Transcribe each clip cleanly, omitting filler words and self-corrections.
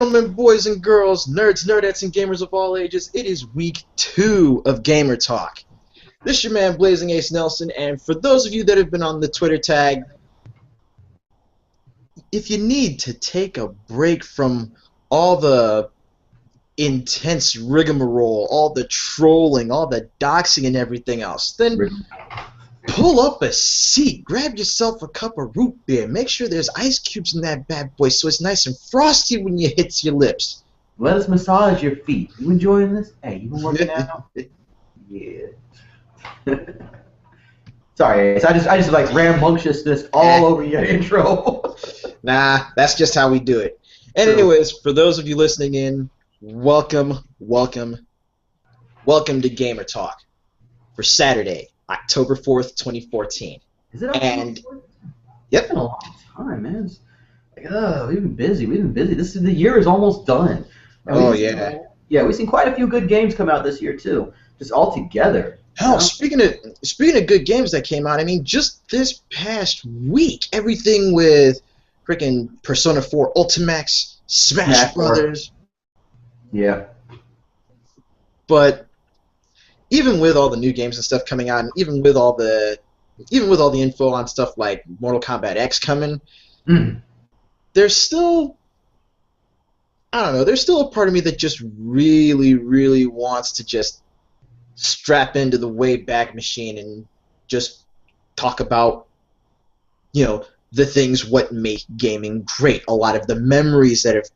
gentlemen, boys and girls, nerds, nerdettes, and gamers of all ages, it is week 2 of Gamer Talk. This is your man, Blazing Ace Nelson, and for those of you that have been on the Twitter tag, if you need to take a break from all the intense rigmarole, all the trolling, all the doxing and everything else, then pull up a seat, grab yourself a cup of root beer, make sure there's ice cubes in that bad boy so it's nice and frosty when it hits your lips. Let us massage your feet. You enjoying this? Hey, you been working out? Yeah. Sorry, I just like rambunctiousness all over your intro. Nah, that's just how we do it. Anyways, for those of you listening in, welcome to Gamer Talk for Saturday, October 4th, 2014. Is it October 4th? Yep. It's been a long time, man. It's like, we've been busy. The year is almost done. And we've seen quite a few good games come out this year too, just all together. Hell, speaking of good games that came out, I mean, just this past week, everything with freaking Persona 4 Ultimax, Smash Brothers. Yeah. But even with all the new games and stuff coming out, and even with all the info on stuff like Mortal Kombat X coming, there's still, I don't know, there's still a part of me that just really wants to just strap into the Wayback Machine and just talk about, you know, the things what make gaming great. A lot of the memories that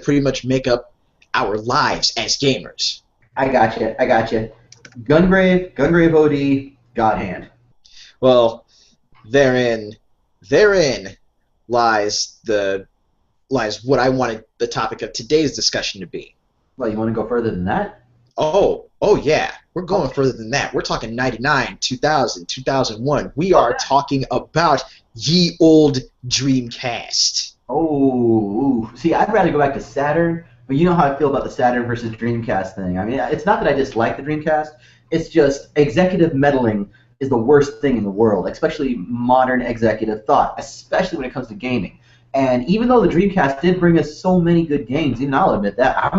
pretty much make up our lives as gamers. I got you. Gungrave OD, God Hand. Well, therein lies what I wanted the topic of today's discussion to be. Well, you want to go further than that? Oh yeah. We're going further than that. We're talking 99, 2000, 2001. We are talking about ye old Dreamcast. Oh, see, I'd rather go back to Saturn, but you know how I feel about the Saturn versus Dreamcast thing. I mean, it's not that I dislike the Dreamcast. It's just executive meddling is the worst thing in the world, especially modern executive thought, especially when it comes to gaming. And even though the Dreamcast did bring us so many good games, even I'll admit that.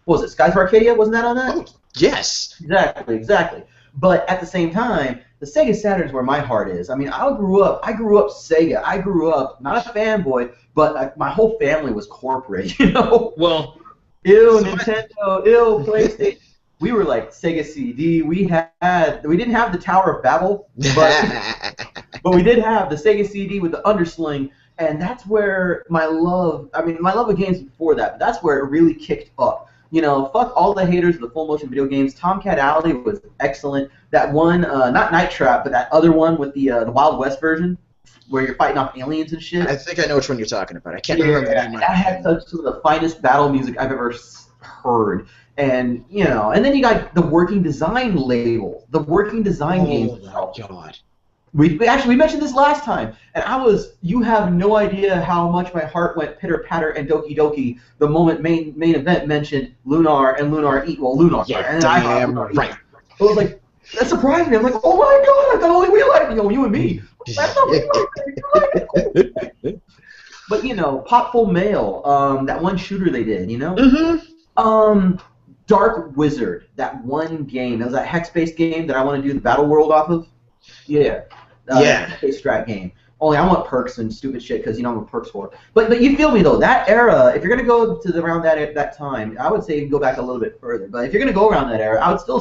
What was it, Skies of Arcadia? Wasn't that on that? Oh, yes. Exactly. But at the same time, the Sega Saturn is where my heart is. I mean, I grew up Sega. I grew up not a fanboy, but my whole family was corporate, you know? Well, Nintendo, PlayStation. We were like Sega CD. We didn't have the Tower of Babel, but we did have the Sega CD with the undersling, and that's where my love of games before that, but that's where it really kicked up. You know, fuck all the haters of the full motion video games. Tomcat Alley was excellent. That one, not Night Trap, but that other one with the Wild West version, where you're fighting off aliens and shit. I think I know which one you're talking about. I can't remember the name. That had some of the finest battle music I've ever heard. And, you know, and then you got the working design label. The working design games. Oh, my God. We mentioned this last time, and you have no idea how much my heart went pitter-patter and Doki Doki the moment main event mentioned Lunar and Lunar Eat. Well, Lunar. Yeah, and damn right. I was like, that surprised me. I'm like, oh my God, I thought only we liked it. You and me. I thought we liked it. But, you know, Potful Mail, that one shooter they did, you know? Mm-hmm. Dark Wizard, that one game. That was that hex-based game that I want to do the Battle World off of. Yeah. Space strat game. Only I want perks and stupid shit because, you know, I'm a perks whore. But you feel me, though. That era, if you're going to go to around that time, I would say you can go back a little bit further. But if you're going to go around that era, I would still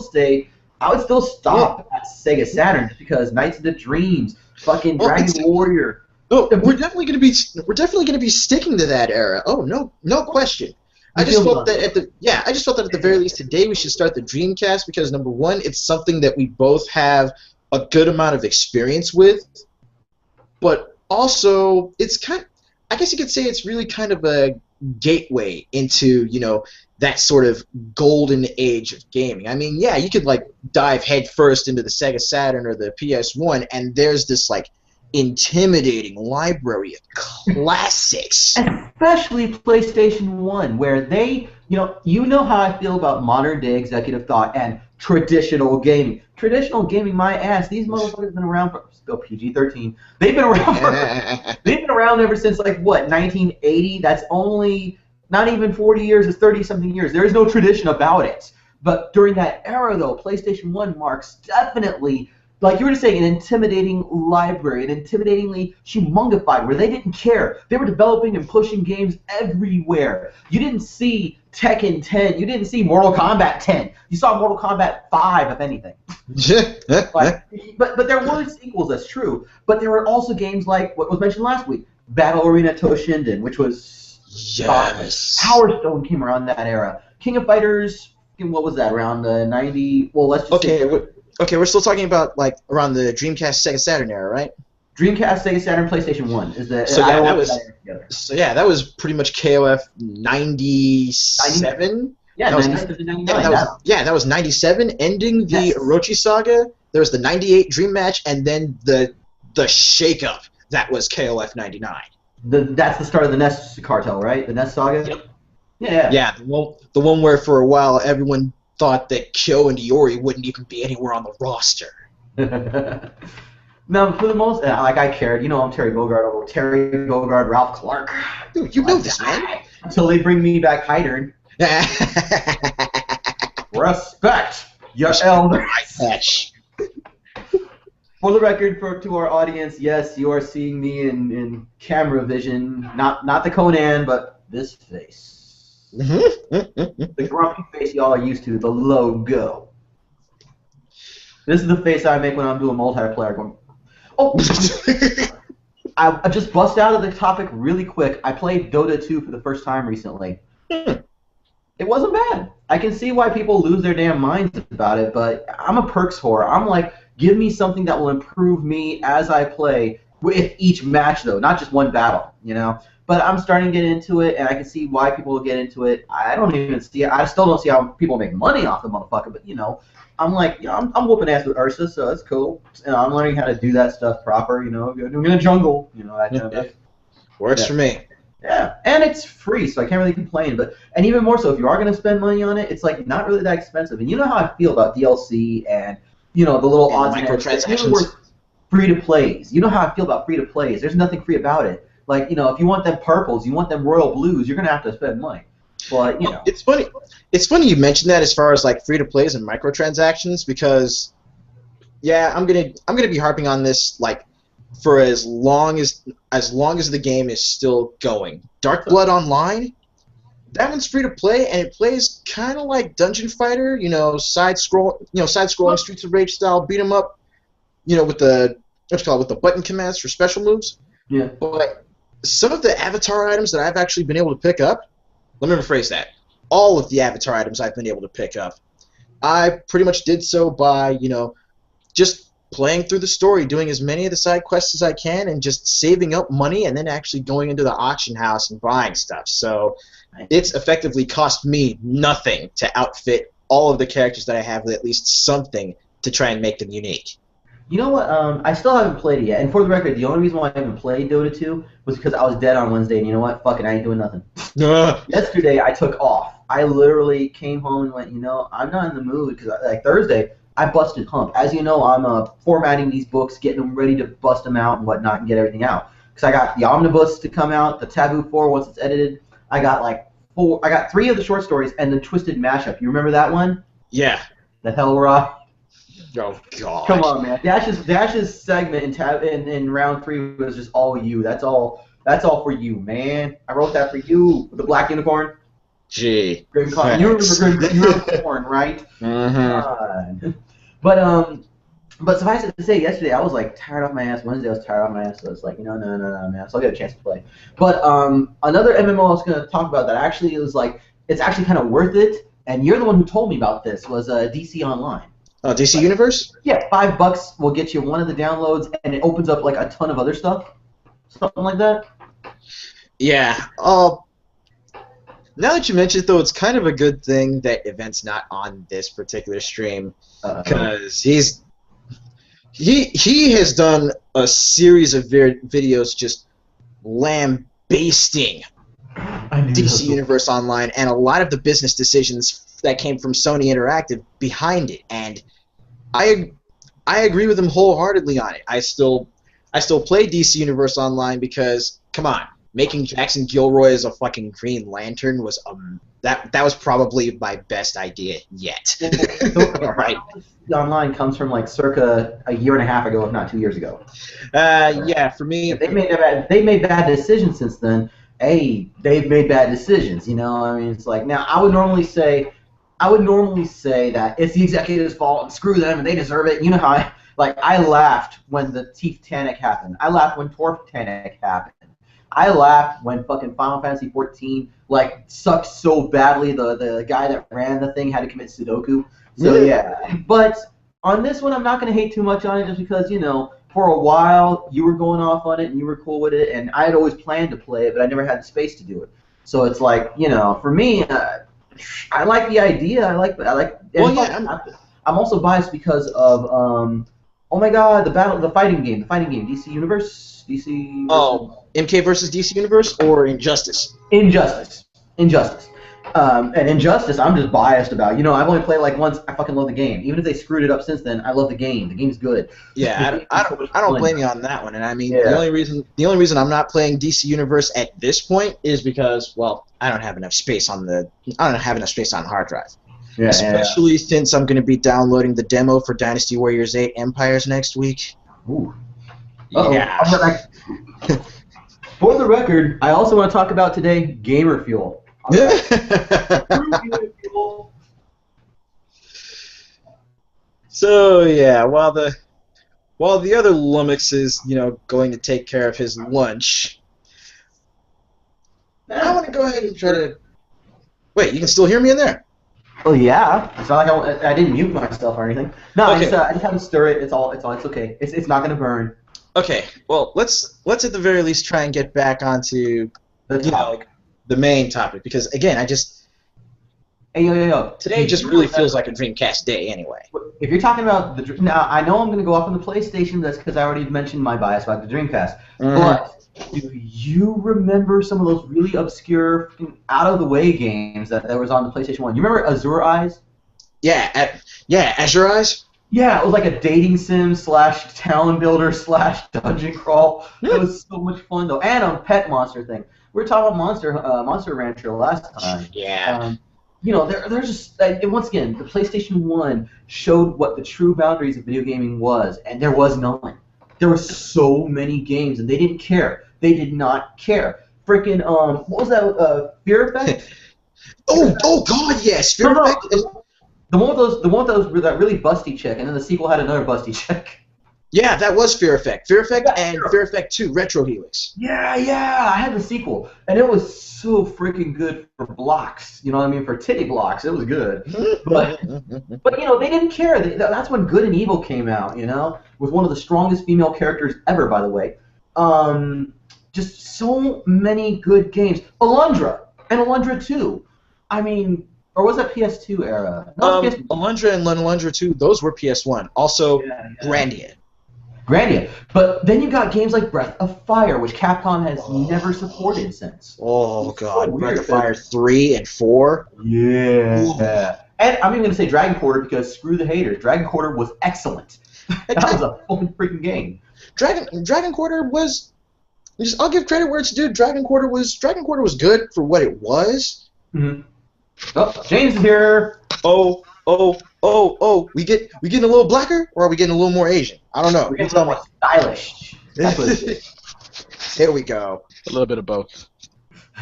stop at Sega Saturn just because Knights of the Dreams, fucking Dragon Warrior. Oh, we're definitely going to be sticking to that era. Oh, no question. I just felt that at the very least today we should start the Dreamcast because, number one, it's something that we both have a good amount of experience with, but also I guess you could say it's really kind of a gateway into, you know, that sort of golden age of gaming. I mean, yeah, you could like dive headfirst into the Sega Saturn or the PS1, and there's this like intimidating library of classics. Especially PlayStation 1, where they, you know how I feel about modern day executive thought and traditional gaming. Traditional gaming, my ass. These motherfuckers have been around for still PG-13. They've been around they've been around ever since like what 1980. That's only not even 40 years. It's 30-something years. There is no tradition about it. But during that era, though, PlayStation 1 marks definitely, like you were just saying, an intimidating library, an intimidatingly humongified, where they didn't care. They were developing and pushing games everywhere. You didn't see Tekken 10. You didn't see Mortal Kombat 10. You saw Mortal Kombat 5, if anything. but there were sequels, that's true. But there were also games like what was mentioned last week, Battle Arena Toshinden, which was Power Stone came around that era. King of Fighters, what was that, around the 90? Well, let's just say... Okay, we're still talking about like around the Dreamcast, Sega Saturn era, right? Dreamcast, Sega Saturn, PlayStation 1 is the. That was pretty much KOF 97. Yeah, that was 99. That was 97, ending the Orochi saga. There was the 98 Dream Match, and then the shakeup that was KOF 99. That's the start of the NES cartel, right? The NES saga. Yep. Yeah. Yeah, the one where for a while everyone thought that Kyo and Iori wouldn't even be anywhere on the roster. No, for the most, like I cared. You know, I'm Terry Bogard, Ralph Clark. Dude, you know this, man. Until they bring me back Hydern. Respect your elder. For the record, to our audience, yes, you are seeing me in camera vision. Not the Conan, but this face. The grumpy face y'all are used to, the logo. This is the face I make when I'm doing multiplayer. Going, oh! I just bust out of the topic really quick. I played Dota 2 for the first time recently. It wasn't bad. I can see why people lose their damn minds about it, but I'm a perks whore. I'm like, give me something that will improve me as I play with each match, though, not just one battle, you know? But I'm starting to get into it, and I can see why people will get into it. I still don't see how people make money off the motherfucker, but, you know, I'm like, you know, I'm whooping ass with Ursa, so that's cool. And I'm learning how to do that stuff proper, you know, doing in a jungle, you know, that kind of stuff. Works for me. Yeah, and it's free, so I can't really complain. And even more so, if you are going to spend money on it, it's like not really that expensive. And you know how I feel about DLC and, you know, the little odds and microtransactions. Free-to-plays. You know how I feel about free-to-plays. There's nothing free about it. Like, you know, if you want them purples, you want them royal blues, you're going to have to spend money. But, you know. It's funny you mentioned that as far as, like, free-to-plays and microtransactions because, yeah, I'm gonna be harping on this, like, for as long as the game is still going. Dark Blood Online, that one's free-to-play, and it plays kind of like Dungeon Fighter, you know, side-scrolling Streets of Rage style beat 'em up, you know, with the button commands for special moves. Yeah. But some of the avatar items that I've actually been able to pick up, let me rephrase that. All of the avatar items I've been able to pick up, I pretty much did so by, you know, just playing through the story, doing as many of the side quests as I can, and just saving up money and then actually going into the auction house and buying stuff. So it's effectively cost me nothing to outfit all of the characters that I have with at least something to try and make them unique. You know what? I still haven't played it yet. And for the record, the only reason why I haven't played Dota 2 was because I was dead on Wednesday. And you know what? Fuck it, I ain't doing nothing. Yesterday, I took off. I literally came home and went, you know, I'm not in the mood because like Thursday, I busted hump. As you know, I'm formatting these books, getting them ready to bust them out and whatnot, and get everything out. Because I got the Omnibus to come out, the Taboo 4 once it's edited. I got 3 of the short stories and the Twisted Mashup. You remember that one? Yeah. The Hell Rock. Oh God! Come on, man. Dash's segment in round 3 was just all you. That's all for you, man. I wrote that for you with the black unicorn. Gee. You remember Grimcorn, right? Mm-hmm. But suffice it to say, yesterday I was like tired off my ass. Wednesday I was tired off my ass. So it's like, no, man. So I'll get a chance to play. But another MMO I was gonna talk about that actually was like it's actually kind of worth it. And you're the one who told me about this was DC Online. Oh, DC Universe? Yeah, $5 will get you one of the downloads, and it opens up like a ton of other stuff, something like that. Yeah. Now that you mention it, though, it's kind of a good thing that Event's not on this particular stream because he has done a series of videos just lambasting DC Universe Online and a lot of the business decisions that came from Sony Interactive behind it, and I agree with him wholeheartedly on it. I still play DC Universe Online because, come on, making Jackson Gilroy as a fucking Green Lantern was that was probably my best idea yet. Right. Online comes from like circa a year and a half ago, if not 2 years ago. Yeah, for me, they made bad decisions since then. Hey, they've made bad decisions. You know, I mean, it's like now I would normally say that it's the executives' fault and screw them and they deserve it. You know how I laughed when the Teeth Tanic happened. I laughed when Torf Tanic happened. I laughed when fucking Final Fantasy 14 like sucked so badly. The guy that ran the thing had to commit Sudoku. So yeah, but on this one, I'm not gonna hate too much on it just because for a while you were going off on it and you were cool with it, and I had always planned to play it, but I never had the space to do it. So it's like for me, I like the idea. I like. Well, yeah, I'm also biased because of oh my god, the fighting game, DC Universe, DC. Oh, MK versus DC Universe or Injustice? Injustice. And Injustice, I'm just biased about. I've only played like once. I fucking love the game. Even if they screwed it up since then, I love the game. The game's good. Yeah, I don't blame you on that one. And I mean, the only reason I'm not playing DC Universe at this point is because, well, I don't have enough space on the hard drive. Yeah, especially since I'm going to be downloading the demo for Dynasty Warriors 8 Empires next week. Ooh. Yeah. For the record, I also want to talk about today Gamer Fuel. So yeah, while the other lummox is going to take care of his lunch, I want to go ahead and try to. Wait, you can still hear me in there? Well, yeah. It's not like I didn't mute myself or anything. No, okay. I just haven't stirred it. It's okay. It's not gonna burn. Okay. Well, let's at the very least try and get back onto the main topic, because again, Hey, yo. Today just really feels like a Dreamcast day anyway. If you're talking about now, I know I'm going to go off on the PlayStation. That's because I already mentioned my bias about the Dreamcast. Mm-hmm. But do you remember some of those really obscure, out-of-the-way games that was on the PlayStation 1? You remember Azure Eyes? Yeah, Azure Eyes? Yeah, it was like a dating sim / town builder / dungeon crawl. It was so much fun, though. And a pet monster thing. We were talking about Monster Rancher last time. Yeah. They're just, and once again, the PlayStation 1 showed what the true boundaries of video gaming was, and there was none. There were so many games, and they didn't care. They did not care. Freaking, what was that, Fear Effect? Oh God, yes, Fear Effect. The one with that really busty chick, and then the sequel had another busty chick. Yeah, that was Fear Effect. Fear Effect and Fear Effect 2, Retro Helix. Yeah, I had the sequel, and it was so freaking good for blocks. You know what I mean? For titty blocks, it was good. But they didn't care. That's when Good and Evil came out, with one of the strongest female characters ever, by the way. Just so many good games. Alundra and Alundra 2. I mean, or was that PS2 era? No, PS2. Alundra and Alundra 2, those were PS1. Also, Grandia. But then you got games like Breath of Fire, which Capcom has never supported since. Oh god, so Breath of Fire 3 and 4? Yeah. And I'm even going to say Dragon Quarter because screw the haters. Dragon Quarter was excellent. That was a fucking freaking game. Dragon Quarter was... I'll give credit where it's due. Dragon Quarter was good for what it was. Mm-hmm. Oh, James is here. Oh. We getting a little blacker, or are we getting a little more Asian? I don't know. We're getting a little more stylish. That's what it is. There we go. A little bit of both.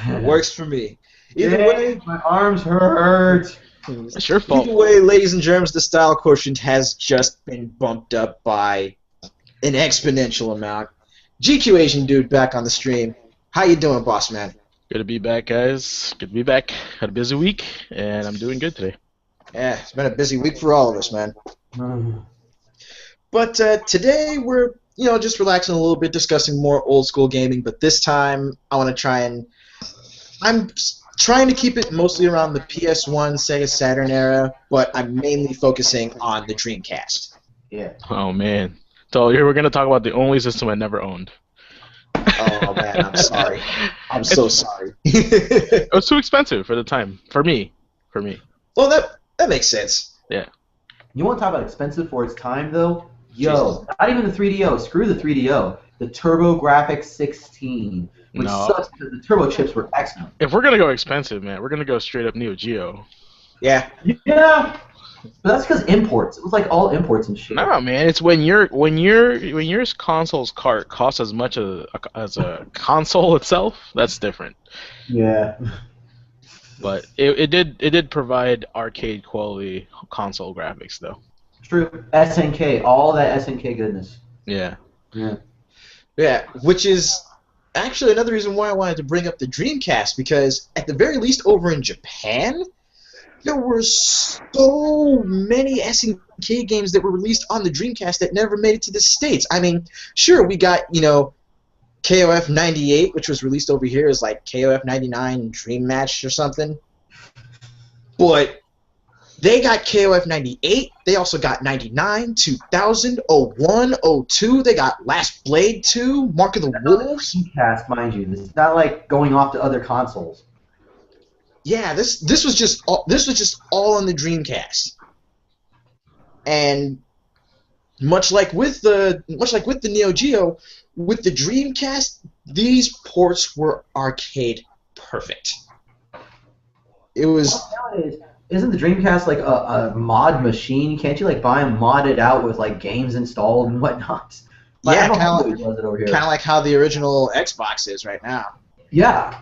It works for me. Either way, my arms hurt. It's your fault. Either way, ladies and germs, the style quotient has just been bumped up by an exponential amount. GQAznDood back on the stream. How you doing, boss man? Good to be back, guys. Good to be back. Had a busy week, and I'm doing good today. Yeah, it's been a busy week for all of us, man. But today we're, just relaxing a little bit, discussing more old school gaming. But this time, I'm trying to keep it mostly around the PS1, Sega Saturn era, but I'm mainly focusing on the Dreamcast. Yeah. Oh man. So here we're gonna talk about the only system I never owned. Oh man, I'm sorry. I'm so sorry. It was too expensive for the time. For me. Well, that makes sense. Yeah. You want to talk about expensive for its time, though? Yo, Jesus. not even the 3DO. Screw the 3DO. The TurboGrafx 16, which No. sucks because the turbo chips were excellent. If we're gonna go expensive, man, we're gonna go straight up Neo Geo. Yeah. Yeah. But that's because imports. It was like all imports and shit. No, man, it's when your console's cart costs as much as a console itself. That's different. Yeah. But it did provide arcade quality console graphics though. True. SNK, all that SNK goodness. Yeah. Yeah. Yeah, which is actually another reason why I wanted to bring up the Dreamcast, because at the very least over in Japan, there were so many SNK games that were released on the Dreamcast that never made it to the States. I mean, sure, we got, KOF 98, which was released over here as like KOF 99 Dream Match or something. But they got KOF 98. They also got 99, 2000, 01, 02. They got Last Blade 2, Mark of the Wolves. Dreamcast, mind you. This is not like going off to other consoles. Yeah, this was just all on the Dreamcast. And much like with the Neo Geo, with the Dreamcast, these ports were arcade perfect. It was. Nowadays, isn't the Dreamcast like a mod machine? Can't you like buy them modded out with like games installed and whatnot? Like, Yeah, I don't know kind who does it over here. of like how the original Xbox is right now. Yeah.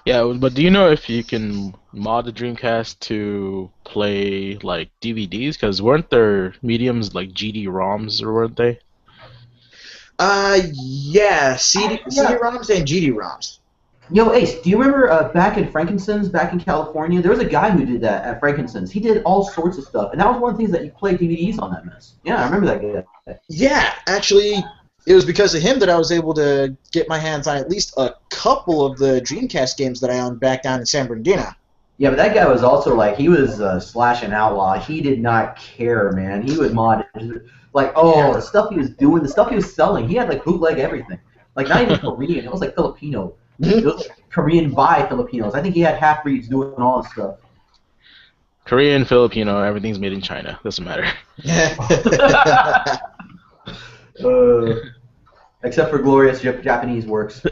Yeah, but do you know if you can mod the Dreamcast to play like DVDs? Because weren't there mediums like GD-ROMs, or weren't they? Yeah, CD-ROMs and GD-ROMs. Yo, Ace, do you remember back in Frankenstein's, back in California, there was a guy who did that at Frankenstein's. He did all sorts of stuff, and that was one of the things that you play DVDs on that mess. Yeah, I remember that guy. Yeah, actually, it was because of him that I was able to get my hands on at least a couple of the Dreamcast games that I owned back down in San Bernardino. Yeah, but that guy was also like, he was slash an outlaw. He did not care, man. He would mod it. Like, the stuff he was doing, the stuff he was selling, he had like bootleg everything. Like, not even Korean, it was like Filipino. It was like Korean by Filipinos. I think he had half-breeds doing all this stuff. Korean, Filipino, everything's made in China. Doesn't matter. Except for glorious Japanese works.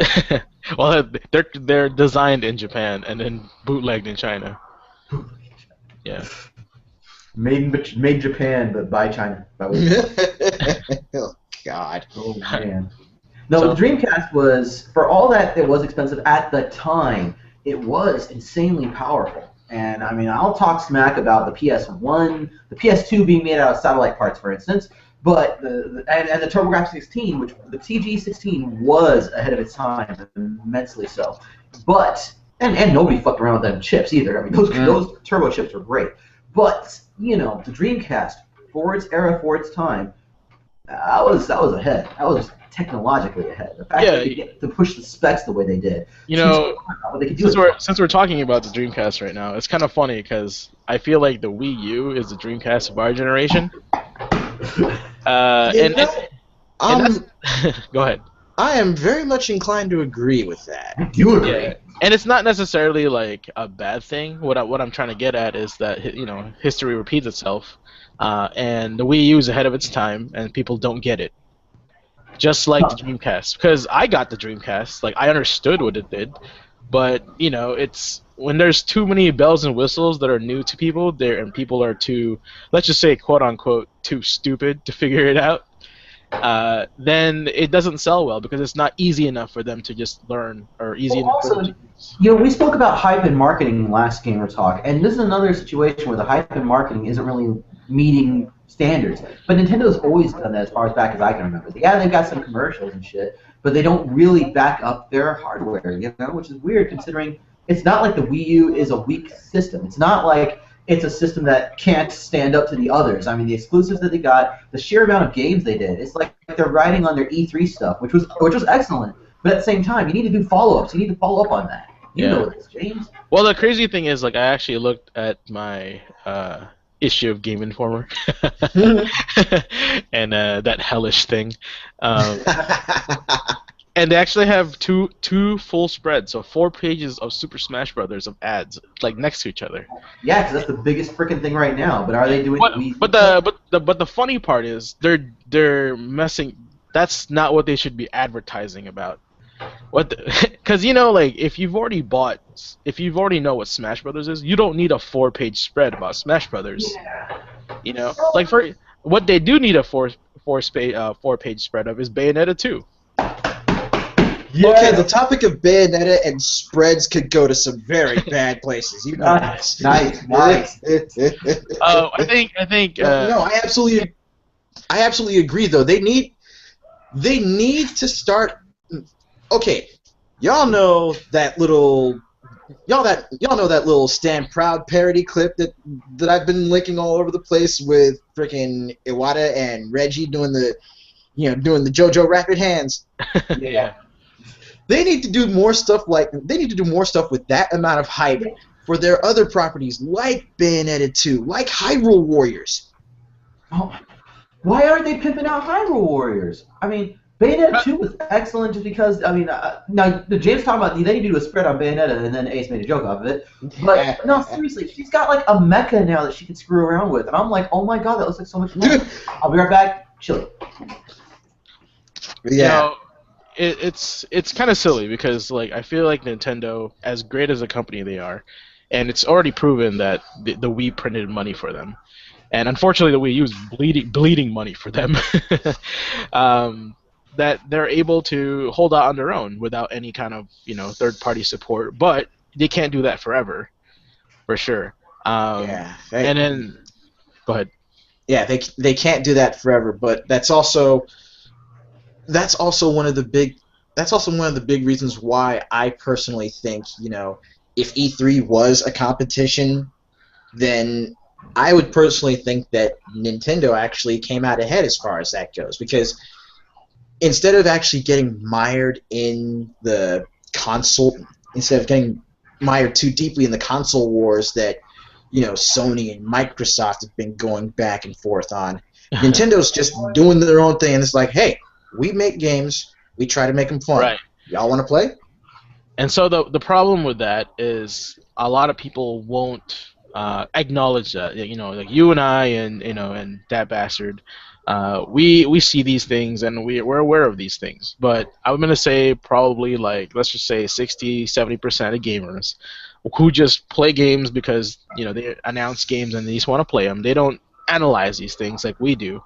Well, they're designed in Japan and then bootlegged in China. Yeah. Made Japan, but by China. Oh, God. Oh, man. No, the Dreamcast was, for all that it was expensive at the time, it was insanely powerful. And, I mean, I'll talk smack about the PS1, the PS2 being made out of satellite parts, for instance, but the TurboGrafx 16, which the TG16 was ahead of its time, immensely so. But, and nobody fucked around with them chips either. I mean, those turbo chips were great. But, the Dreamcast, for its era, for its time, that was ahead. That was technologically ahead. The fact that they get to push the specs the way they did. Since we're talking about the Dreamcast right now, it's kind of funny because I feel like the Wii U is the Dreamcast of our generation. Go ahead. I am very much inclined to agree with that. You agree? Yeah. And it's not necessarily like a bad thing. What I'm trying to get at is that history repeats itself, and the Wii U is ahead of its time, and people don't get it. Just like the Dreamcast, because I got the Dreamcast, like I understood what it did, but it's when there's too many bells and whistles that are new to people there, and people are too, let's just say, quote unquote, too stupid to figure it out. Then it doesn't sell well because it's not easy enough for them to just learn, or easy enough for them to use. We spoke about hype and marketing last Gamer Talk, and this is another situation where the hype and marketing isn't really meeting standards. But Nintendo's always done that as far as back as I can remember. Yeah, they've got some commercials and shit, but they don't really back up their hardware, which is weird considering it's not like the Wii U is a weak system. It's not like it's a system that can't stand up to the others. I mean, the exclusives that they got, the sheer amount of games they did, it's like they're riding on their E3 stuff, which was excellent. But at the same time, you need to do follow-ups. You need to follow up on that. You know this, James. Well, the crazy thing is, like, I actually looked at my issue of Game Informer and that hellish thing. And they actually have two full spreads, so 4 pages of Super Smash Brothers of ads, like next to each other. Yeah, because that's the biggest freaking thing right now. But are they doing Wii? But the funny part is they're messing. That's not what they should be advertising about. Because like if you've already know what Smash Brothers is, you don't need a 4-page spread about Smash Brothers. Yeah. Like for what they do need a 4-page spread of is Bayonetta 2. Yeah. Okay, the topic of Bayonetta and spreads could go to some very bad places. You know this. Nice. I think. No, I absolutely agree. Though they need to start. Okay, y'all know that little Stand Proud parody clip that I've been linking all over the place with frickin' Iwata and Reggie doing the JoJo rapid hands. Yeah. They need to do more stuff with that amount of hype for their other properties like Bayonetta 2, like Hyrule Warriors. Oh, why aren't they pimping out Hyrule Warriors? I mean, Bayonetta 2 was excellent just because, now James talking about they need to do a spread on Bayonetta and then Ace made a joke off of it. But, no, seriously, she's got like a mecha now that she can screw around with. And I'm like, oh my god, that looks like so much fun. I'll be right back. Chill. Yeah. It's kind of silly because I feel like Nintendo, as great as a company they are, and it's already proven that the Wii printed money for them, and unfortunately the Wii U is bleeding money for them. That they're able to hold out on their own without any kind of third-party support, but they can't do that forever, for sure. And then, go ahead. Yeah, they can't do that forever, but that's also one of the big reasons why I personally think, if E3 was a competition, then I would personally think that Nintendo actually came out ahead as far as that goes, because instead of actually getting mired in the console, instead of getting mired too deeply in the console wars that Sony and Microsoft have been going back and forth on, Nintendo's just doing their own thing, and it's like, hey, we make games. We try to make them fun. Right. Y'all want to play? And so the problem with that is a lot of people won't acknowledge that. Like you and I and ThatBastard, we see these things and we're aware of these things. But I'm gonna say probably let's just say 60-70% of gamers who just play games because they announce games and they just want to play them. They don't analyze these things like we do.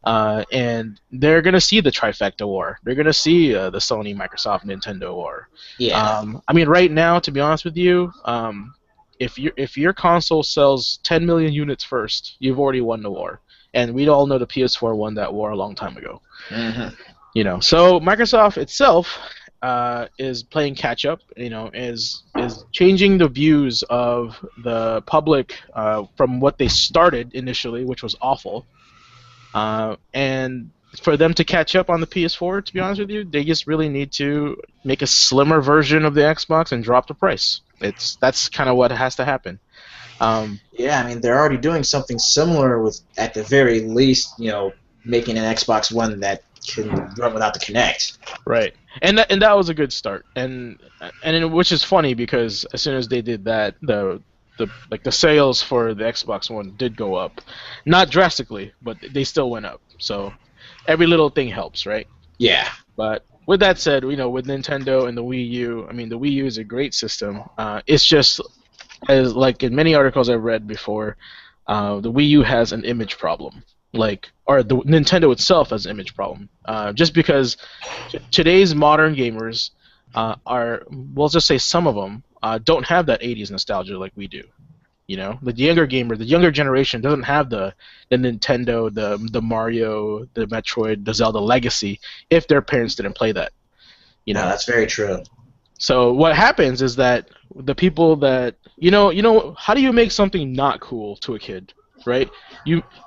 And they're gonna see the trifecta war. They're gonna see the Sony, Microsoft, Nintendo war. Yeah. Right now, to be honest with you, if your console sells 10 million units first, you've already won the war. And we all know the PS4 won that war a long time ago. Mm-hmm. So Microsoft itself is playing catch up. Is changing the views of the public from what they started initially, which was awful. And for them to catch up on the PS4, to be honest with you, they just really need to make a slimmer version of the Xbox and drop the price. That's kind of what has to happen. Yeah, they're already doing something similar with, at the very least, making an Xbox One that can run without the Kinect. Right, and that was a good start, and which is funny because as soon as they did that, the sales for the Xbox One did go up, not drastically, but they still went up. So every little thing helps, right? Yeah. But with that said, with Nintendo and the Wii U, the Wii U is a great system. It's just as in many articles I've read before, the Wii U has an image problem, or the Nintendo itself has an image problem. Just because today's modern gamers we'll just say some of them don't have that 80s nostalgia like we do. The younger generation doesn't have the Nintendo, the Mario, the Metroid, the Zelda legacy if their parents didn't play that. No, that's very true. So what happens is that the people that how do you make something not cool to a kid, right?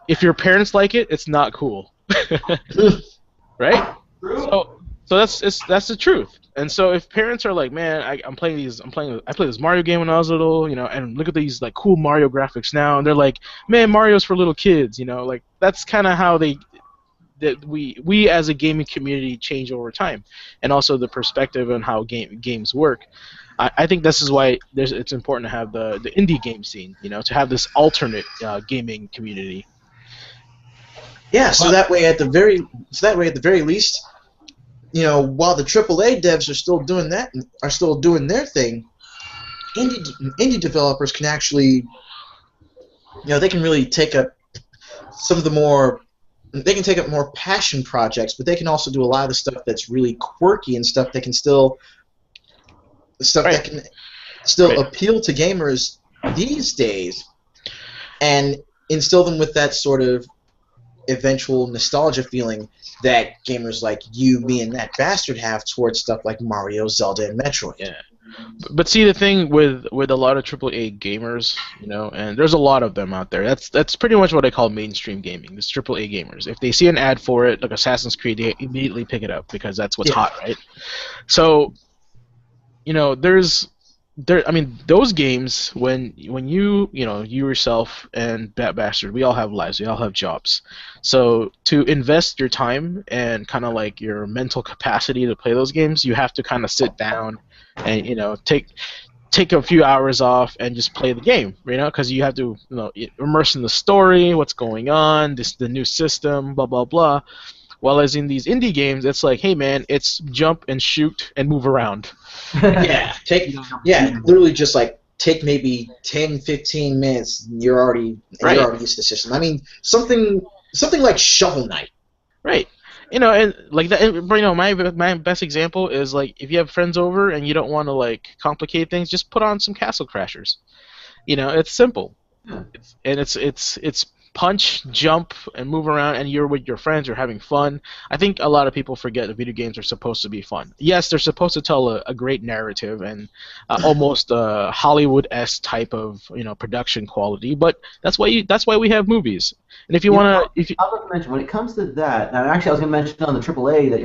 If your parents like it, it's not cool, right? So that's the truth. And so if parents are like, man, I played this Mario game when I was little, and look at these cool Mario graphics now, and they're like, man, Mario's for little kids, that's kind of how they that we as a gaming community change over time, and also the perspective on how games work. I think this is why it's important to have the indie game scene, to have this alternate gaming community. Yeah, so that way at the very least, while the AAA devs are still doing their thing, indie developers can actually, they can really take up they can take up more passion projects, but they can also do a lot of the stuff that's really quirky and stuff that can still appeal to gamers these days, and instill them with that sort of eventual nostalgia feeling that gamers like you, me, and that bastard have towards stuff like Mario, Zelda, and Metroid. Yeah. But see, the thing with a lot of AAA gamers, and there's a lot of them out there. That's pretty much what I call mainstream gaming. This AAA gamers. If they see an ad for it, like Assassin's Creed, they immediately pick it up because that's what's hot, right? So, those games, when you yourself and ThatBastard, we all have lives, we all have jobs. So to invest your time and kind of like your mental capacity to play those games, you have to kind of sit down and take a few hours off and just play the game, because you have to immerse in the story, what's going on, the new system, blah blah blah. While as in these indie games, it's like, hey man, it's jump and shoot and move around. Literally just like take maybe 10, 15 minutes, and you're already used to the system. I mean, something like Shovel Knight. Right. And like that. My best example is like if you have friends over and you don't want to like complicate things, just put on some Castle Crashers. It's simple. Yeah. It's punch, jump, and move around, and you're with your friends, you're having fun. I think a lot of people forget that video games are supposed to be fun. Yes, they're supposed to tell a great narrative and almost a Hollywood-esque type of production quality, but that's why we have movies. And if you want to, I was going to mention when it comes to that, and actually I was going to mention on the AAA the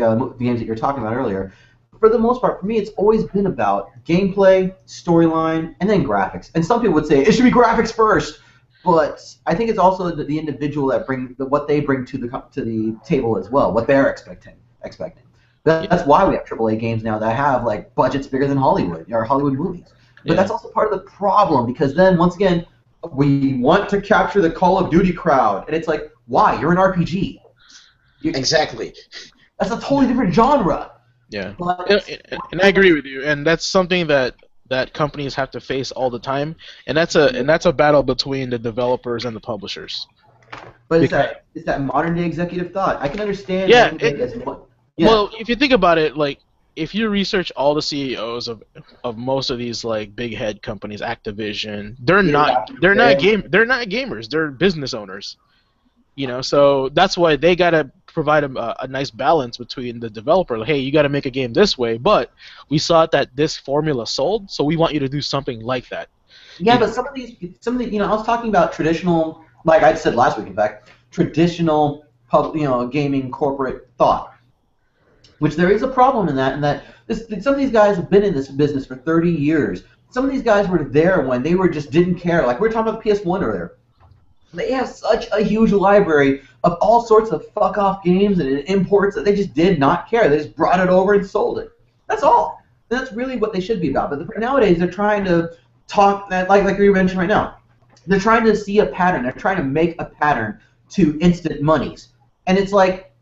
games that you're talking about earlier. For the most part, for me, it's always been about gameplay, storyline, and then graphics. And some people would say it should be graphics first. But I think it's also the individual that what they bring to the table as well, what they're expecting. That's why we have AAA games now that have like budgets bigger than Hollywood movies. But that's also part of the problem, because then once again we want to capture the Call of Duty crowd, and it's like, why? You're an RPG. Exactly. That's a totally different genre. Yeah. And I agree with you, and that's something that companies have to face all the time, and that's a battle between the developers and the publishers. But it's that modern day executive thought. I can understand. Well, if you think about it, like if you research all the CEOs of most of these like big head companies, Activision, they're not gamers. They're business owners. So that's why they gotta provide a nice balance between the developer. Like, hey, you gotta make a game this way, but we saw that this formula sold, so we want you to do something like that. Yeah, but some of these, I was talking about traditional, like I said last week, in fact, traditional, gaming corporate thought, which there is a problem in that, some of these guys have been in this business for 30 years. Some of these guys were there when they just didn't care. Like we were talking about the PS1 earlier. They have such a huge library of all sorts of fuck-off games and imports that they just did not care. They just brought it over and sold it. That's all. And that's really what they should be about. But nowadays they're trying to talk, like you mentioned right now, they're trying to see a pattern. They're trying to make a pattern to instant monies. And it's like,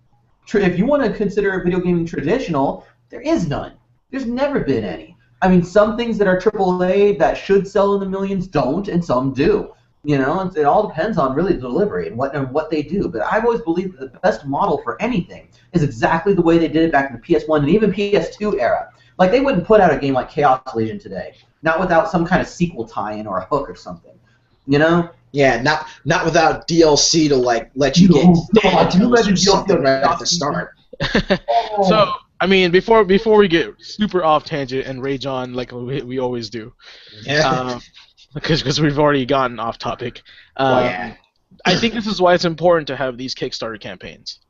if you want to consider video gaming traditional, there is none. There's never been any. I mean, some things that are AAA that should sell in the millions don't, and some do. It all depends on really the delivery and what they do. But I've always believed that the best model for anything is exactly the way they did it back in the PS1 and even PS2 era. Like, they wouldn't put out a game like Chaos Legion today, not without some kind of sequel tie-in or a hook or something. Yeah, not without DLC to like let you get something right at the start. So, I mean, before we get super off tangent and rage on like we always do. Yeah. Because we've already gotten off topic. I think this is why it's important to have these Kickstarter campaigns.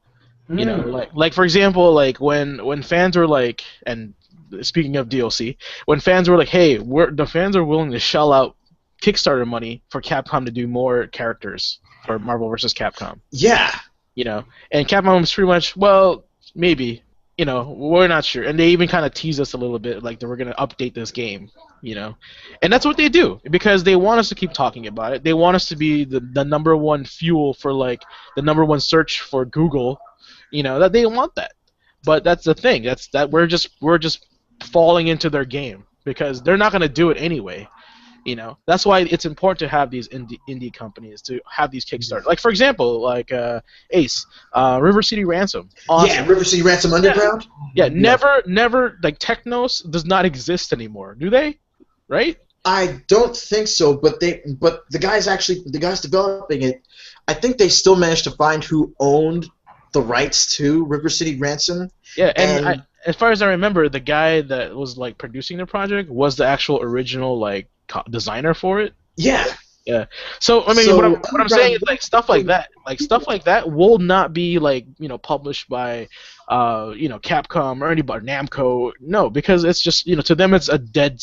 Like for example, like when fans were like, and speaking of DLC, when fans were like, hey, the fans are willing to shell out Kickstarter money for Capcom to do more characters for Marvel vs. Capcom. Yeah. you know. And Capcom was pretty much, well, maybe, you know, we're not sure. And they even kind of tease us a little bit, like they were gonna update this game, you know. And that's what they do because they want us to keep talking about it. They want us to be the number one fuel for like the number one search for Google, you know. That they want that. But that's the thing. That's that we're just falling into their game because they're not gonna do it anyway. You know, that's why it's important to have these indie companies to have these Kickstarter. Like for example, like Ace, River City Ransom. Awesome. Yeah, River City Ransom Underground. Yeah, never like Technos does not exist anymore, do they? Right? I don't think so, but the guys developing it, I think they still managed to find who owned the rights to River City Ransom. Yeah, and as far as I remember, the guy that was like producing the project was the actual original like designer for it. Yeah. Yeah. So I mean, what I'm saying is like stuff like that will not be like, you know, published by you know, Capcom or anybody, Namco. No, because it's just, you know, to them it's a dead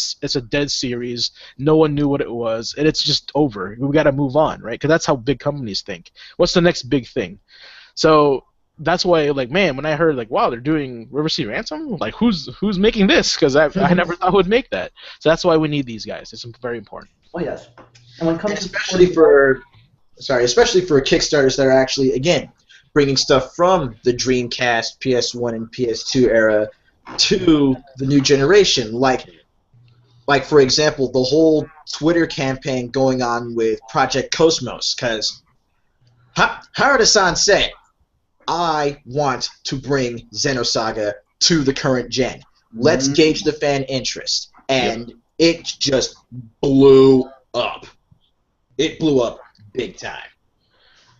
series. No one knew what it was, and it's just over. We got to move on, right? Because that's how big companies think. What's the next big thing? So that's why, like, man, when I heard like, wow, they're doing River City Ransom, like, who's making this? Because I never thought would make that. So that's why we need these guys. It's very important. Oh yes. And when it comes especially for Kickstarters that are actually, again, bringing stuff from the Dreamcast, PS1, and PS2 era to the new generation, like for example, the whole Twitter campaign going on with Project Cosmos, because Harada-san said, I want to bring Xenosaga to the current gen. Let's gauge the fan interest. And it just blew up. It blew up big time.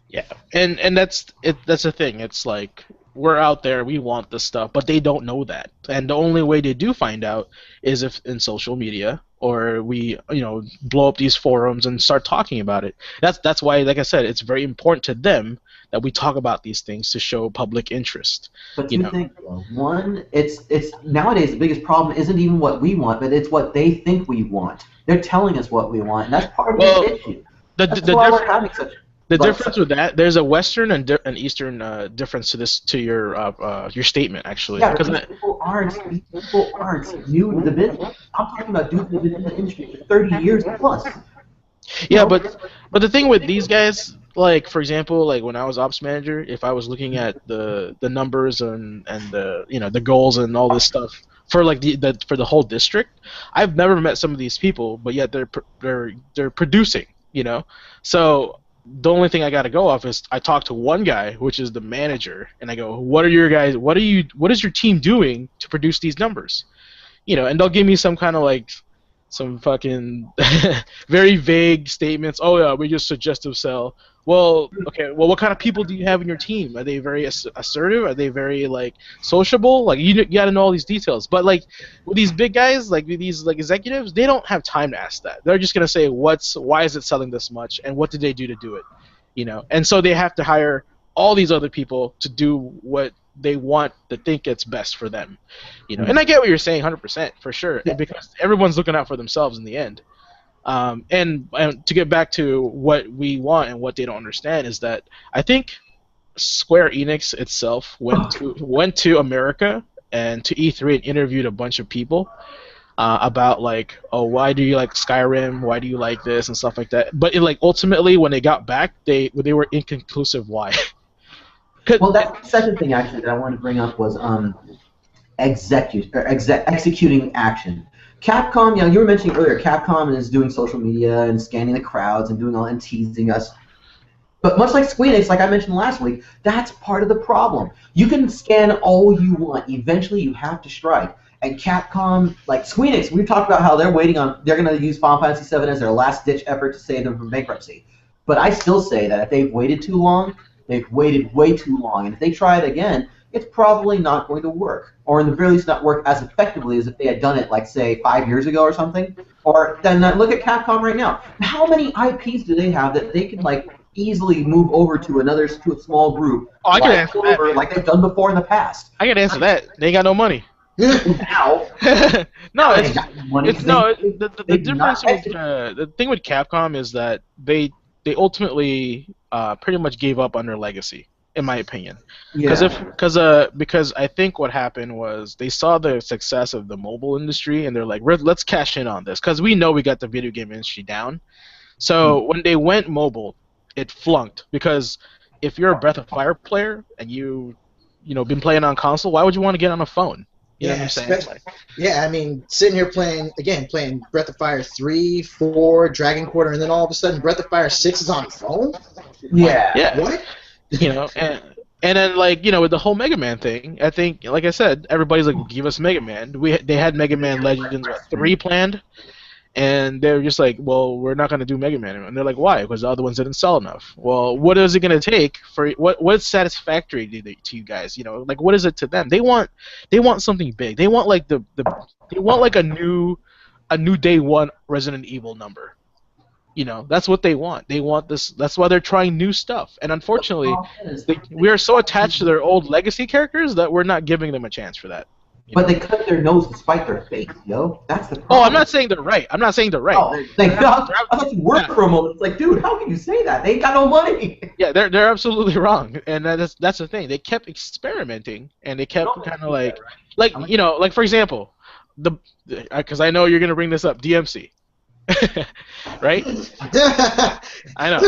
Yeah, and that's the thing. It's like we're out there, we want this stuff, but they don't know that. And the only way they do find out is if in social media, or we, you know, blow up these forums and start talking about it. That's why, like I said, it's very important to them that we talk about these things to show public interest. But two things, though. One, it's nowadays the biggest problem isn't even what we want, but it's what they think we want. They're telling us what we want, and that's part of the issue. That's why we're having such. The difference with that, there's a Western and Eastern difference to your statement, actually. Yeah, because people aren't new to the business. I'm talking about dudes who've been in the industry for 30 years plus. Yeah, but the thing with these guys, like for example, like when I was ops manager, if I was looking at the numbers and the, you know, the goals and all this stuff for like for the whole district, I've never met some of these people, but yet they're producing, you know, so. The only thing I got to go off is I talked to one guy, which is the manager, and I go, what is your team doing to produce these numbers? You know, and they'll give me some kind of like some fucking very vague statements. Oh yeah, we just suggestive sell. Well, okay. Well, what kind of people do you have in your team? Are they very assertive? Are they very like sociable? Like you got to know all these details. But like with these big guys, like these like executives, they don't have time to ask that. They're just gonna say why is it selling this much, and what did they do to do it? You know, and so they have to hire all these other people to do what they want to think it's best for them. You know, and I get what you're saying, 100% for sure, because everyone's looking out for themselves in the end. And to get back to what we want and what they don't understand is that I think Square Enix itself went to America and to E3 and interviewed a bunch of people about like, oh, why do you like Skyrim? Why do you like this and stuff like that? But ultimately, when they got back, they were inconclusive. Why? Well, that's the second thing actually that I wanted to bring up was executing action. Capcom, you were mentioning earlier, Capcom is doing social media and scanning the crowds and doing all and teasing us. But much like Square Enix, like I mentioned last week, that's part of the problem. You can scan all you want. Eventually, you have to strike. And Capcom, like Square Enix, we've talked about how they're going to use Final Fantasy VII as their last-ditch effort to save them from bankruptcy. But I still say that if they've waited too long, they've waited way too long. And if they try it again, it's probably not going to work, or in the very least not work as effectively as if they had done it, like, say, 5 years ago or something. Or then look at Capcom right now. How many IPs do they have that they can, like, easily move over to a small group, I can answer that, like they've done before in the past? I can answer that. They ain't got no money. Now, no, the difference with the thing with Capcom is that they ultimately pretty much gave up on their legacy. in my opinion. Yeah. Because I think what happened was they saw the success of the mobile industry and they're like, let's cash in on this because we know we got the video game industry down. So when they went mobile, it flunked because if you're a Breath of Fire player and been playing on console, why would you want to get on a phone? You know what I'm saying? Yeah, I mean, sitting here playing Breath of Fire 3, 4, Dragon Quarter, and then all of a sudden Breath of Fire 6 is on phone? Yeah. Yeah. What? And then with the whole Mega Man thing, I think, like I said, everybody's like, give us Mega Man. They had Mega Man Legends 3 planned, and they're just like, well, we're not gonna do Mega Man anymore. And they're like, why? Because the other ones didn't sell enough. Well, what is it gonna take for what's satisfactory to you guys? Like what is it to them? They want something big. They want like they want like a new day one Resident Evil number. That's what they want. They want this. That's why they're trying new stuff. And unfortunately, we are so attached to their old legacy characters that we're not giving them a chance for that. But they cut their nose to spite their face, yo. That's the problem. Oh, I'm not saying they're right. Oh, I thought you worked for a moment. It's like, dude, how can you say that? They ain't got no money. Yeah, they're absolutely wrong, and that's the thing. They kept experimenting, and they kept kind of like for example, because I know you're gonna bring this up, DMC, right? I know.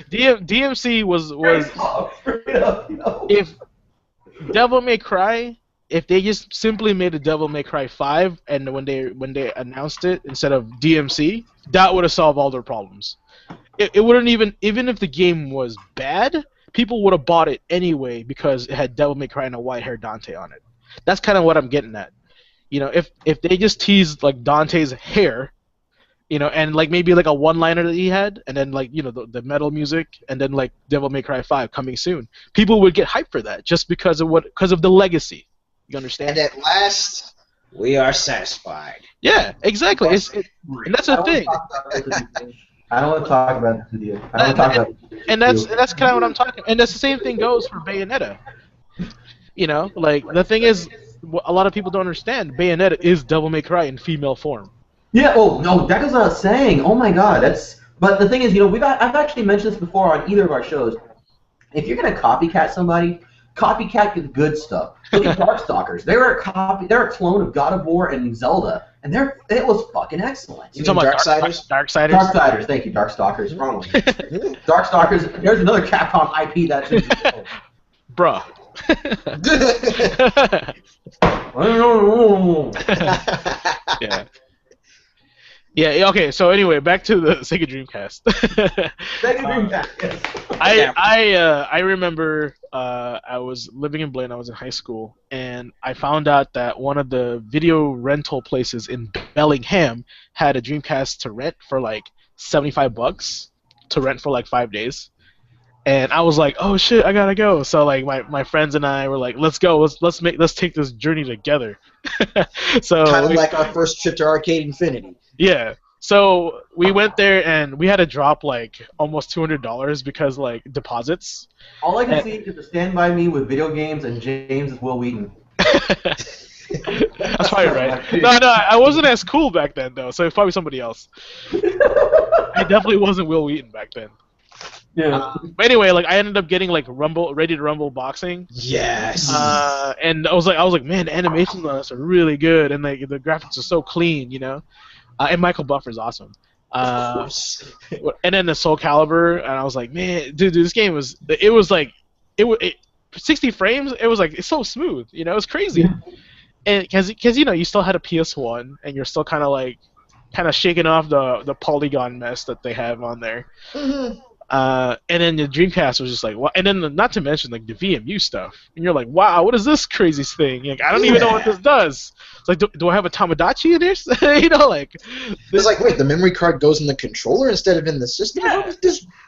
DMC was if Devil May Cry, if they just simply made a Devil May Cry 5 and when they announced it instead of DMC, that would have solved all their problems. It wouldn't even if the game was bad, people would have bought it anyway because it had Devil May Cry and a white-haired Dante on it. That's kind of what I'm getting at. If they just teased like Dante's hair, and like maybe like a one-liner that he had, and then like the metal music, and then like Devil May Cry 5 coming soon, people would get hyped for that just because of the legacy. You understand? And at last, we are satisfied. Yeah, exactly. And that's the thing. I don't want to talk about the video. And that's kind of what I'm talking. And that's the same thing goes for Bayonetta. Like the thing is, a lot of people don't understand. Bayonetta is Devil May Cry in female form. Yeah. Oh no, that goes without saying. Oh my God, that's. But the thing is, I've actually mentioned this before on either of our shows. If you're gonna copycat somebody, copycat the good stuff. Look at Darkstalkers. They're a clone of God of War and Zelda, and it was fucking excellent. You talking about Darksiders? Darksiders. Thank you, Darkstalkers. Wrong one. Darkstalkers. There's another Capcom IP that's. Bruh. Yeah. Yeah. Okay. So anyway, back to the Sega Dreamcast. Sega Dreamcast. I remember I was living in Blaine. I was in high school, and I found out that one of the video rental places in Bellingham had a Dreamcast to rent for like $75 to rent for like 5 days. And I was like, oh shit, I gotta go. So like my friends and I were like, let's go, let's take this journey together. So kind of like our first trip to Arcade Infinity. Yeah. So we went there and we had to drop like almost $200 because like deposits. All I can see is the Stand By Me with video games and James is Will Wheaton. That's probably right. No, I wasn't as cool back then though, so it's probably somebody else. I definitely wasn't Will Wheaton back then. Yeah. But anyway, like I ended up getting like Ready to Rumble boxing. Yes. And I was like, man, the animations on this are really good, and like the graphics are so clean, And Michael Buffer's awesome. And then the Soul Calibur, and I was like, man, dude, this game was 60 frames. It was like it's so smooth, it was crazy. Yeah. And because you still had a PS1, and you're still kind of shaking off the polygon mess that they have on there. Mm-hmm. And then the Dreamcast was just like, what? And then not to mention like the VMU stuff, and you're like, wow, what is this crazy thing? Like, I don't even know what this does. It's like, do I have a Tamagotchi in this? Like. It's like, wait, the memory card goes in the controller instead of in the system. Yeah.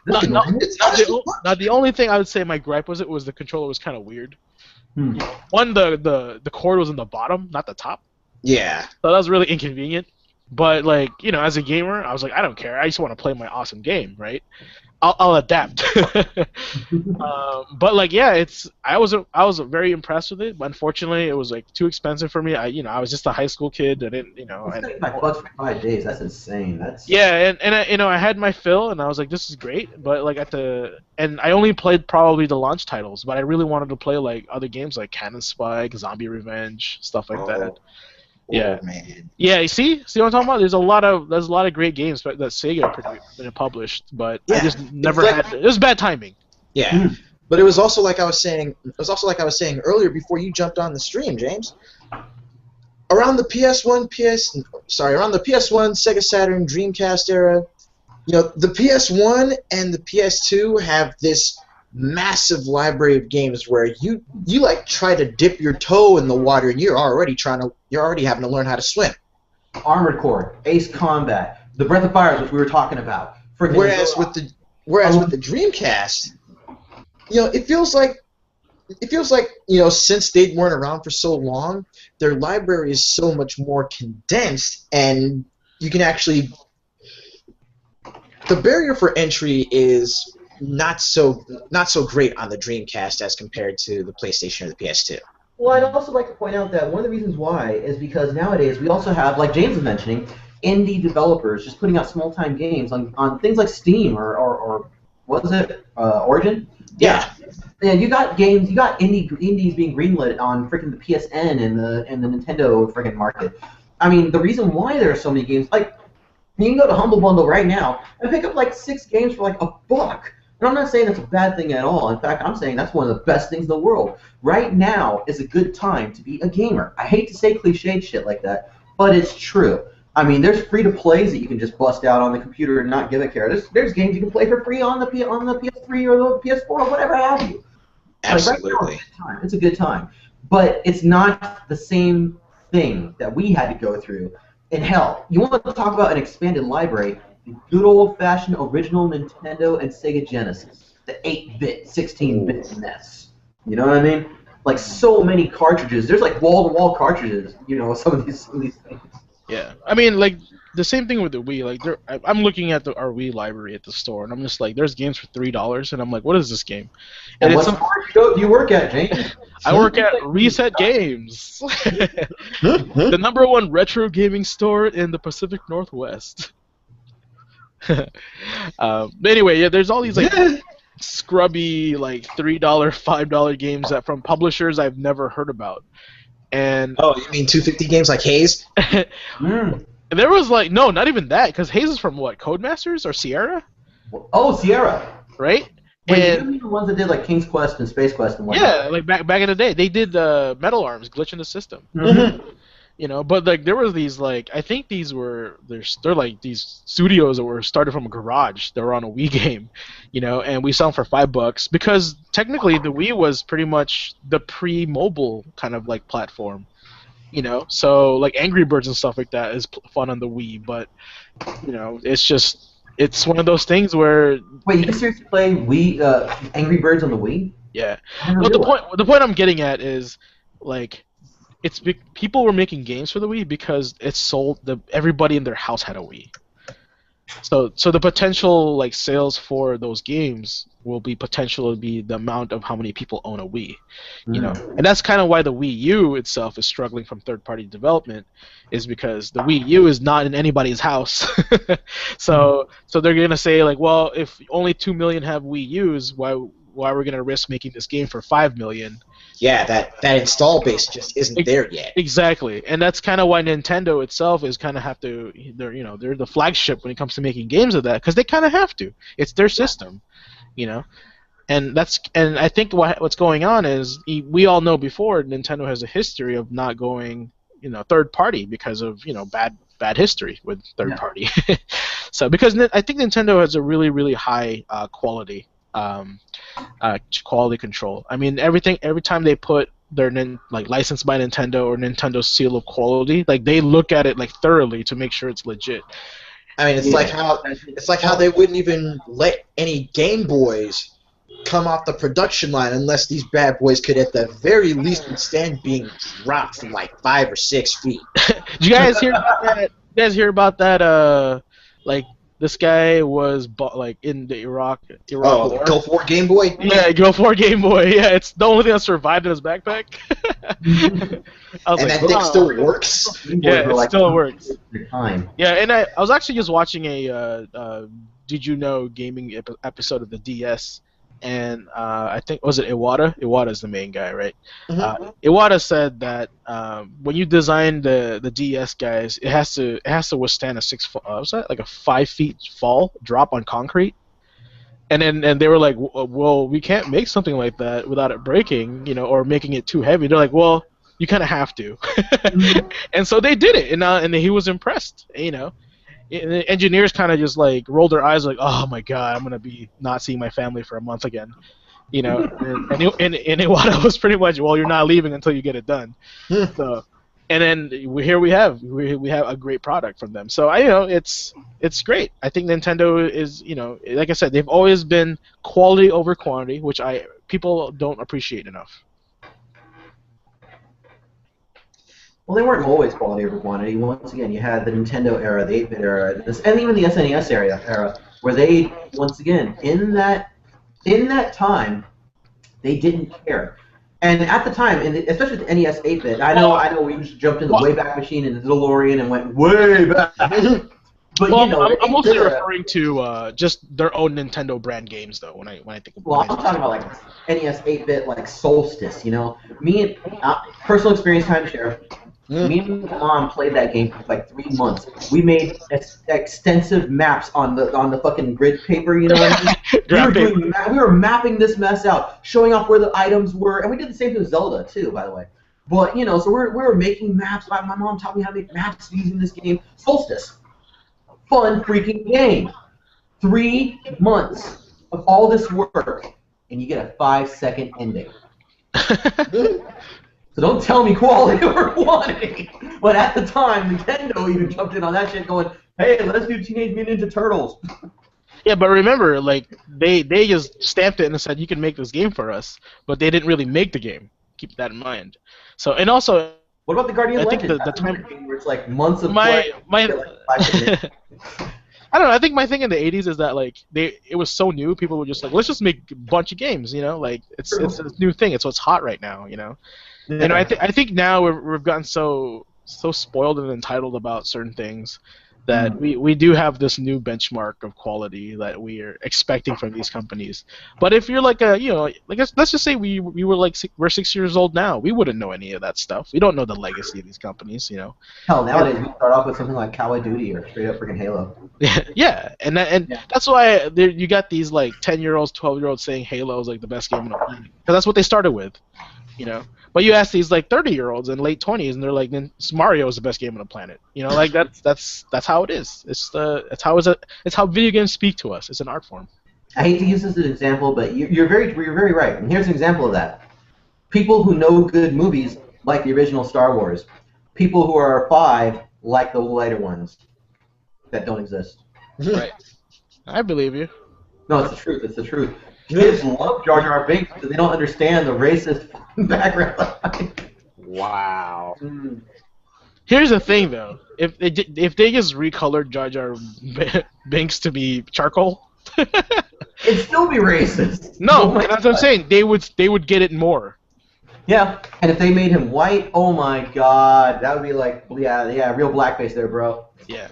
The only thing I would say my gripe was the controller was kind of weird. One, the cord was in the bottom, not the top. Yeah. So that was really inconvenient. But like, as a gamer, I was like, I don't care. I just want to play my awesome game, right? I'll adapt. But like, yeah, I was very impressed with it. But unfortunately, it was like too expensive for me. I was just a high school kid. I didn't, It's $35 for 5 days. That's insane. That's yeah, and I had my fill, and I was like, this is great. But like and I only played probably the launch titles, but I really wanted to play like other games like Cannon Spike, Zombie Revenge, stuff like that. Yeah, man. Yeah, you see what I'm talking about? There's a lot of great games that Sega published, but I just never had. It was bad timing. Yeah, but it was also like I was saying. Earlier before you jumped on the stream, James. Around the PS1, Sega Saturn, Dreamcast era, the PS1 and the PS2 have this massive library of games where you like try to dip your toe in the water and you're already having to learn how to swim. Armored Core, Ace Combat, the Breath of Fire, which we were talking about. Whereas with the Dreamcast, it feels like since they weren't around for so long, their library is so much more condensed, and you can actually. The barrier for entry is not so great on the Dreamcast as compared to the PlayStation or the PS2. Well, I'd also like to point out that one of the reasons why is because nowadays we also have, like James was mentioning, indie developers just putting out small-time games on things like Steam or what was it, Origin? Yeah. Yeah, you got indies being greenlit on freaking the PSN and the Nintendo freaking market. I mean, the reason why there are so many games, like, you can go to Humble Bundle right now and pick up like 6 games for like $1. And I'm not saying that's a bad thing at all. In fact, I'm saying that's one of the best things in the world. Right now is a good time to be a gamer. I hate to say cliched shit like that, but it's true. I mean, there's free-to-plays that you can just bust out on the computer and not give a care. There's games you can play for free on the PS3 or the PS4 or whatever have you. Absolutely. Like right now, it's a good time. But it's not the same thing that we had to go through. And hell, you want to talk about an expanded library, the good old-fashioned original Nintendo and Sega Genesis, the 8-bit, 16-bit mess. You know what I mean? Like so many cartridges. There's like wall-to-wall cartridges. Some of these things. Yeah, I mean, like the same thing with the Wii. Like, I'm looking at our Wii library at the store, and I'm just like, there's games for $3, and I'm like, what is this game? And what store do you work at, James? I work at Reset Games, the #1 retro gaming store in the Pacific Northwest. But anyway, yeah, there's all these like scrubby like $3, $5 games that from publishers I've never heard about. And oh, you mean 250 games like Haze? There was like no, not even that, because Haze is from what, Codemasters or Sierra? Oh, Sierra. Right? Wait, you mean the ones that did like King's Quest and Space Quest and whatnot? Yeah, like back in the day, they did Metal Arms, Glitch in the System. Mm-hmm. But like there was these like I think they're like these studios that were started from a garage. They were on a Wii game, and we sell them for $5 because technically the Wii was pretty much the pre-mobile kind of like platform, So like Angry Birds and stuff like that is fun on the Wii, but it's one of those things where. Wait, you can seriously play Wii Angry Birds on the Wii? Yeah. But the point I'm getting at is like. People were making games for the Wii because it sold. Everybody in their house had a Wii. So the potential like sales for those games will be the amount of how many people own a Wii, and that's kind of why the Wii U itself is struggling from third-party development, is because the Wii U is not in anybody's house. So they're gonna say like, well, if only 2 million have Wii U's, why are we gonna risk making this game for 5 million? Yeah, that install base just isn't there yet. Exactly, and that's kind of why Nintendo itself is kind of they're the flagship when it comes to making games of that, because they kind of have to. It's their system, and I think what's going on is we all know before Nintendo has a history of not going third party because of bad history with third party. So because I think Nintendo has a really really high quality. Quality control. I mean, every time they put their licensed by Nintendo or Nintendo seal of quality, like they look at it like thoroughly to make sure it's legit. I mean, it's like how they wouldn't even let any Game Boys come off the production line unless these bad boys could at the very least withstand being dropped from like 5 or 6 feet. Did you guys hear about that? Like This guy was like in the Iraq Oh, War. Gulf War Game Boy? Yeah, Gulf War Game Boy. Yeah, it's the only thing that survived in his backpack. I was And like, that thing wow. still works? Yeah, it still works. Time. Yeah, and I was actually just watching a Did You Know gaming episode of the DS, and I think, was it Iwata? Iwata's the main guy, right? Iwata said that when you design the DS, guys, it has to withstand a was that like a 5 feet drop on concrete, and they were like, well, we can't make something like that without it breaking, or making it too heavy. They're like, well, you kind of have to, and so they did it, and he was impressed, And the engineers kind of just like rolled their eyes, like, "Oh my God, I'm gonna be not seeing my family for a month again," And Iwata was pretty much, "Well, you're not leaving until you get it done." So, and then here we have a great product from them. So it's great. I think Nintendo is, like I said, they've always been quality over quantity, which people don't appreciate enough. Well, they weren't always quality over quantity. Once again, you had the Nintendo era, the 8-bit era, and even the SNES era, where they, once again, in that time, they didn't care. And at the time, especially with the NES 8-bit, I know, we just jumped in the Wayback Machine in the DeLorean and went way back. But I'm mostly referring to just their own Nintendo brand games, though. When I think of. Well, I'm talking about like NES 8-bit, like Solstice. Me and personal experience timeshare. Me and my mom played that game for like 3 months. We made extensive maps on the fucking grid paper, you know what I mean? We were mapping this mess out, showing off where the items were, and we did the same thing with Zelda too, by the way. But so we were making maps. My mom taught me how to make maps using this game, Solstice. Fun freaking game. 3 months of all this work, and you get a 5-second ending. So don't tell me quality over quantity. But at the time, Nintendo even jumped in on that shit going, hey, let's do Teenage Mutant Ninja Turtles. Yeah, but remember, like, they just stamped it and said, you can make this game for us, but they didn't really make the game. Keep that in mind. So, and also... What about the Guardian Legend? I think the time... where it's like months of play. I don't know. I think my thing in the 80s is that like it was so new. People were just like, let's just make a bunch of games. Like it's a new thing. It's what's hot right now. Yeah. I think now we've gotten so spoiled and entitled about certain things that we do have this new benchmark of quality that we are expecting from these companies. But if you're like let's just say we're 6 years old now, we wouldn't know any of that stuff. We don't know the legacy of these companies. Hell, nowadays we start off with something like Call of Duty or straight up freaking Halo. Yeah, and that's why you got these like 10-year-olds, 12-year-olds saying Halo is like the best game on the planet, because that's what they started with. But you ask these like 30-year-olds in late 20s, and they're like, Mario is the best game on the planet. Like that's how it is. It's how video games speak to us. It's an art form. I hate to use this as an example, but you're very right. And here's an example of that. People who know good movies like the original Star Wars. People who are 5 like the lighter ones that don't exist. Right. I believe you. No, it's the truth. It's the truth. Kids love Jar Jar Binks because they don't understand the racist background. Wow. Here's the thing, though. If they just recolored Jar Jar Binks to be charcoal, it'd still be racist. No, that's what I'm saying. They would get it more. Yeah, and if they made him white, oh my God, that would be like, yeah, real blackface there, bro. Yeah.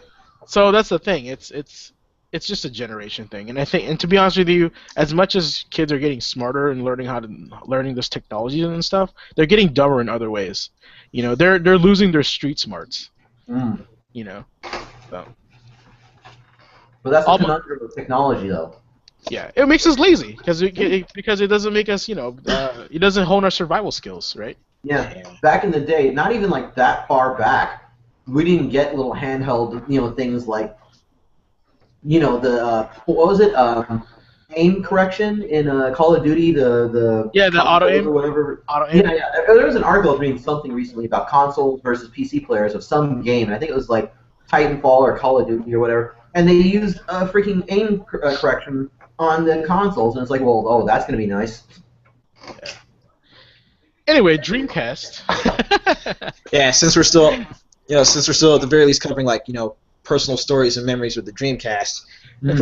So that's the thing. It's just a generation thing, and I think, and to be honest with you, as much as kids are getting smarter and learning this technology and stuff, they're getting dumber in other ways. They're losing their street smarts. So. But that's the conundrum of technology, though. Yeah, it makes us lazy because it doesn't make us, it doesn't hone our survival skills, right? Yeah. Back in the day, not even like that far back, we didn't get little handheld, things like. The what was it? Aim correction in Call of Duty. The auto aim or whatever. Auto aim. Yeah. There was an article I was reading something recently about consoles versus PC players of some game. And I think it was like Titanfall or Call of Duty or whatever. And they used freaking aim correction on the consoles, and it's like, well, that's gonna be nice. Yeah. Anyway, Dreamcast. Yeah, since we're still at the very least covering like personal stories and memories with the Dreamcast. And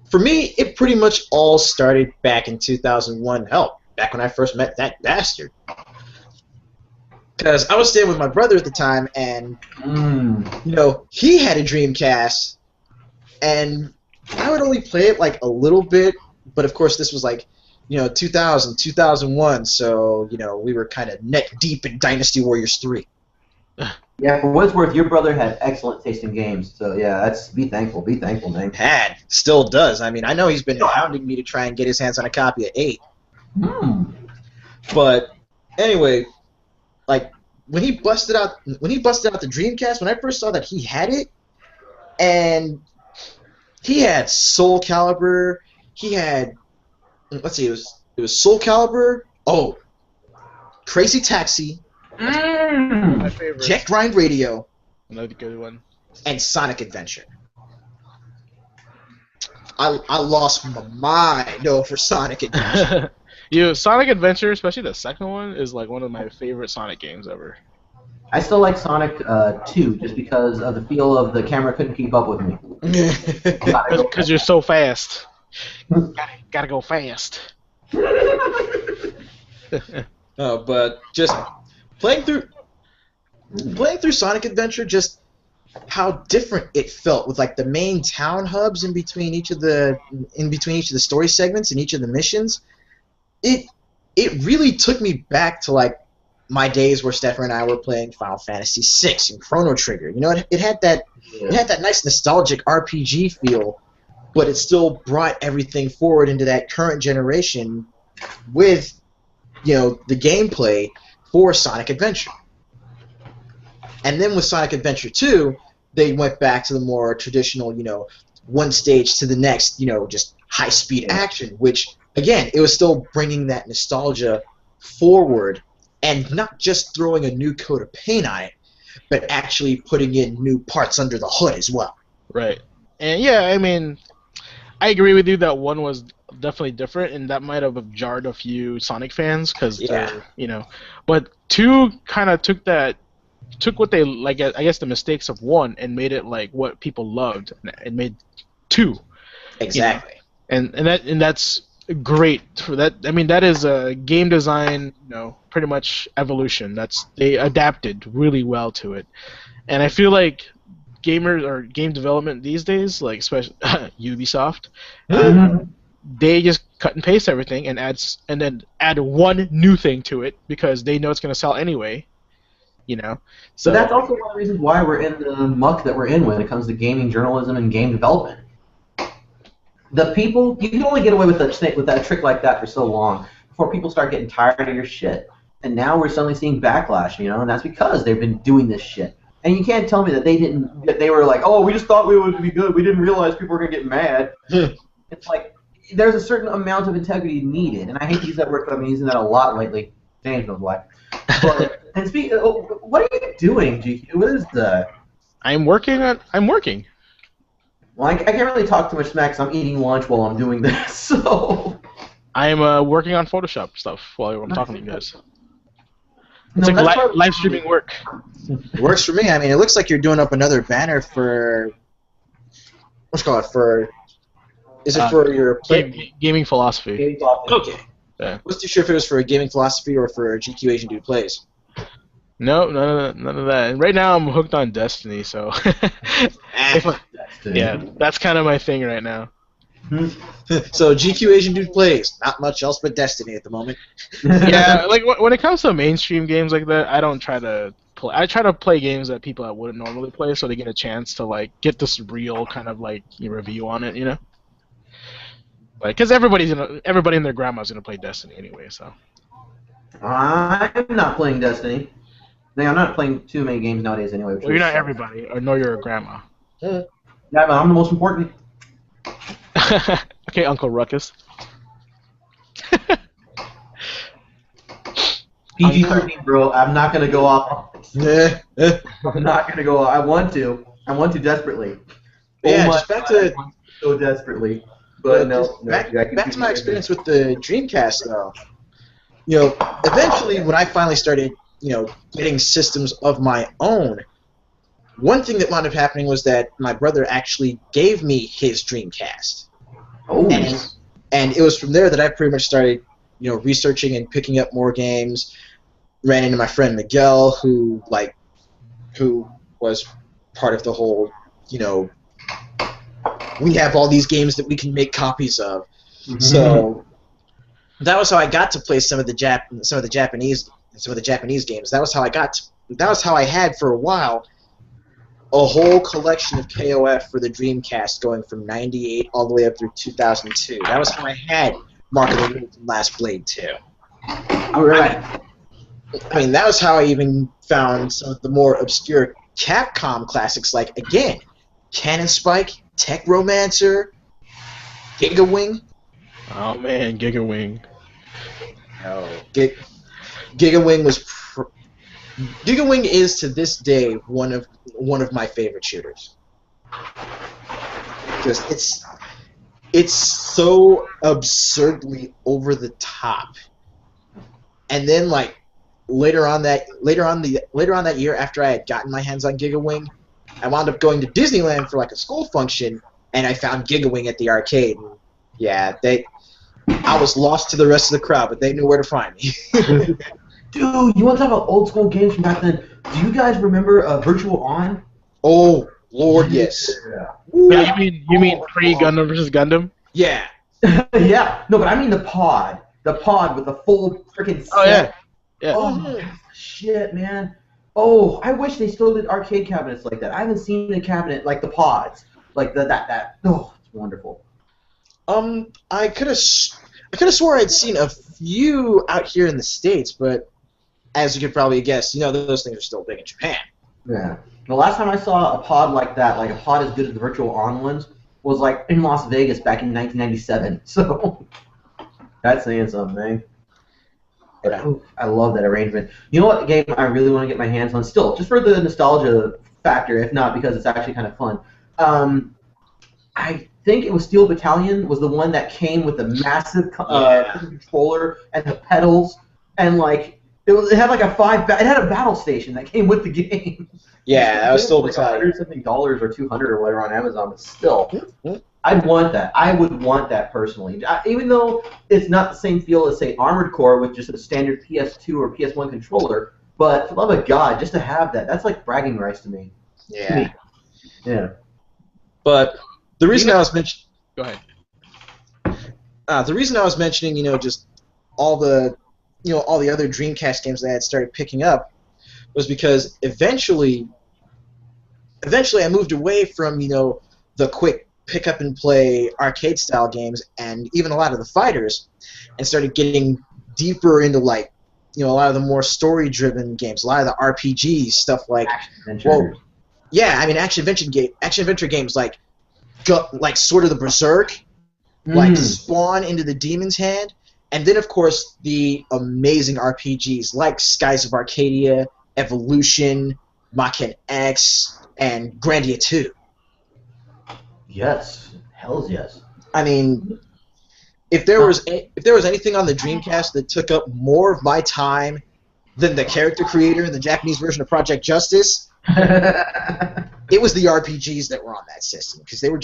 for me, it pretty much all started back in 2001. Hell, back when I first met ThatBastard. Because I was staying with my brother at the time, and you know, he had a Dreamcast, and I would only play it like a little bit. But of course, this was like, you know, 2000, 2001, so you know, we were kind of neck deep in Dynasty Warriors 3. Yeah, for what it's worth, your brother had excellent taste in games. So yeah, that's be thankful, man. Still does. I mean, I know he's been hounding me to try and get his hands on a copy of 8. But anyway, like when he busted out the Dreamcast, when I first saw that he had it, and he had Soul Calibur, he had, let's see, it was Soul Calibur, Crazy Taxi, My favorite. Jet Grind Radio, Another good one. and Sonic Adventure. I lost my mind over Sonic Adventure. Sonic Adventure, especially the second one, is like one of my favorite Sonic games ever. I still like Sonic 2 just because of the feel of the camera couldn't keep up with me. Because you're so fast. Gotta go fast. But just playing through Sonic Adventure, just how different it felt with like the main town hubs in between each of the story segments and each of the missions. It really took me back to like my days where Stefan and I were playing Final Fantasy VI and Chrono Trigger. You know, it had that nice nostalgic RPG feel, but it still brought everything forward into that current generation with, you know, the gameplay for Sonic Adventure. And then with Sonic Adventure 2, they went back to the more traditional, you know, one stage to the next, you know, just high-speed action, which, again, it was still bringing that nostalgia forward and not just throwing a new coat of paint on it, but actually putting in new parts under the hood as well. Right. And yeah, I mean, I agree with you that one was definitely different, and that might have jarred a few Sonic fans because you know, but 2 kind of took what they like, I guess, the mistakes of 1 and made it like what people loved and made 2. Exactly. You know? And that's great for that. I mean, that is a game design, you know, pretty much evolution. They adapted really well to it, and I feel like gamers or game development these days, like especially Ubisoft, they just cut and paste everything and then add one new thing to it because they know it's going to sell anyway. You know, so that's also one of the reasons why we're in the muck that we're in when it comes to gaming journalism and game development. The people, you can only get away with that trick like that for so long before people start getting tired of your shit. And now we're suddenly seeing backlash, you know, and that's because they've been doing this shit. And you can't tell me that they were like, oh, we just thought we would be good. We didn't realize people were going to get mad. It's like, there's a certain amount of integrity needed. And I hate to use that word, but I've been using that a lot lately. James knows why. But, and what are you doing, GQ? What is that? I'm working. Well, I can't really talk too much smack because I'm eating lunch while I'm doing this, so... I'm working on Photoshop stuff while I'm talking to you guys. It's like live streaming work. It works for me. I mean, it looks like you're doing up another banner for... What's it called? Is it for your... Gaming philosophy. Gaming philosophy. Okay. Yeah. Wasn't too sure if it was for a gaming philosophy or for GQAznDood plays. No, none of that. And right now I'm hooked on Destiny, so yeah, that's kind of my thing right now. So GQAznDood plays, not much else but Destiny at the moment. Yeah, like when it comes to mainstream games like that, I don't try to play. I try to play games that people that wouldn't normally play, so they get a chance to like get this real kind of like review on it, you know. Like, because everybody and their grandma's gonna play Destiny anyway, so. I'm not playing Destiny. I'm not playing too many games nowadays anyway. Well, you're not everybody, nor you're a grandma. Yeah, but I'm the most important. Okay, Uncle Ruckus. PG-13, bro. I'm not gonna go off. I'm not gonna go off. I want to desperately. Yeah, just back to so desperately. But no. Back to my experience with the Dreamcast, though. You know, eventually when I finally started, you know, getting systems of my own, one thing that wound up happening was that my brother actually gave me his Dreamcast. Oh. And it was from there that I pretty much started, researching and picking up more games. Ran into my friend Miguel, who was part of the whole, we have all these games that we can make copies of. Mm-hmm. So that was how I got to play some of the Japanese games. That was how I had for a while a whole collection of KOF for the Dreamcast, going from '98 all the way up through 2002. That was how I had Mark of the Wolf and Last Blade 2. All right. I mean, that was how I even found some of the more obscure Capcom classics, like, again, Cannon Spike, Tech Romancer, Giga Wing. Oh man, Giga Wing. No, Giga Wing was. Giga Wing is to this day one of my favorite shooters. Because it's so absurdly over the top. And then later on that year, after I had gotten my hands on Giga Wing, I wound up going to Disneyland for a school function, and I found Giga Wing at the arcade. And yeah, I was lost to the rest of the crowd, but they knew where to find me. Dude, you want to talk about old school games from back then? Do you guys remember Virtual On? Oh, Lord, yes. Yeah, you mean pre-Gundam versus Gundam? Yeah. Yeah. No, but I mean the pod. The pod with the full freaking set. Oh, yeah. Yeah. Oh, shit, man. Oh, I wish they still did arcade cabinets like that. I haven't seen a cabinet like the pods. Like that. Oh, it's wonderful. I could have swore I'd seen a few out here in the States, but as you could probably guess, those things are still big in Japan. Yeah. The last time I saw a pod like that, like a pod as good as the Virtual On ones, was in Las Vegas back in 1997. So that's saying something, man. But I love that arrangement. You know what game I really want to get my hands on still, just for the nostalgia factor, if not because it's actually kind of fun. I think it was Steel Battalion was the one that came with the massive controller and the pedals, and it had it had a battle station that came with the game. Yeah, that was Steel Battalion. $100 or $200 or whatever on Amazon, but still, I'd want that. I would want that personally, even though it's not the same feel as say Armored Core with just a standard PS2 or PS1 controller. But for the love of God, just to have that's like bragging rights to me. Yeah. Yeah. But the reason I was mentioning. Go ahead. The reason I was mentioning, just all the other Dreamcast games that I had started picking up was because eventually I moved away from, the quick pick up and play arcade style games and even a lot of the fighters, and started getting deeper into a lot of the more story driven games, a lot of the RPGs, stuff like action adventure games like Sword of the Berserk, like Spawn into the Demon's Hand, and then of course the amazing RPGs like Skies of Arcadia, Evolution, Maken X, and Grandia 2. Yes, hells yes. I mean, if there was anything on the Dreamcast that took up more of my time than the character creator in the Japanese version of Project Justice, it was the RPGs that were on that system, because they were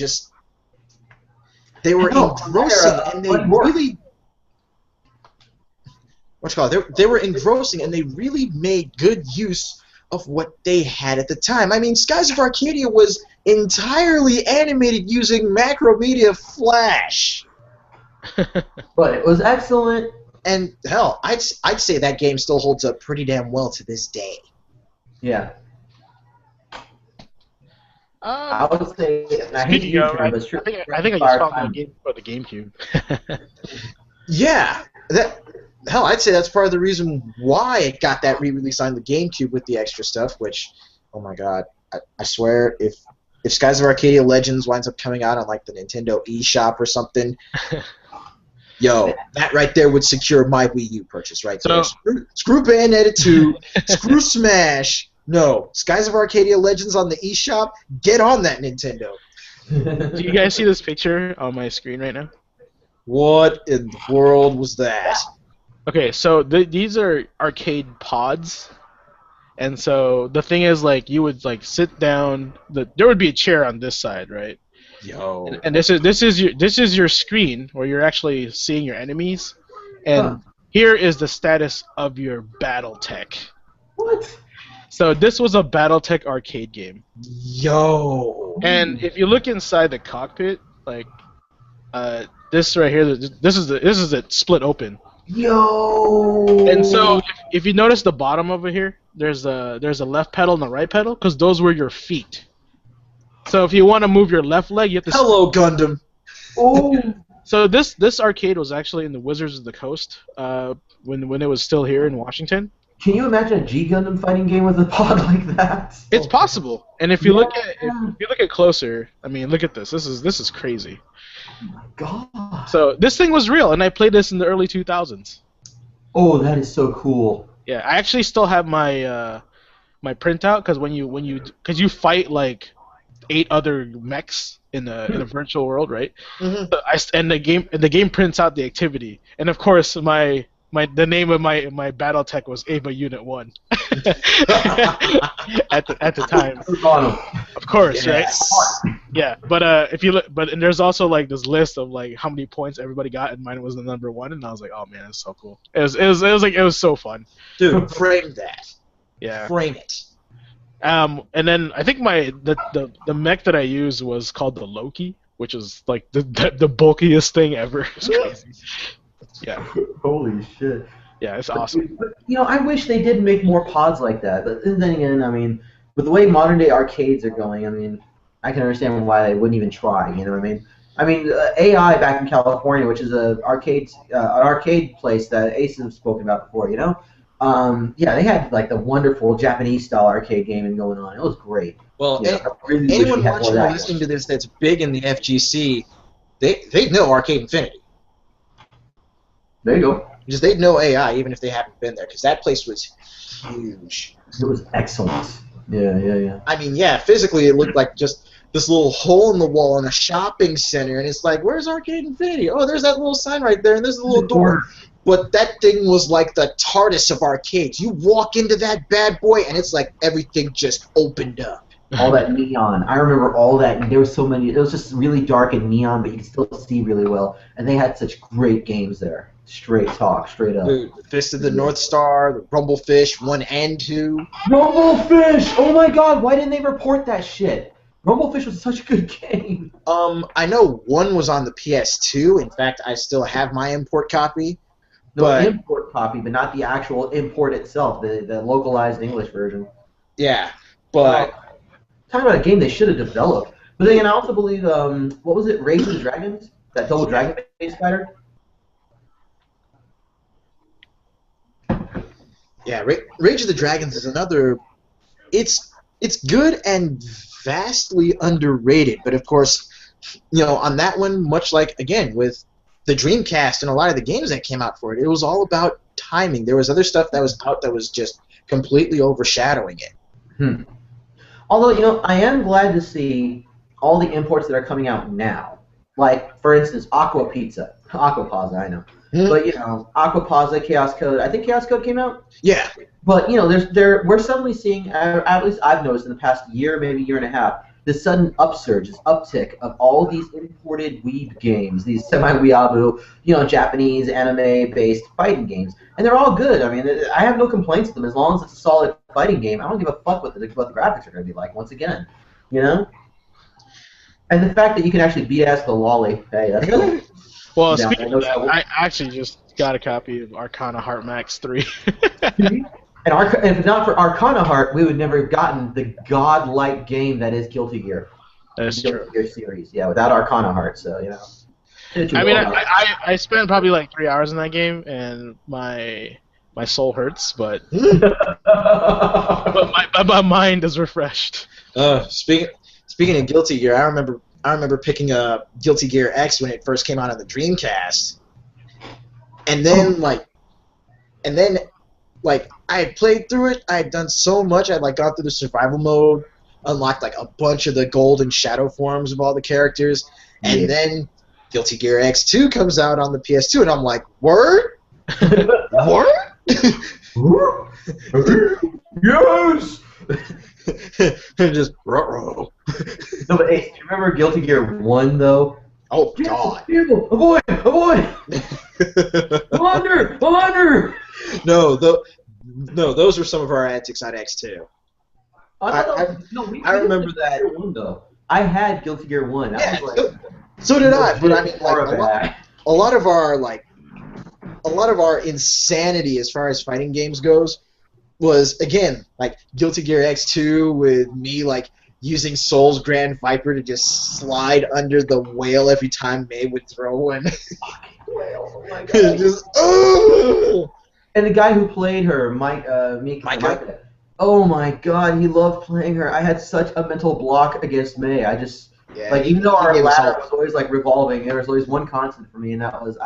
engrossing, and they really they were engrossing, and they really made good use of what they had at the time. I mean, Skies of Arcadia was entirely animated using Macromedia Flash. But it was excellent. And hell, I'd say that game still holds up pretty damn well to this day. Yeah. I would say. I think I just found that game for the GameCube. Yeah, I'd say that's part of the reason why it got that re-release on the GameCube with the extra stuff. Which, oh my God, I swear, if Skies of Arcadia Legends winds up coming out on the Nintendo eShop or something, yo, that right there would secure my Wii U purchase right there. Screw Bayonetta 2, screw Smash. No, Skies of Arcadia Legends on the eShop, get on that, Nintendo. Do you guys see this picture on my screen right now? What in the world was that? Okay, so these are arcade pods, And so the thing is, like, you would like sit down. There would be a chair on this side, right? Yo. And this is your screen where you're actually seeing your enemies, and here is the status of your BattleTech. What? So this was a BattleTech arcade game. Yo. And if you look inside the cockpit, like this right here, this is it split open. Yo. And so if you notice the bottom over here, there's a left pedal and a right pedal, because those were your feet. So if you want to move your left leg, you have to. Hello, Gundam. Oh. So this arcade was actually in the Wizards of the Coast when it was still here in Washington. Can you imagine a G Gundam fighting game with a pod like that? It's possible, and if you look at closer, I mean, look at this. This is crazy. Oh my god. So this thing was real, and I played this in the early 2000s. Oh, that is so cool. Yeah, I actually still have my my printout, because because you fight like 8 other mechs in a virtual world, right? Mm-hmm. So the game prints out the activity, and of course the name of my BattleTech was Ava Unit 1 at the time. Of course, yes. Right? Yeah, but if you look, and there's also like this list of like how many points everybody got, and mine was the number 1, and I was like, oh man, it's so cool. It was so fun. Dude, frame that. Yeah. Frame it. And then I think the mech that I used was called the Loki, which is like the bulkiest thing ever. It's crazy. Yeah. Holy shit. Yeah, it's awesome. But, I wish they did make more pods like that. But then again, I mean, with the way modern day arcades are going, I mean, I can understand why they wouldn't even try. You know what I mean? I mean, AI back in California, which is an arcade place that Ace has spoken about before. Yeah, they had like the wonderful Japanese style arcade gaming going on. It was great. Well, anyone watching or listening to this that's big in the FGC, they'd know Arcade Infinity. There you go. Because they'd know AI even if they haven't been there, because that place was huge. It was excellent. Yeah. I mean, yeah, physically it looked like just this little hole in the wall in a shopping center, and it's like, where's Arcade Infinity? Oh, there's that little sign right there, and there's a little door. But that thing was like the TARDIS of arcades. You walk into that bad boy, and it's like everything just opened up. All that neon. I remember all that, and there were so many. It was just really dark and neon, but you could still see really well. And they had such great games there. Straight talk, straight up. Dude, the Fist of the North Star, the Rumblefish 1 and 2. Rumblefish! Oh my god, why didn't they report that shit? Rumblefish was such a good game. I know 1 was on the PS2. In fact, I still have my import copy. No, import copy, but not the actual import itself, the localized English version. Yeah, but... talking about a game they should have developed. But then I also believe, what was it, Rage of the Dragons? That double dragon-based fighter? Yeah, Rage of the Dragons is another... It's good and vastly underrated, but of course, on that one, much like, again, with the Dreamcast and a lot of the games that came out for it, it was all about timing. There was other stuff that was out that was just completely overshadowing it. Although, I am glad to see all the imports that are coming out now. Like, for instance, Aqua Pazza, I know. But, Aqua Pazza, Chaos Code. I think Chaos Code came out? Yeah. But, we're suddenly seeing, at least I've noticed in the past year, maybe year and a half, this sudden upsurge, this uptick of all these imported weeb games, these semi-weeaboo, Japanese anime-based fighting games. And they're all good. I mean, I have no complaints with them as long as it's a solid fighting game. I don't give a fuck what the graphics are going to be like, once again. And the fact that you can actually beat ass with a lolly, hey, that's cool. Well, speaking of that, I actually just got a copy of Arcana Heart Max 3. And if not for Arcana Heart, we would never have gotten the godlike game that is Guilty Gear. That's Guilty true. Gear series, without Arcana Heart, so, I mean, I spent probably like 3 hours in that game, and my soul hurts, but my mind is refreshed. Speaking of Guilty Gear, I remember picking up Guilty Gear X when it first came out on the Dreamcast, and then I had played through it. I had done so much. I had gone through the survival mode, unlocked a bunch of the gold and shadow forms of all the characters, and then Guilty Gear X2 comes out on the PS2, and I'm like, word? Word? Yes! And just ruh-roh. No, but hey, do you remember Guilty Gear 1, though? Oh, God. People, avoid! Avoid! Under! No, those were some of our antics on X2. I remember that. Gear 1, though. I had Guilty Gear 1. Yeah, so did I. But I mean, like, a lot of our insanity as far as fighting games goes was, again, like Guilty Gear X2 with me like using Soul's Grand Viper to just slide under the whale every time May would throw one. Whale, oh my God. Just, oh! And the guy who played her, Micah. Oh my God, he loved playing her. I had such a mental block against May. I just even though our ladder was always like revolving, there was always one constant for me, and that was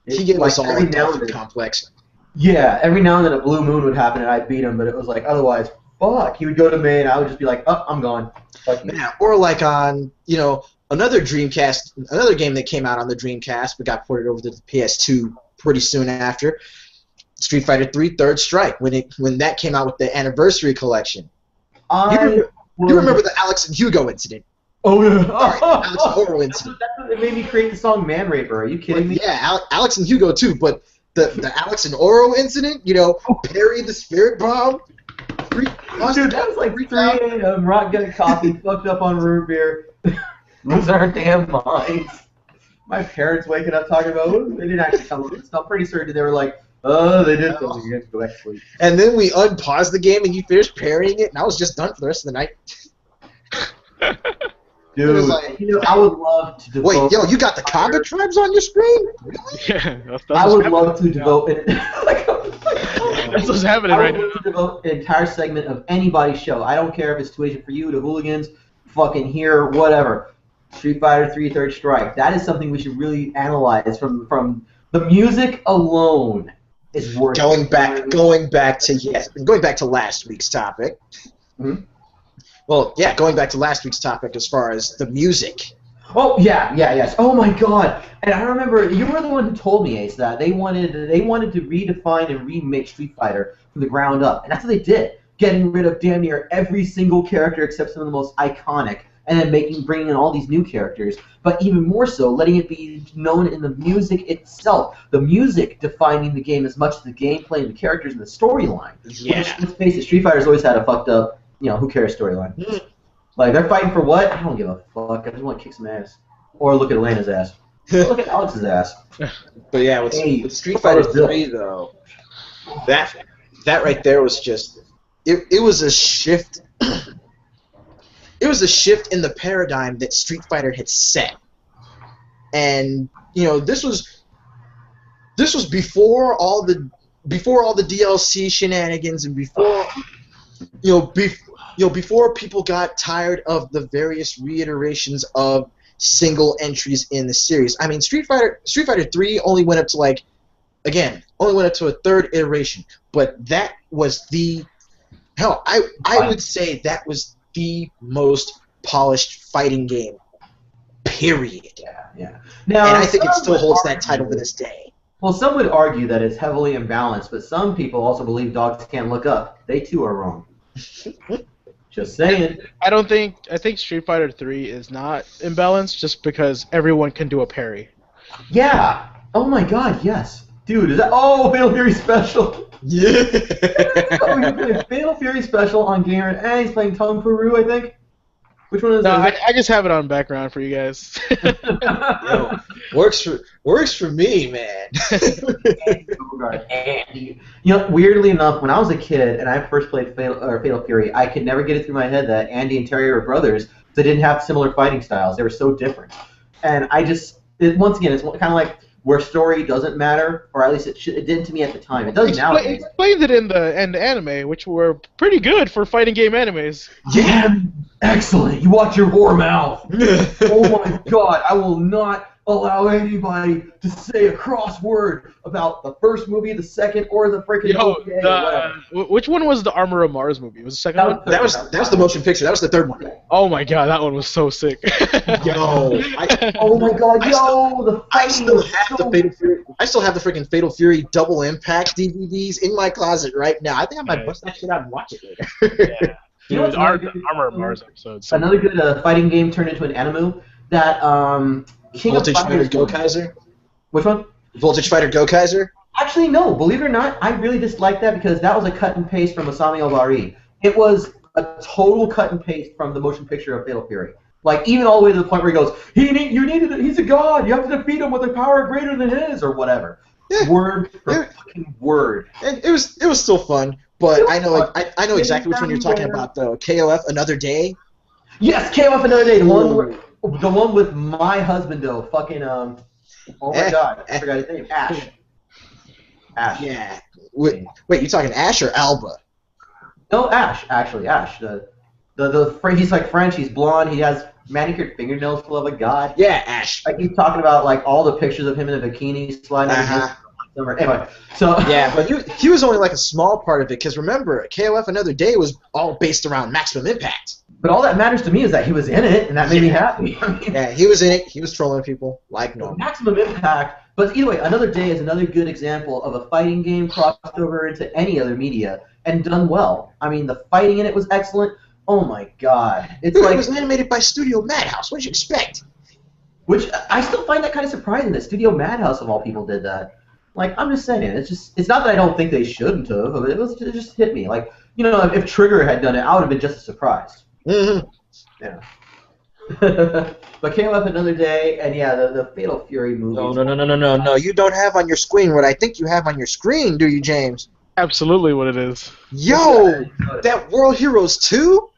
he gave us all a Dolphin complex. Yeah, every now and then a blue moon would happen and I'd beat him, but it was like otherwise, fuck. He would go to May and I would just be like, oh, I'm gone. Fuck you. Yeah, or like on another Dreamcast, another game that came out on the Dreamcast but got ported over to the PS2 pretty soon after. Street Fighter 3 Third Strike, when that came out with the Anniversary Collection. You remember the Alex and Hugo incident? Oh, yeah. Sorry, Alex and Oro incident. That's what made me create the song Man Raper. Are you kidding me? Yeah, Alex and Hugo too, but the Alex and Oro incident, Parry the Spirit Bomb. Dude, that was like 3 a.m. Rock getting coffee, fucked up on root beer, losing our damn minds. My parents waking up talking about, they didn't actually tell me this. I'm pretty certain they were like, oh, they did something. You have to go back to sleep. And then we unpaused the game and you finished parrying it, and I was just done for the rest of the night. Dude, I would love to devote... Wait, you got the combat tribes on your screen? Really? Yeah, that's I would love to devote... That's what's happening right now. I would love to devote an entire segment of anybody's show. I don't care if it's Tuition for You, to Hooligans, fucking here, whatever. Street Fighter 3 Third Strike. That is something we should really analyze from the music alone. Is worth going back to last week's topic. Mm-hmm. Well, yeah, going back to last week's topic as far as the music. Oh yes. Oh my God! And I remember you were the one who told me, Ace, that they wanted to redefine and remake Street Fighter from the ground up, and that's what they did, getting rid of damn near every single character except some of the most iconic, and then bringing in all these new characters. But even more so, letting it be known in the music itself. The music defining the game as much as the gameplay and the characters and the storyline. Yeah. Which, let's face it, Street Fighter's always had a fucked up, who cares storyline. Like, they're fighting for what? I don't give a fuck. I just want to kick some ass. Or look at Elena's ass. Or look at Alex's ass. But yeah, with Street Fighter 3, though, that right there was just... It was a shift... It was a shift in the paradigm that Street Fighter had set. And, this was before all the DLC shenanigans and before... before people got tired of the various reiterations of single entries in the series. I mean, Street Fighter 3 only went up to a third iteration, but that was I would say that was the most polished fighting game, period. Yeah. Now, and I think it still holds that title to this day. Well, some would argue that it's heavily imbalanced, but some people also believe dogs can't look up. They too are wrong. Just saying. I think Street Fighter 3 is not imbalanced just because everyone can do a parry. Yeah. Oh my God, yes. Dude, is that Fatal Fury Special? Yeah. Fatal Fury Special on Gamer, and he's playing Tong Peru, I think. Which one is that? I just have it on background for you guys. Works for me, man. Andy. Weirdly enough, when I was a kid and I first played Fatal Fury, I could never get it through my head that Andy and Terry were brothers. They didn't have similar fighting styles. They were so different. And once again, it's kind of like where story doesn't matter, or at least it didn't to me at the time. It does now. It explained it in the anime, which were pretty good for fighting game animes. Yeah, excellent. You watch your whore mouth. Oh my God, I will not allow anybody to say a crossword about the first movie, the second, or the freaking movie. Which one was the Armor of Mars movie? Was the second one? That was the motion picture. That was the third one. Oh my God, that one was so sick. Oh my God, the fighting. I still have the freaking Fatal Fury Double Impact DVDs in my closet right now. I think I might bust that shit out and watch it later. Yeah. You know Dude, what's Armor of Mars episode. another good fighting game turned into an anime? That King Voltage of Fighter Fighters. Go Kaiser? Which one? Voltage Fighter Go Kaiser? Actually, no. Believe it or not, I really disliked that because that was a cut and paste from Masami Obari. It was a total cut and paste from the motion picture of Fatal Fury. Like, even all the way to the point where he goes, he's a god, you have to defeat him with a power greater than his, or whatever. Yeah. Word for fucking word. And it was still fun, but I know exactly which one you're talking about though. KOF Another Day. Yes, KOF Another Day. The one with my husband though. Fucking oh my god, I forgot his name. Ash. Yeah. Wait, you talking Ash or Alba? No, Ash. Actually, Ash. He's like French. He's blonde. He has manicured fingernails full of a god. Yeah, Ash. I keep talking about like all the pictures of him in a bikini sliding. Anyway, so yeah, but he was only like a small part of it because remember, KOF Another Day was all based around Maximum Impact. But all that matters to me is that he was in it, and that made me happy. Yeah, he was in it. He was trolling people like normal. Maximum Impact. But either way, Another Day is another good example of a fighting game crossed over into any other media and done well. I mean, the fighting in it was excellent. Oh my god. It's Dude, like, it was animated by Studio Madhouse. What did you expect? Which I still find that kind of surprising that Studio Madhouse of all people did that. Like, I'm just saying, it's not that I don't think they shouldn't have, but it just hit me. Like, you know, if Trigger had done it, I would have been just as surprised. Mm-hmm. Yeah. But KOF Another Day, and yeah, the Fatal Fury movie. No. You don't have on your screen what I think you have on your screen, do you, James? Absolutely what it is. Yo, that World Heroes 2?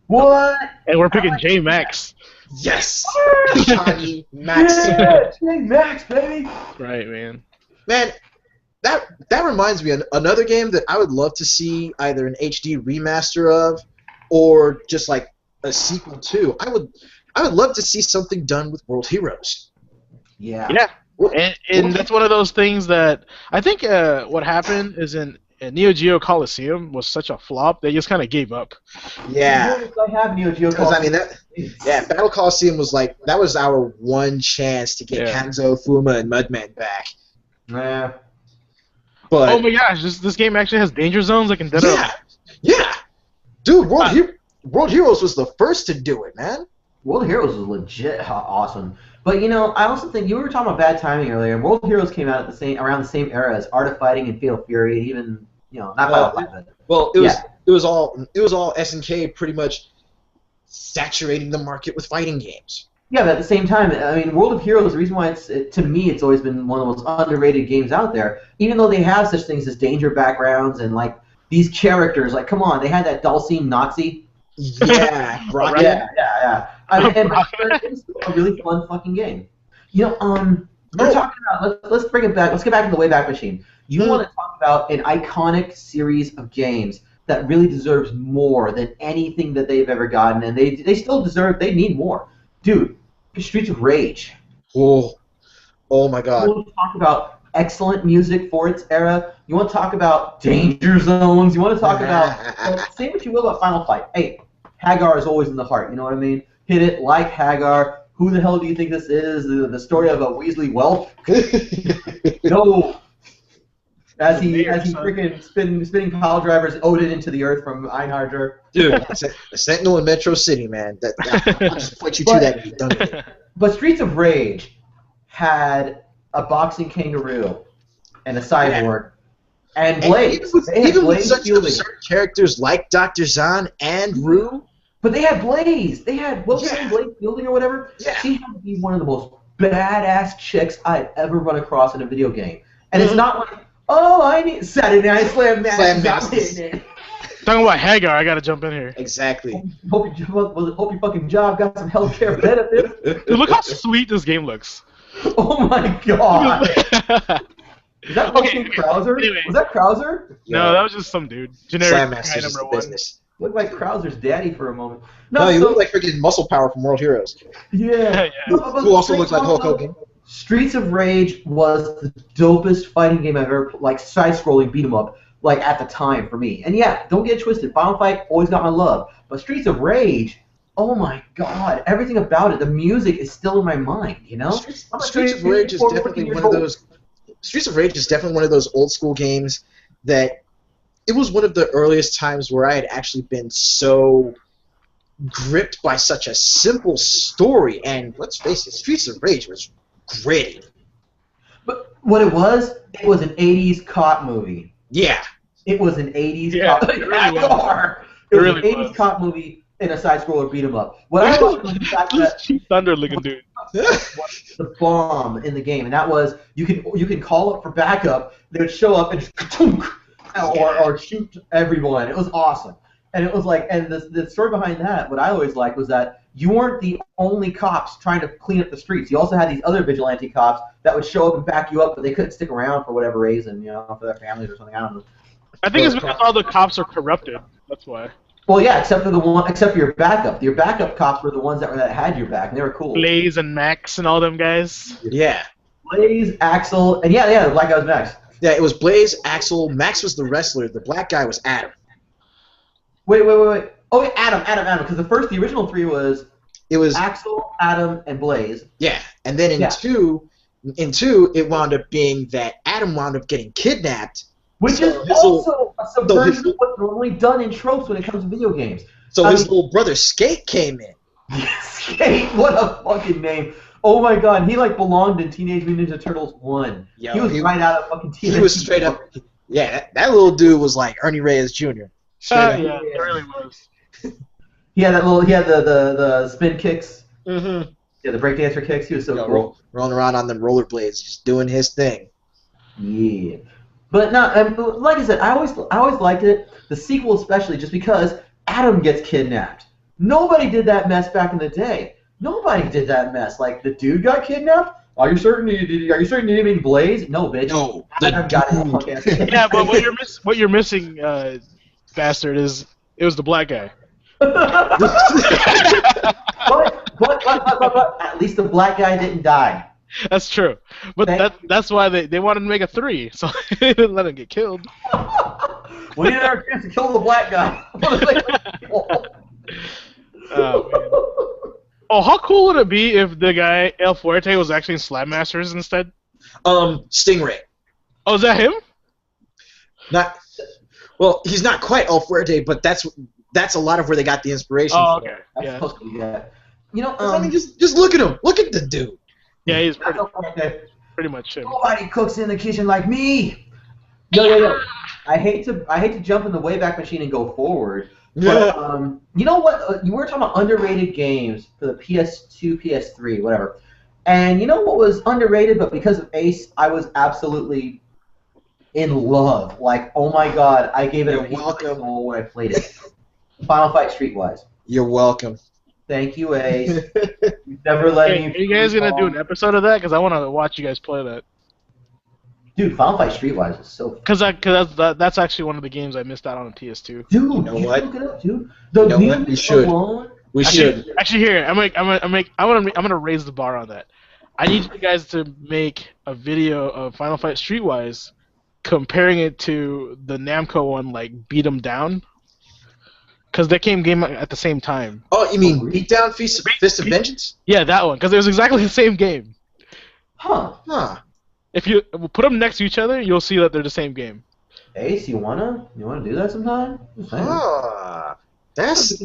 What? And we're picking J Max. Yes! Johnny Max. Yeah, J Max, baby! Right, man. Man, that reminds me of another game that I would love to see either an HD remaster of or just like a sequel to. I would love to see something done with World Heroes. Yeah. Yeah. And that's one of those things that I think what happened is in Neo Geo Coliseum was such a flop they just kind of gave up. Yeah. I have Neo Geo Because I mean Battle Coliseum was like that was our one chance to get Hanzo, Fuma, and Mudman back. Yeah. But oh my gosh, this game actually has danger zones like in Dead Up. Yeah. Dude, World Heroes was the first to do it, man. World Heroes was legit awesome. But you know, I also think you were talking about bad timing earlier. And World Heroes came out at around the same era as Art of Fighting and Fatal Fury, even not Final Fight. Well, it was all SNK pretty much saturating the market with fighting games. Yeah, but at the same time, I mean, World of Heroes. The reason why to me it's always been one of the most underrated games out there. Even though they have such things as danger backgrounds and like these characters, like come on, they had that Dulcine Nazi. Yeah, Brock. Yeah. I mean, it's a really fun fucking game. You know, we're talking about. Let's bring it back. Let's get back in the Wayback Machine. You want to talk about an iconic series of games that really deserves more than anything that they've ever gotten, and they still deserve. They need more, dude. Streets of Rage. Oh my God. You want to talk about excellent music for its era. You want to talk about danger zones. You want to talk about say what you will about Final Fight. Hey, Hagar is always in the heart. You know what I mean? Hit it like Hagar. Who the hell do you think this is? The story of a Weasley whelp? No. As he freaking spinning pile drivers owed it into the earth from Einhardt. Dude, a Sentinel in Metro City, man. I'll just point you to that and be done with it. But Streets of Rage had a boxing kangaroo and a cyborg and Blaze. Even with such absurd characters like Dr. Zahn and Rue. But they had Blaze. They had Blaze Fielding or whatever. Yeah. She had to be one of the most badass chicks I've ever run across in a video game. And it's not like, oh, I need Saturday Night Slam Masters. Talking about Hagar, I gotta jump in here. Exactly. Hope your fucking job got some healthcare benefits. Dude, look how sweet this game looks. Oh my god. Is that Krauser? Anyway. Was that Krauser? No, that was just some dude. Generic Slam guy Masters is number the one. business. Looked like Krauser's daddy for a moment. No, you look like freaking Muscle Power from World Heroes. Yeah. Who also looks like Hulk Hogan. Streets of Rage was the dopest fighting game I've ever, like, side-scrolling beat-em-up, like, at the time for me. And yeah, don't get it twisted. Final Fight always got my love. But Streets of Rage, oh my god, everything about it, the music is still in my mind, you know? Streets of Rage is definitely one of those. Streets of Rage is definitely one of those old school games that it was one of the earliest times where I had actually been so gripped by such a simple story. And let's face it, Streets of Rage was gritty. But what it was an 80s cop movie. Yeah. It was an 80s cop. It was an 80s cop movie in a side-scroller beat-em-up. What I liked was the fact that Cheap Thunder looking dude. the bomb in the game, and that was you can call up for backup. They would show up and just or shoot everyone. It was awesome, and it was like, and the story behind that, what I always liked was that you weren't the only cops trying to clean up the streets. You also had these other vigilante cops that would show up and back you up, but they couldn't stick around for whatever reason, for their families or something. I don't know. I think it's because all the cops are corrupted. That's why. Well, yeah, except for your backup. Your backup cops were the ones that had your back, and they were cool. Blaze and Max and all them guys. Yeah. Blaze, Axel, and the black guy was Max. Yeah, it was Blaze, Axel, Max was the wrestler, the black guy was Adam. Wait. Oh, yeah, Adam, because the original three was Axel, Adam, and Blaze. Yeah, and then in two, it wound up being that Adam wound up getting kidnapped. Which is also a subversion of what's normally done in tropes when it comes to video games. So his little brother Skate came in. Skate, what a fucking name. Oh my god, he belonged in Teenage Mutant Ninja Turtles 1. Yo, he was right out of fucking Teenage. He was straight up. Yeah, that little dude was like Ernie Reyes Jr. Yeah, it really was. He had the spin kicks. Mm-hmm. Yeah, the breakdancer kicks. He was so cool. Rolling around on them rollerblades, just doing his thing. Yeah. But no, like I said, I always liked it. The sequel especially, just because Adam gets kidnapped. Nobody did that mess back in the day. Nobody did that mess. Like the dude got kidnapped. Are you certain you didn't mean Blaze? No, bitch. No, Yeah, but what you're missing, bastard, is it was the black guy. but at least the black guy didn't die. That's true, but that's why they wanted to make a 3, so they didn't let him get killed. We didn't have a chance to kill the black guy. Oh, how cool would it be if the guy El Fuerte was actually in Slab Masters instead? Stingray. Oh, is that him? Well, he's not quite El Fuerte, but that's a lot of where they got the inspiration. Oh, okay. That's supposed to be that. I mean, just look at him. Look at the dude. Yeah, he's pretty much him. Nobody cooks in the kitchen like me. Yo. I hate to jump in the Wayback Machine and go forward. But, you know what? You were talking about underrated games for the PS2, PS3, whatever. And you know what was underrated, but because of Ace, I was absolutely in love. Like, oh my god, I gave it a piece of my soul when I played it. Final Fight Streetwise. You're welcome. Thank you, Ace. You never let me. Are you guys gonna do an episode of that? Because I want to watch you guys play that. Dude, Final Fight Streetwise is so. Because that's actually one of the games I missed out on PS2. Dude, you know what? Look it up, dude. The what? We should. We should. Actually, here I'm gonna raise the bar on that. I need you guys to make a video of Final Fight Streetwise, comparing it to the Namco one, like Beat 'em Down. Because they came at the same time. Oh, you mean Beatdown, Fist of Vengeance? Yeah, that one. Because it was exactly the same game. Huh. If you put them next to each other, you'll see that they're the same game. Ace, you wanna do that sometime? That's.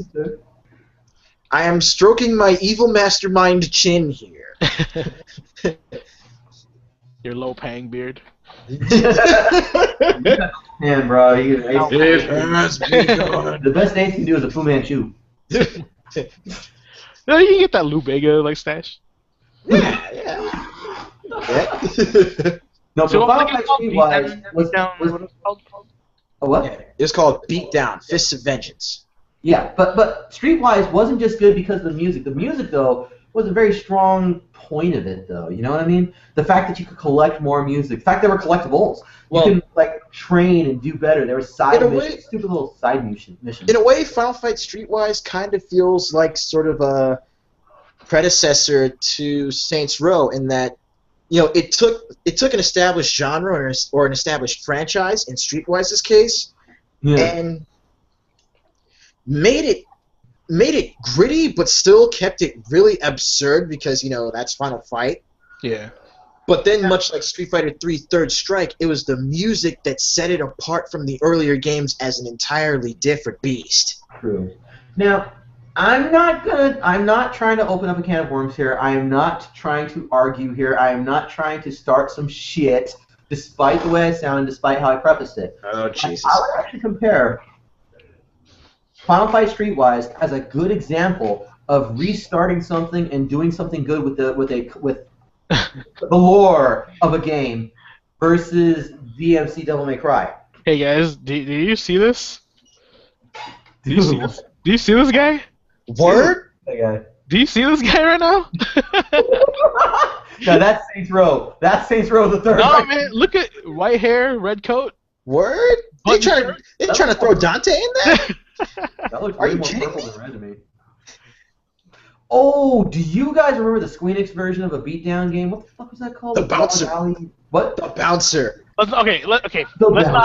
I am stroking my evil mastermind chin here. Your low pang beard. Man, bro, it has begun. The best Ace can do is a Fu Manchu. No, you can get that Lou Bega stash. Yeah. No, so Final Fight Streetwise was what? Yeah, it's called Beatdown, Fists of Vengeance. Yeah, but Streetwise wasn't just good because of the music. The music, though, was a very strong point of it, though. You know what I mean? The fact that you could collect more music. The fact there were collectibles. You can train and do better. There were stupid little side missions. In a way, Final Fight Streetwise kind of feels like sort of a predecessor to Saints Row in that, it took an established genre or an established franchise in Streetwise's case, and made it gritty, but still kept it really absurd because that's Final Fight. Yeah. But then, much like Street Fighter 3 Third Strike, it was the music that set it apart from the earlier games as an entirely different beast. True. Now, I'm not trying to open up a can of worms here. I am not trying to argue here. I am not trying to start some shit, despite the way I sound and despite how I prefaced it. Oh, Jesus. I would actually compare Final Fight Streetwise as a good example of restarting something and doing something good with the lore of a game versus DMC Devil May Cry. Hey guys, do you see this? Do you see this? Do you see this guy? Word? That guy. Do you see this guy right now? No, that's Saints Row. That's Saints Row the third. No, man, look at white hair, red coat. Word? They trying to throw Dante in there? That looks Are way you more kidding purple me? than red to me. Oh, do you guys remember the Squeenix version of a beatdown game? What the fuck was that called? The Bouncer. What? The Bouncer. Let's not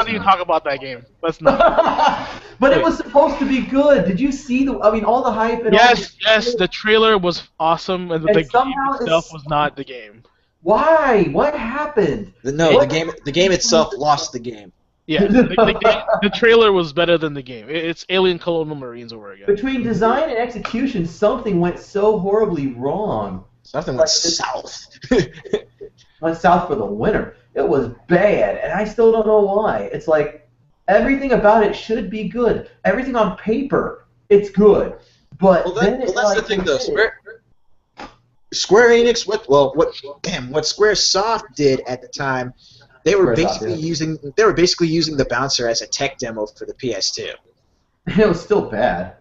even talk about that game. Let's not. But it was supposed to be good. Did you see all the hype and Yes, the trailer was awesome, and the game itself was not the game. Why? What happened? The game itself lost the game. Yeah, the trailer was better than the game. It's Alien Colonial Marines over again. Between design and execution, something went so horribly wrong. Something went south. Went south for the winter. It was bad, and I still don't know why. It's like everything about it should be good. Everything on paper, it's good. But that's the thing, though. Square Enix, what SquareSoft did at the time, they were basically using the Bouncer as a tech demo for the PS2. It was still bad.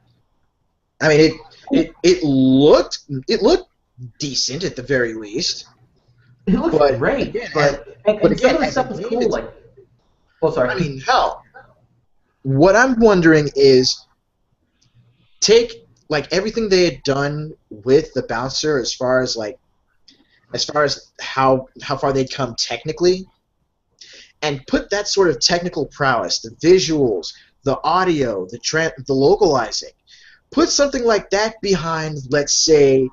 I mean, it looked decent at the very least. It looks great, again, but some of the stuff was cool. Like, sorry. I mean, hell. What I'm wondering is, take everything they had done with the Bouncer, as far as how far they'd come technically, and put that sort of technical prowess, the visuals, the audio, the localizing, put something like that behind, let's say,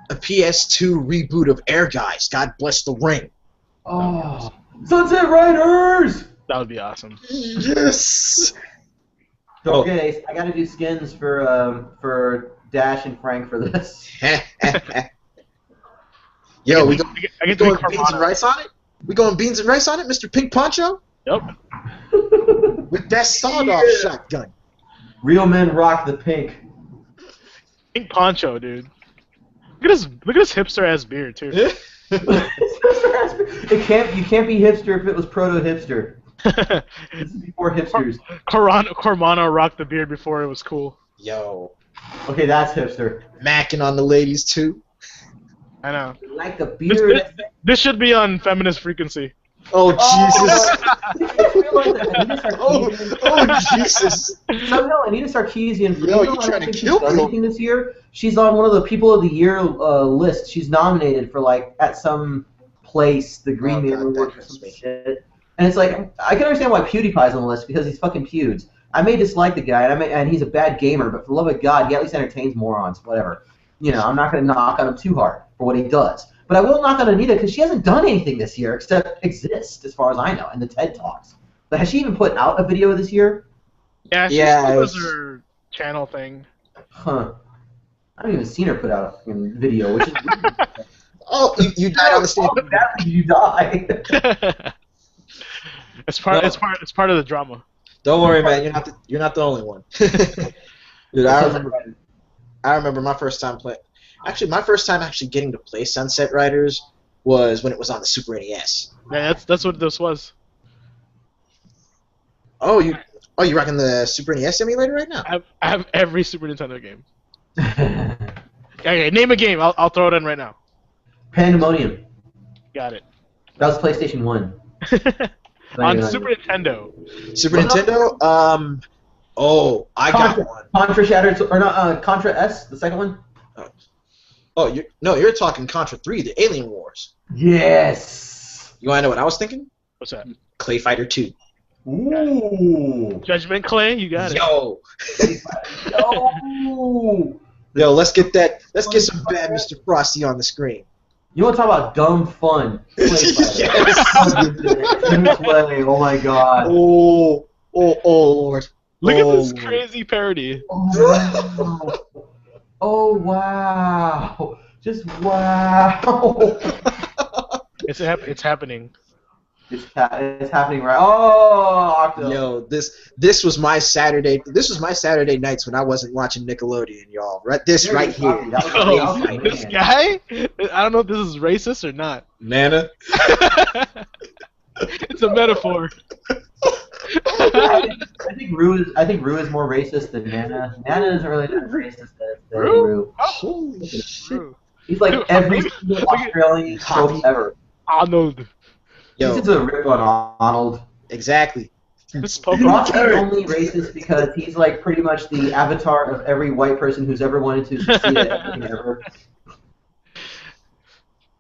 a PS2 reboot of Air Guys, God Bless the Ring. Oh, Sunset Riders! That would be awesome. Yes! Don't forget, Ace, I gotta do skins for Dash and Frank for this. Yo, we going beans and rice on it? We going beans and rice on it, Mr. Pink Poncho? Yep. With that sawed-off shotgun. Real men rock the pink. Pink Poncho, dude. Look at his hipster-ass beard, too. You can't be hipster if it was proto-hipster. This is before hipsters. Cormano rocked the beard before it was cool. Yo. Okay, that's hipster. Macking on the ladies, too. I know. Like the beard. This should be on Feminist Frequency. Oh, Jesus. Oh, Jesus. Somehow Anita Sarkeesian, Yo, you trying to kill me? Anything this year, she's on one of the People of the Year list. She's nominated for, at some place, the Green Man Award or some shit. And it's like, I can understand why PewDiePie's on the list, because he's fucking pewds. I may dislike the guy, and he's a bad gamer, but for the love of God, he at least entertains morons, whatever. I'm not going to knock on him too hard for what he does. But I will knock on Anita because she hasn't done anything this year except exist, as far as I know, in the TED Talks. But has she even put out a video this year? Yeah, it was her channel thing. Huh. I haven't even seen her put out a video, which is weird. Oh, you died on the stage. You died. It's part of the drama. Don't worry, man. You're not the only one. Dude, I remember my first time playing. Actually, my first time actually getting to play Sunset Riders was when it was on the Super NES. Yeah, that's what this was. Oh, you rocking the Super NES emulator right now? I have every Super Nintendo game. Okay, name a game. I'll throw it in right now. Pandemonium. Got it. That was PlayStation 1. On Super Nintendo. Super Nintendo? I got one. Contra Shattered, or not, Contra S, the second one? Oh, you're talking Contra 3, the Alien Wars. Yes! You want to know what I was thinking? What's that? Clay Fighter 2. Ooh! Judgment Clay, you got it. Yo! Yo! Yo, let's get some bad Mr. Frosty on the screen. You want to talk about dumb fun? Play. Oh my god. Oh Lord. Look at this crazy parody. Oh wow. Just wow. It's happening. It's happening right. Oh, Octo. Yo, this was my Saturday. This was my Saturday nights when I wasn't watching Nickelodeon, y'all. Right, this right here. This guy? I don't know if this is racist or not. Nana. It's a metaphor. I think Rue is more racist than Nana. Nana isn't really that racist as Rue. Holy shit. He's like every single Australian trope ever. Arnold. Yo. He's just a rip on Arnold. Exactly. Ross is only racist because he's like pretty much the avatar of every white person who's ever wanted to succeed at anything ever.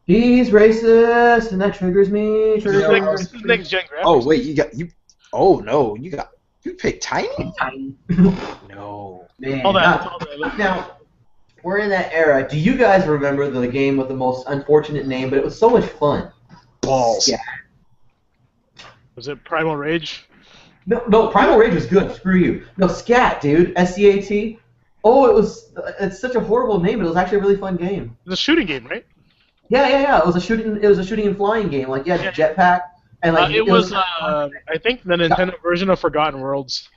He's racist, and that triggers me. Next gen graphics. Oh wait, you. Oh no, you picked Tiny. Tiny. No. Man. Hold on. Now, we're in that era. Do you guys remember the game with the most unfortunate name, but it was so much fun? Balls. Yeah. Was it Primal Rage? No, Primal Rage was good. Screw you. No, Scat, dude. S-C-A-T. Oh, it's such a horrible name, but it was actually a really fun game. It was a shooting game, right? Yeah. It was a shooting and flying game. Like, yeah, jetpack and like. It was I think the Nintendo version of Forgotten Worlds.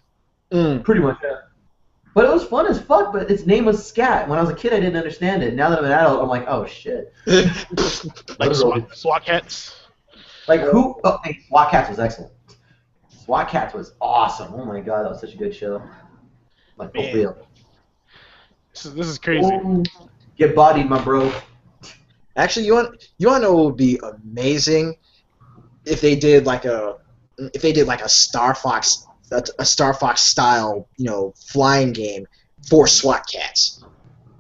Pretty much, yeah. But it was fun as fuck. But its name was Scat. When I was a kid, I didn't understand it. Now that I'm an adult, I'm like, oh shit. Like SWAT Cats. Like who? Oh, hey, SWAT Cats was excellent. SWAT Cats was awesome. Oh my god, that was such a good show. Like for real. This is crazy. Oh, get bodied, my bro. Actually, you want to know what would be amazing if they did like a Star Fox style flying game for SWAT Cats.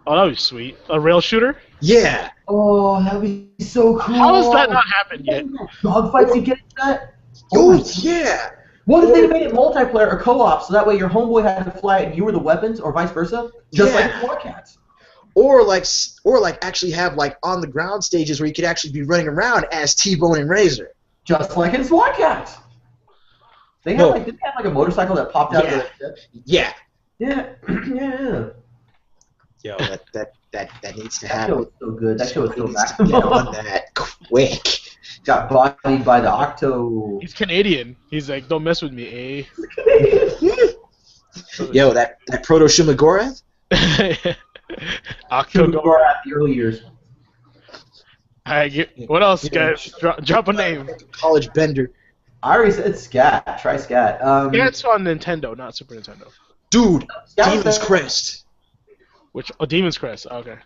Oh, that would be sweet. A rail shooter? Yeah. Oh, that would be so cool. How has that not happened yet? Dogfights, you get that? Oh yeah. What if they made it multiplayer or co-op, so that way your homeboy had to fly and you were the weapons, or vice versa, just like SWAT Cats? Or actually have like on the ground stages where you could actually be running around as T-Bone and Razor. Just like in SWAT Cats. Didn't they have like a motorcycle that popped out of the ship? Yeah. Yeah. Yo, that needs to happen. That show was so good. That show was so bad. Get on that quick. Got bodied by the Octo. He's Canadian. He's like, don't mess with me, eh? Yo, that Proto Shumagorath? Shumagorath, the early years. What else, guys? Drop a name. College Bender. I already said Scat. Try Scat. It's on Nintendo, not Super Nintendo. Dude, Demon's Crest. Demon's Crest. Okay.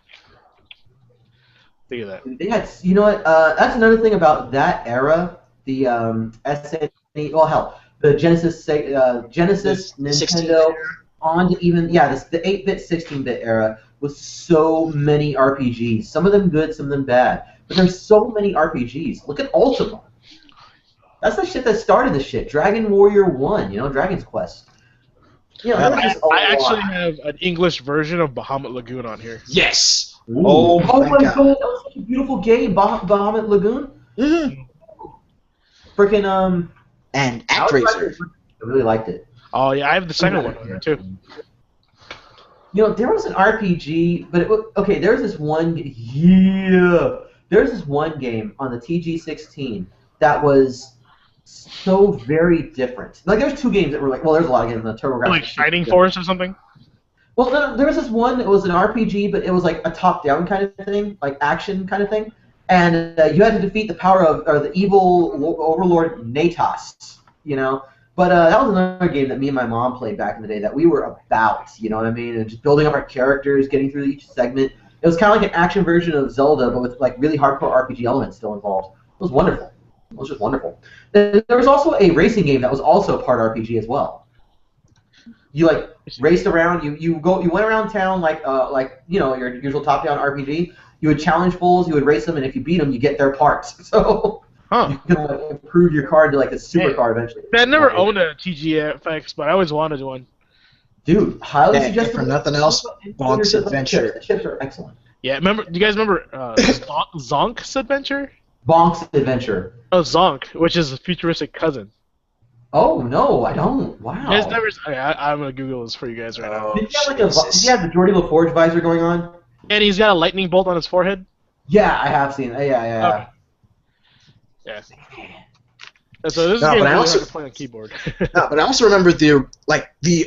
Think of that. They had, you know what? That's another thing about that era. The SNES. Well, hell, the Genesis, Nintendo, on to even the 8-bit, 16-bit era was so many RPGs. Some of them good, some of them bad. But there's so many RPGs. Look at Ultima. That's the shit that started the shit. Dragon Warrior 1, Dragon's Quest. I actually have an English version of Bahamut Lagoon on here. Yes. Ooh. Oh my god, that was such a beautiful game, Bahamut Lagoon. Mm-hmm. Freaking and ActRaiser. I really liked it. Oh yeah, I have the second one on here too. There was an RPG, but there's this one. There's this one game on the TG16 that was so very different. Like there's two games that were like, well, there's a lot of games in the TurboGrafx. Like Fighting Force or something. Well, no, there was this one that was an RPG, but it was like a top-down kind of thing, like action kind of thing, and you had to defeat the power of the evil overlord Natos, But that was another game that me and my mom played back in the day that we were about, you know what I mean? And just building up our characters, getting through each segment. It was kind of like an action version of Zelda, but with like really hardcore RPG elements still involved. It was wonderful. It was just wonderful. There was also a racing game that was also part RPG as well. You like raced around. You went around town like your usual top-down RPG. You would challenge fools. You would race them, and if you beat them, you get their parts. So. You can improve your car to like a supercar eventually. I never owned a TGFX, but I always wanted one. Dude, highly suggest for nothing else, Bonk's Adventure. The chips are excellent. Yeah, remember? Do you guys remember Zonk's Adventure? Bonk's Adventure. Oh, Zonk, which is a futuristic cousin. Oh no, I don't. Wow. You guys never? Okay, I'm gonna Google this for you guys right now. Did he have the Geordie LaForge visor going on? And he's got a lightning bolt on his forehead. Yeah, I have seen it. Yeah. Okay. Yeah. So this is really hard to play on keyboard. No, but I also remember the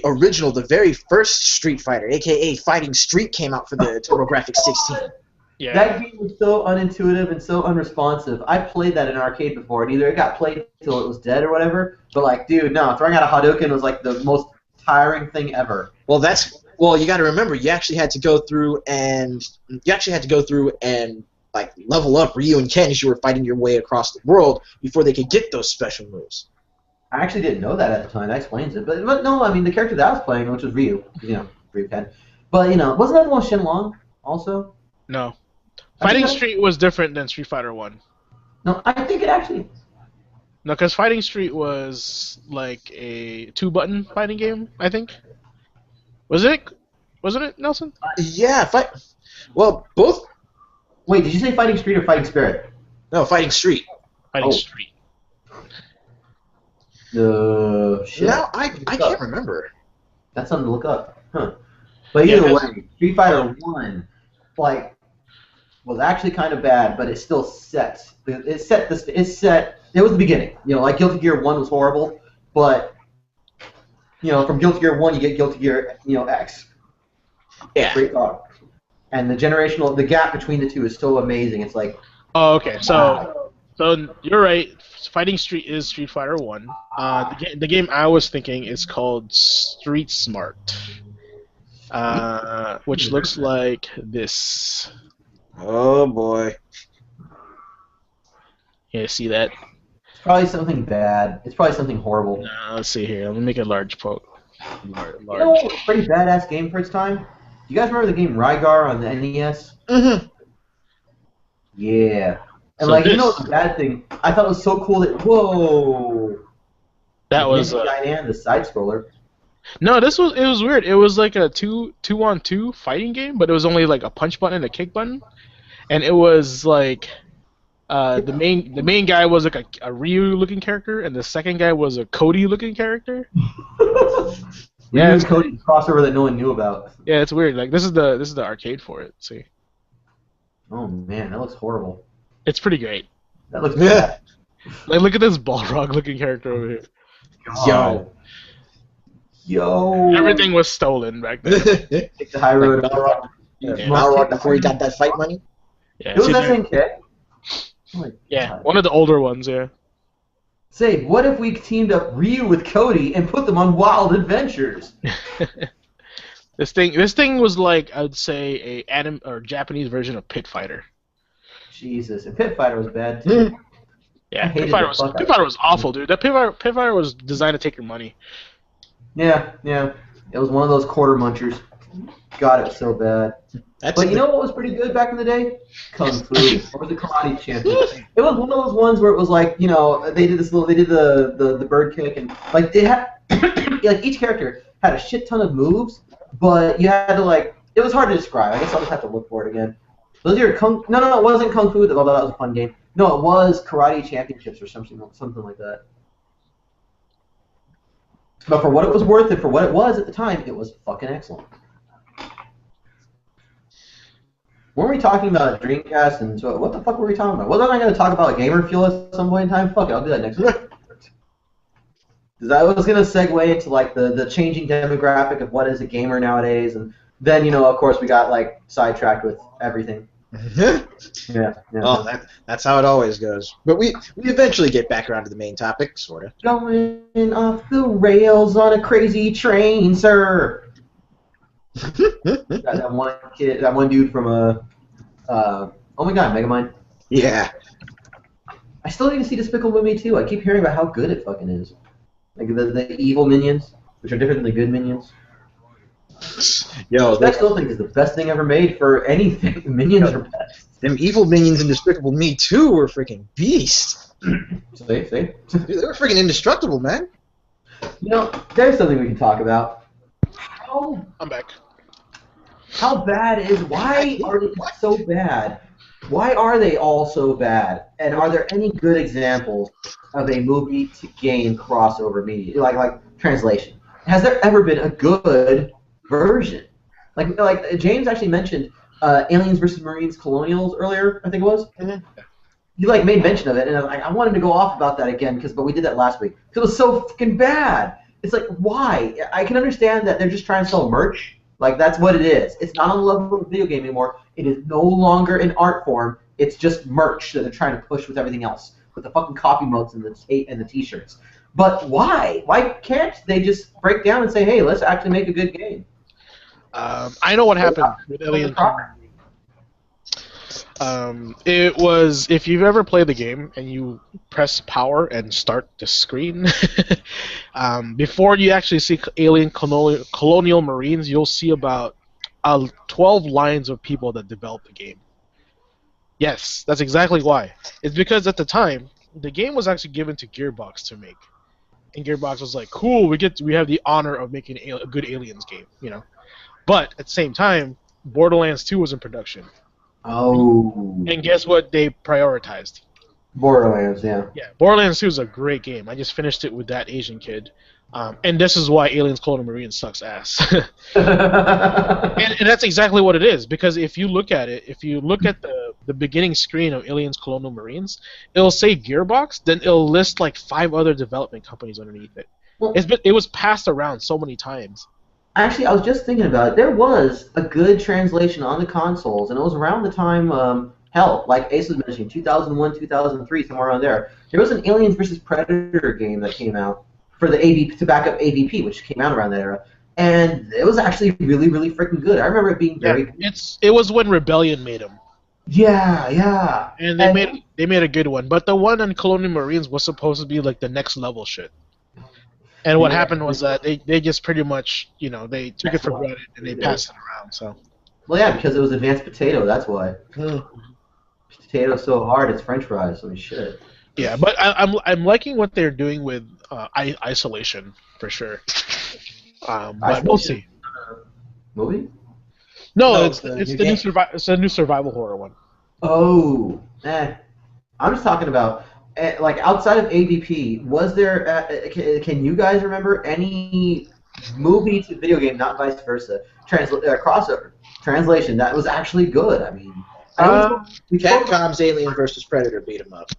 original, the very first Street Fighter, aka Fighting Street, came out for the TurboGrafx 16. Yeah. That game was so unintuitive and so unresponsive. I played that in an arcade before, and either it got played until it was dead or whatever. But like, dude, no, throwing out a Hadouken was like the most tiring thing ever. Well, you got to remember, you actually had to go through and like level up Ryu and Ken as you were fighting your way across the world before they could get those special moves. I actually didn't know that at the time. That explains it. But no, I mean the character that I was playing, which was Ryu, Ryu Ken. But wasn't that the one Shenlong also? No. Fighting Street was different than Street Fighter 1. No, I think it actually. No, because Fighting Street was like a 2-button fighting game, I think. Wasn't it, Nelson? Yeah, well, both. Wait, did you say Fighting Street or Fighting Spirit? No, Fighting Street. Fighting Street. Shit. Now I can't remember. That's something to look up. Huh. But either way, Street Fighter 1, was actually kind of bad, but it still set. It was the beginning. Like Guilty Gear 1 was horrible, but from Guilty Gear 1 you get Guilty Gear X. Yeah. Great thought. And the gap between the two is so amazing. It's like. Oh, okay. So you're right. Fighting Street is Street Fighter 1. The game I was thinking is called Street Smart, which looks like this. Oh boy. Yeah, see that? It's probably something bad. It's probably something horrible. No, let's see here. Let me make a large quote. Pretty badass game for its time. Do you guys remember the game Rygar on the NES? Mm-hmm. Yeah. And So the bad thing, I thought it was so cool that that was Diane, the side scroller. No, it was weird. It was like a 2-on-2 fighting game, but it was only like a punch button and a kick button. And it was like the main guy was like a Ryu looking character, and the second guy was a Cody looking character. Yeah, it's Cody's crossover that no one knew about. Yeah, it's weird. Like this is the arcade for it. See. Oh man, that looks horrible. It's pretty great. That looks bad. Like look at this Balrog looking character over here. God. Yo. Everything was stolen back then. Take the high road. Balrog before he got that fight money. Yeah. Who was that same kid? Oh yeah, one of the older ones. Yeah. Say, what if we teamed up Ryu with Cody and put them on wild adventures? This thing was like, I'd say a Japanese version of Pit Fighter. Jesus, and Pit Fighter was bad too. Yeah, Pit Fighter was awful, dude. That Pit Fighter was designed to take your money. Yeah. It was one of those quarter munchers. God, it was so bad. But you know what was pretty good back in the day? Kung Fu. Or was it Karate Champion? It was one of those ones where it was like, they did the bird kick, and like it had like each character had a shit ton of moves, but you had to it was hard to describe. I guess I'll just have to look for it again. Those are your No, it wasn't Kung Fu, although that was a fun game. No, it was Karate Championships or something like that. But for what it was worth and for what it was at the time, it was fucking excellent. Weren't we talking about Dreamcast and so what the fuck were we talking about? Wasn't I going to talk about Gamer Fuel at some point in time? Fuck it, I'll do that next week. Because I was going to segue into the changing demographic of what is a gamer nowadays, and then of course we got sidetracked with everything. Yeah. Oh, that's how it always goes. But we eventually get back around to the main topic, sort of. Going off the rails on a crazy train, sir. that one dude from oh my god, Megamind. Yeah. I still need to see Despicable Me 2. I keep hearing about how good it fucking is. Like the evil minions, which are different than the good minions. Yo, I still think it's the best thing ever made for anything. Minions are best. Them evil minions in Despicable Me 2 were freaking beasts. See? Dude, they were freaking indestructible, man. There's something we can talk about. I'm back. How bad is? Why are they so bad? Why are they all so bad? And are there any good examples of a movie to game crossover media, like translation? Has there ever been a good version? Like James actually mentioned Aliens versus Marines Colonials earlier, I think it was. Mhm. You like made mention of it, and I wanted to go off about that again but we did that last week. It was so fucking bad. It's like, why? I can understand that they're just trying to sell merch. Like, that's what it is. It's not on the level of video game anymore. It is no longer an art form. It's just merch that they're trying to push with everything else, with the fucking coffee mugs and the t-shirts. But why? Why can't they just break down and say, hey, let's actually make a good game? I know what happened with Alien. It was, if you've ever played the game and you press power and start the screen, before you actually see Alien Colonial Marines, you'll see about 12 lines of people that developed the game. Yes, that's exactly why. It's because at the time, the game was actually given to Gearbox to make. And Gearbox was like, cool, we have the honor of making a good Aliens game, you know. But at the same time, Borderlands 2 was in production. Oh. And guess what they prioritized? Borderlands, yeah. Yeah, Borderlands 2 is a great game. I just finished it with that Asian kid. And this is why Aliens Colonial Marines sucks ass. and that's exactly what it is. Because if you look at it, if you look at the beginning screen of Aliens Colonial Marines, it'll say Gearbox, then it'll list like 5 other development companies underneath it. Well, It was passed around so many times. Actually, I was just thinking about it. There was a good translation on the consoles, and it was around the time, like Ace was mentioning, 2001, 2003, somewhere around there. There was an Aliens vs. Predator game that came out for the AVP, to back up AVP, which came out around that era. And it was actually really, really freaking good. I remember it being very good. It was when Rebellion made them. Yeah, yeah. And they made a good one. But the one on Colonial Marines was supposed to be like the next level shit. And what happened was that they just pretty much, you know, they took it for granted and they passed it around. So. Well, yeah, because it was advanced potato. That's why. Potato's so hard, it's French fries. So shit. Yeah, but I'm liking what they're doing with Isolation for sure. But we'll see. Movie? No, it's the new survival horror one. Oh, I'm just talking about. Like outside of AVP, was there? Can you guys remember any movie to video game, not vice versa, crossover translation that was actually good? I mean, Capcom's Alien vs. Predator beat 'em up.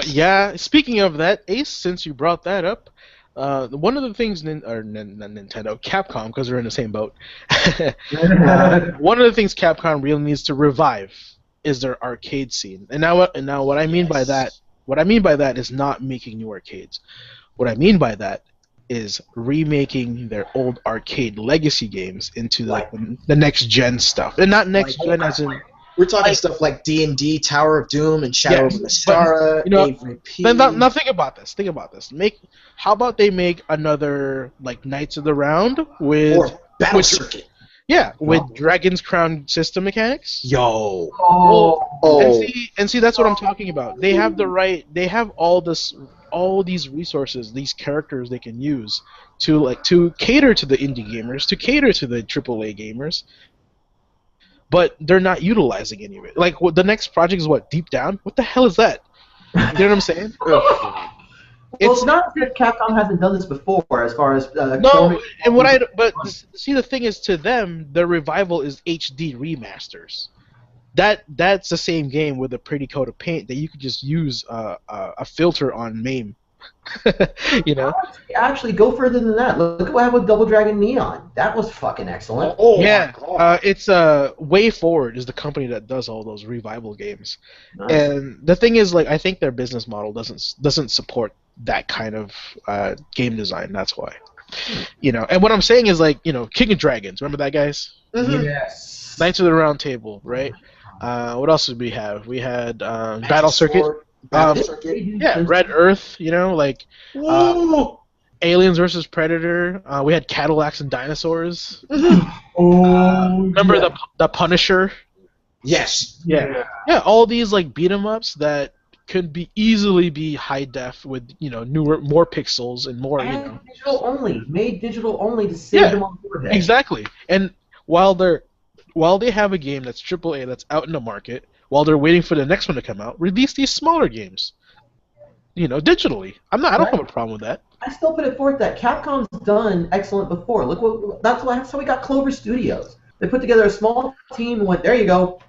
Yeah. Speaking of that, Ace, since you brought that up, one of the things not Nintendo, Capcom, because they're in the same boat. One of the things Capcom really needs to revive is their arcade scene. And now what I mean by that. What I mean by that is not making new arcades. What I mean by that is remaking their old arcade legacy games into like the next gen stuff, and not next gen as in. We're talking stuff like D&D, Tower of Doom, and Shadow of Mystara, AVP. Now think about this. Think about this. How about they make another like Knights of the Round with Battle Circuit? Yeah, with Dragon's Crown system mechanics. Yo. And see, that's what I'm talking about. They have the right. They have all these resources, these characters they can use to cater to the indie gamers, to cater to the AAA gamers. But they're not utilizing any of it. Like the next project is what? Deep Down? What the hell is that? You know what I'm saying? Well, it's not that Capcom hasn't done this before, as far as no. And but see, the thing is, to them, the revival is HD remasters. That's the same game with a pretty coat of paint that you could just use a filter on MAME. You know. Actually, go further than that. Look at what happened with Double Dragon Neon. That was fucking excellent. Oh yeah. It's Way Forward is the company that does all those revival games. Nice. And the thing is, like, I think their business model doesn't support that kind of game design. That's why. You know. And what I'm saying is, like, you know, King of Dragons. Remember that, guys? Mm-hmm. Yes. Knights of the Round Table, right? What else did we have? We had Battle Circuit. Yeah, Red Earth, you know, like Aliens versus Predator. We had Cadillacs and Dinosaurs. Remember the Punisher? Yes. Yeah. All these like beat 'em ups that could easily be high def with, you know, more pixels and more, you know. Digital only, made digital only to save them on overhead. Exactly. And while while they have a game that's AAA that's out in the market, while they're waiting for the next one to come out, release these smaller games. Digitally. I don't have a problem with that. I still put it forth that Capcom's done excellent before. Look that's how we got Clover Studios. They put together a small team and went, there you go.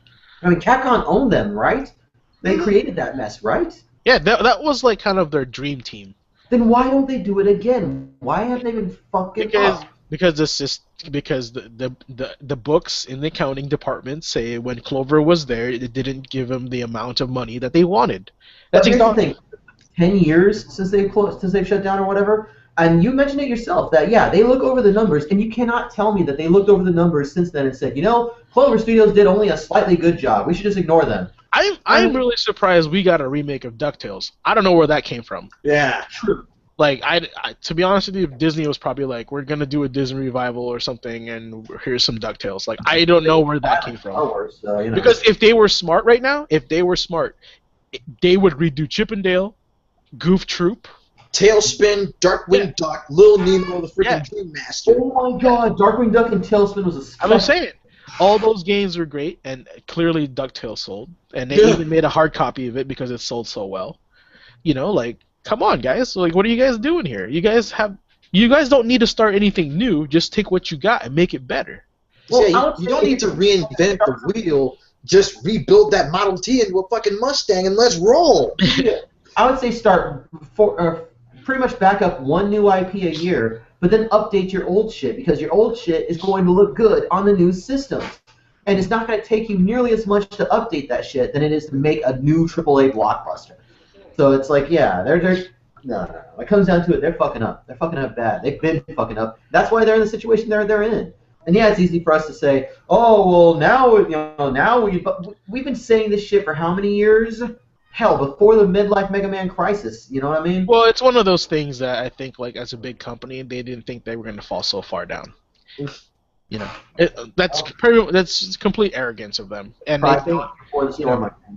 I mean, Capcom owned them, right? They created that mess, right? Yeah, that was like kind of their dream team. Then why don't they do it again? Why have they been fucking up? Because the books in the accounting department say when Clover was there, it didn't give them the amount of money that they wanted. That's the thing. 10 years since they've shut down or whatever, and you mentioned it yourself that they look over the numbers, and you cannot tell me that they looked over the numbers since then and said, Clover Studios did only a slightly good job. We should just ignore them. I'm really surprised we got a remake of DuckTales. I don't know where that came from. Yeah, true. Like, to be honest with you, Disney was probably like, we're gonna do a Disney revival or something, and here's some DuckTales. Like, I don't know where that came from. Because if they were smart right now, they would redo Chip and Dale, Goof Troop, Tailspin, Darkwing Duck, Lil Nemo, the freaking Dream Master. Oh my God, Darkwing Duck and Tailspin was a special. I'm saying, all those games were great, and clearly DuckTales sold, and they even made a hard copy of it because it sold so well. Come on, guys! Like, what are you guys doing here? You guys don't need to start anything new. Just take what you got and make it better. Well, you don't need to reinvent the wheel. Just rebuild that Model T into a fucking Mustang and let's roll. I would say start pretty much back up one new IP a year, but then update your old shit because your old shit is going to look good on the new systems. And it's not going to take you nearly as much to update that shit than it is to make a new AAA blockbuster. So it's like, they're no. It comes down to it, they're fucking up. They're fucking up bad. They've been fucking up. That's why they're in the situation they're in. And it's easy for us to say, oh, well, we've been saying this shit for how many years? Hell, before the midlife Mega Man crisis, you know what I mean? Well, it's one of those things that I think, like, as a big company, they didn't think they were going to fall so far down. That's complete arrogance of them, and they think,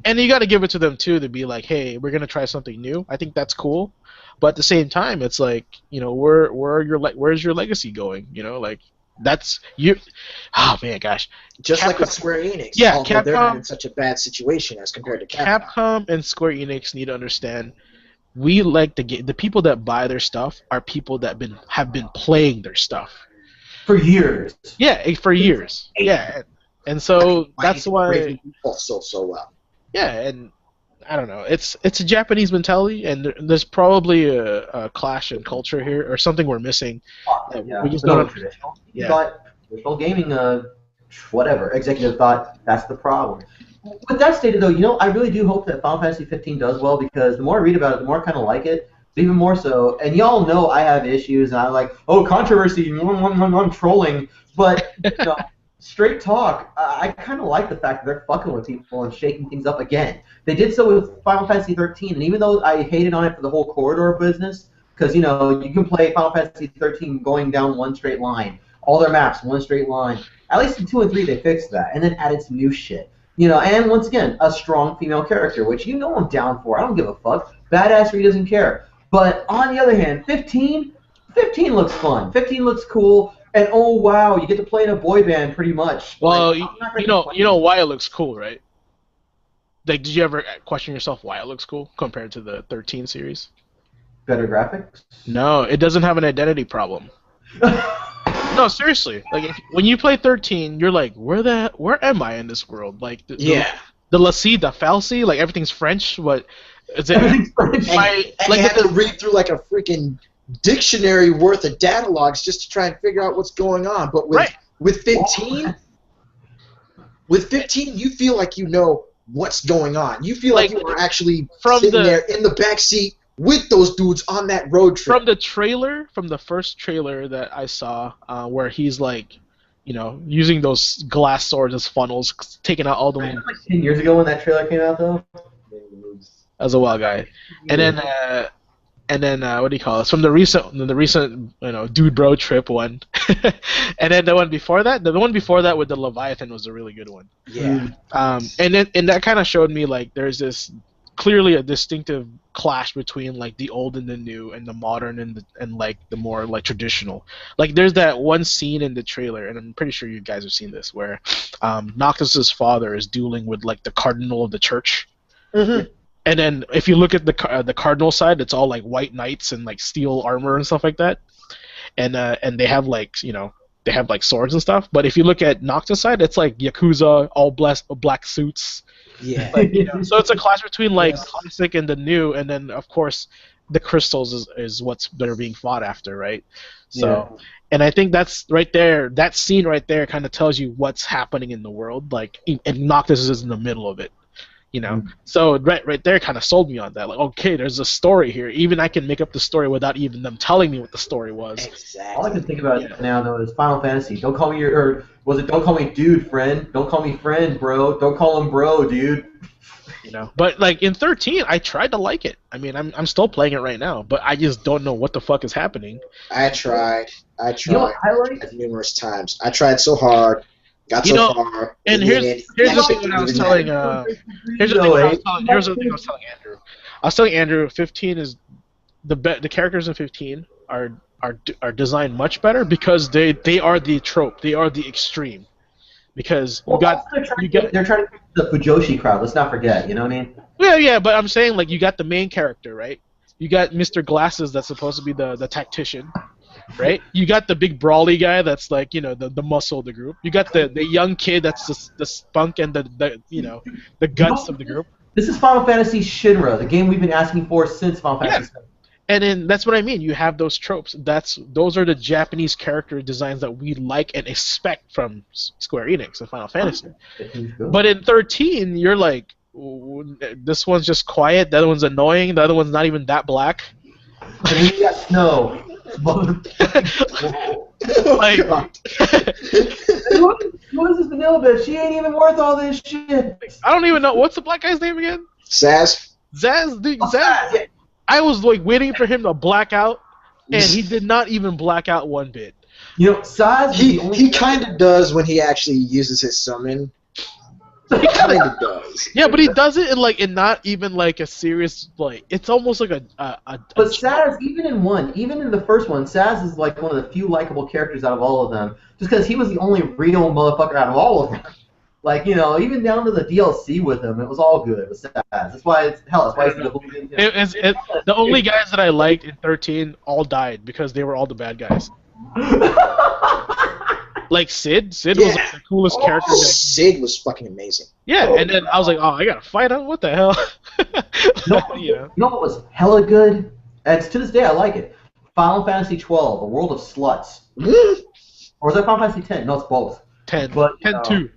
and you got to give it to them too to be like, hey, we're going to try something new. I think that's cool, but at the same time, it's like, where's your legacy going? That's you. Oh man, gosh. Just like with Square Enix. Yeah, Capcom. They're in such a bad situation as compared to Capcom. Capcom and Square Enix need to understand. We like the people that buy their stuff are people that have been playing their stuff for years. Yeah, for years. Yeah, and so that's why. So well. Yeah, and I don't know. It's a Japanese mentality, and there's probably a clash in culture here, or something we're missing. We just don't. Yeah. Traditional gaming, whatever. Executive thought that's the problem. With that stated, though, I really do hope that Final Fantasy 15 does well because the more I read about it, the more I kind of like it. But even more so, and y'all know I have issues, and I'm like, controversy, I'm trolling. But straight talk, I kind of like the fact that they're fucking with people and shaking things up again. They did so with Final Fantasy 13, and even though I hated on it for the whole corridor business, because you can play Final Fantasy 13 going down one straight line. All their maps, one straight line. At least in 2 and 3 they fixed that, and then added some new shit. And once again, a strong female character, which I'm down for. I don't give a fuck. Badassery doesn't care. But on the other hand, 15 looks fun. 15 looks cool, and oh wow, you get to play in a boy band pretty much. Well, you know why it looks cool, right? Like, did you ever question yourself why it looks cool compared to the 13 series? Better graphics? No, it doesn't have an identity problem. No, seriously. Like, when you play 13, you're like, where am I in this world? Like, the Lassie, the Falsy, like everything's French. What is it? And you had to read through like a freaking dictionary worth of data logs just to try and figure out what's going on. But with 15, you feel like you know what's going on. You feel like you are actually sitting there in the back seat with those dudes on that road trip. From the first trailer that I saw, where he's like, using those glass swords as funnels, taking out all the. Like 10 years ago when that trailer came out, though. As a wild guy, and then what do you call it? From the recent dude bro trip one, and then the one before that, with the Leviathan was a really good one. Yeah. And that kind of showed me like there's this clearly a distinctive clash between like the old and the new, and the modern and like the more like traditional. Like there's that one scene in the trailer, and I'm pretty sure you guys have seen this, where Noctis's father is dueling with like the cardinal of the church. Mm-hmm. And then if you look at the cardinal side, it's all like white knights and like steel armor and stuff like that, and they have like they have like swords and stuff. But if you look at Noctis side, it's like Yakuza, all black suits. Yeah. Like, so it's a clash between like classic and the new, and then of course the crystals is what's they're being fought after, right? So, and I think that's right there. That scene right there kind of tells you what's happening in the world. Like, and Noctis is in the middle of it. So right there kind of sold me on that. Like, okay, there's a story here. Even I can make up the story without even them telling me what the story was. Exactly. All I can think about now though is Final Fantasy. Don't call me don't call me dude, friend. Don't call me friend, bro. Don't call him bro, dude. But like in 13, I tried to like it. I mean, I'm still playing it right now, but I just don't know what the fuck is happening. I tried. I tried numerous times. I tried so hard. Got so far. And here's the thing that I was telling. Here's the thing I was telling Andrew. I was telling Andrew, 15 is the characters in 15 are designed much better because they are the trope. They are the extreme. Because they're trying to pick the Fujoshi crowd. Let's not forget. You know what I mean? Yeah, but I'm saying like you got the main character, right? You got Mr. Glasses that's supposed to be the tactician. Right? You got the big brawly guy that's like, the muscle of the group. You got the young kid that's the spunk and the guts of the group. This is Final Fantasy Shinra, the game we've been asking for since Final Fantasy 7. And then that's what I mean. You have those tropes. Those are the Japanese character designs that we like and expect from Square Enix and Final Fantasy. But in 13, you're like, this one's just quiet, the other one's annoying, the other one's not even that black. And you got snow. Like, who is this vanilla bitch? She ain't even worth all this shit. I don't even know. What's the black guy's name again? Zaz, dude, Zaz. Yeah. I was like waiting for him to black out, and he did not even black out one bit. Saz. He kind of does when he actually uses his summon. He kind of does. Yeah, but he does it in not even like a serious It's almost like a. But Saz, even in the first one, Saz is like one of the few likable characters out of all of them, just because he was the only real motherfucker out of all of them. Like, even down to the DLC with him, it was all good with Saz. That's why it's the only guys that I liked in 13 all died because they were all the bad guys. Like Sid was like the coolest character. Sid was fucking amazing. Yeah, and then I was like, oh, I gotta fight him. What the hell? You know what was hella good? And to this day, I like it. Final Fantasy 12, A World of Sluts. Or was that Final Fantasy 10? No, it's both. 10. But 10-2.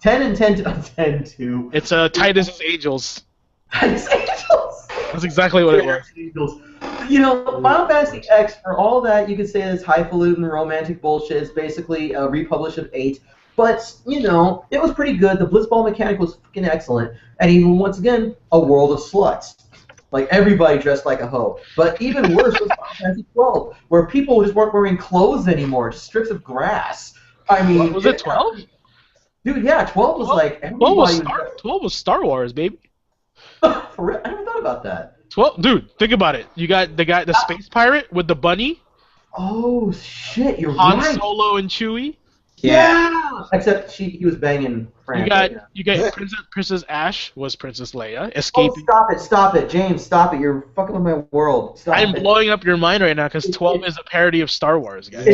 10 and 10-2. It's Titus Angels. Titus Angels. That's exactly what it was. Angels. Final Fantasy X, for all that you could say is highfalutin romantic bullshit, is basically a republish of 8. But, it was pretty good. The Blitzball mechanic was fucking excellent. And even, once again, A World of Sluts. Like, everybody dressed like a hoe. But even worse was Final Fantasy 12, where people just weren't wearing clothes anymore, just strips of grass. I mean... Was it 12? Dude, yeah, 12 was like... 12 was Star Wars, baby. For real? I never thought about that. 12, dude, think about it. You got the space pirate with the bunny. Oh shit, you're Han right. Solo and Chewie. Yeah. Except he was banging Fran. You got Princess Ash was Princess Leia escaping. Oh, stop it, James, stop it. You're fucking with my world. I'm blowing up your mind right now because 12 is a parody of Star Wars, guys.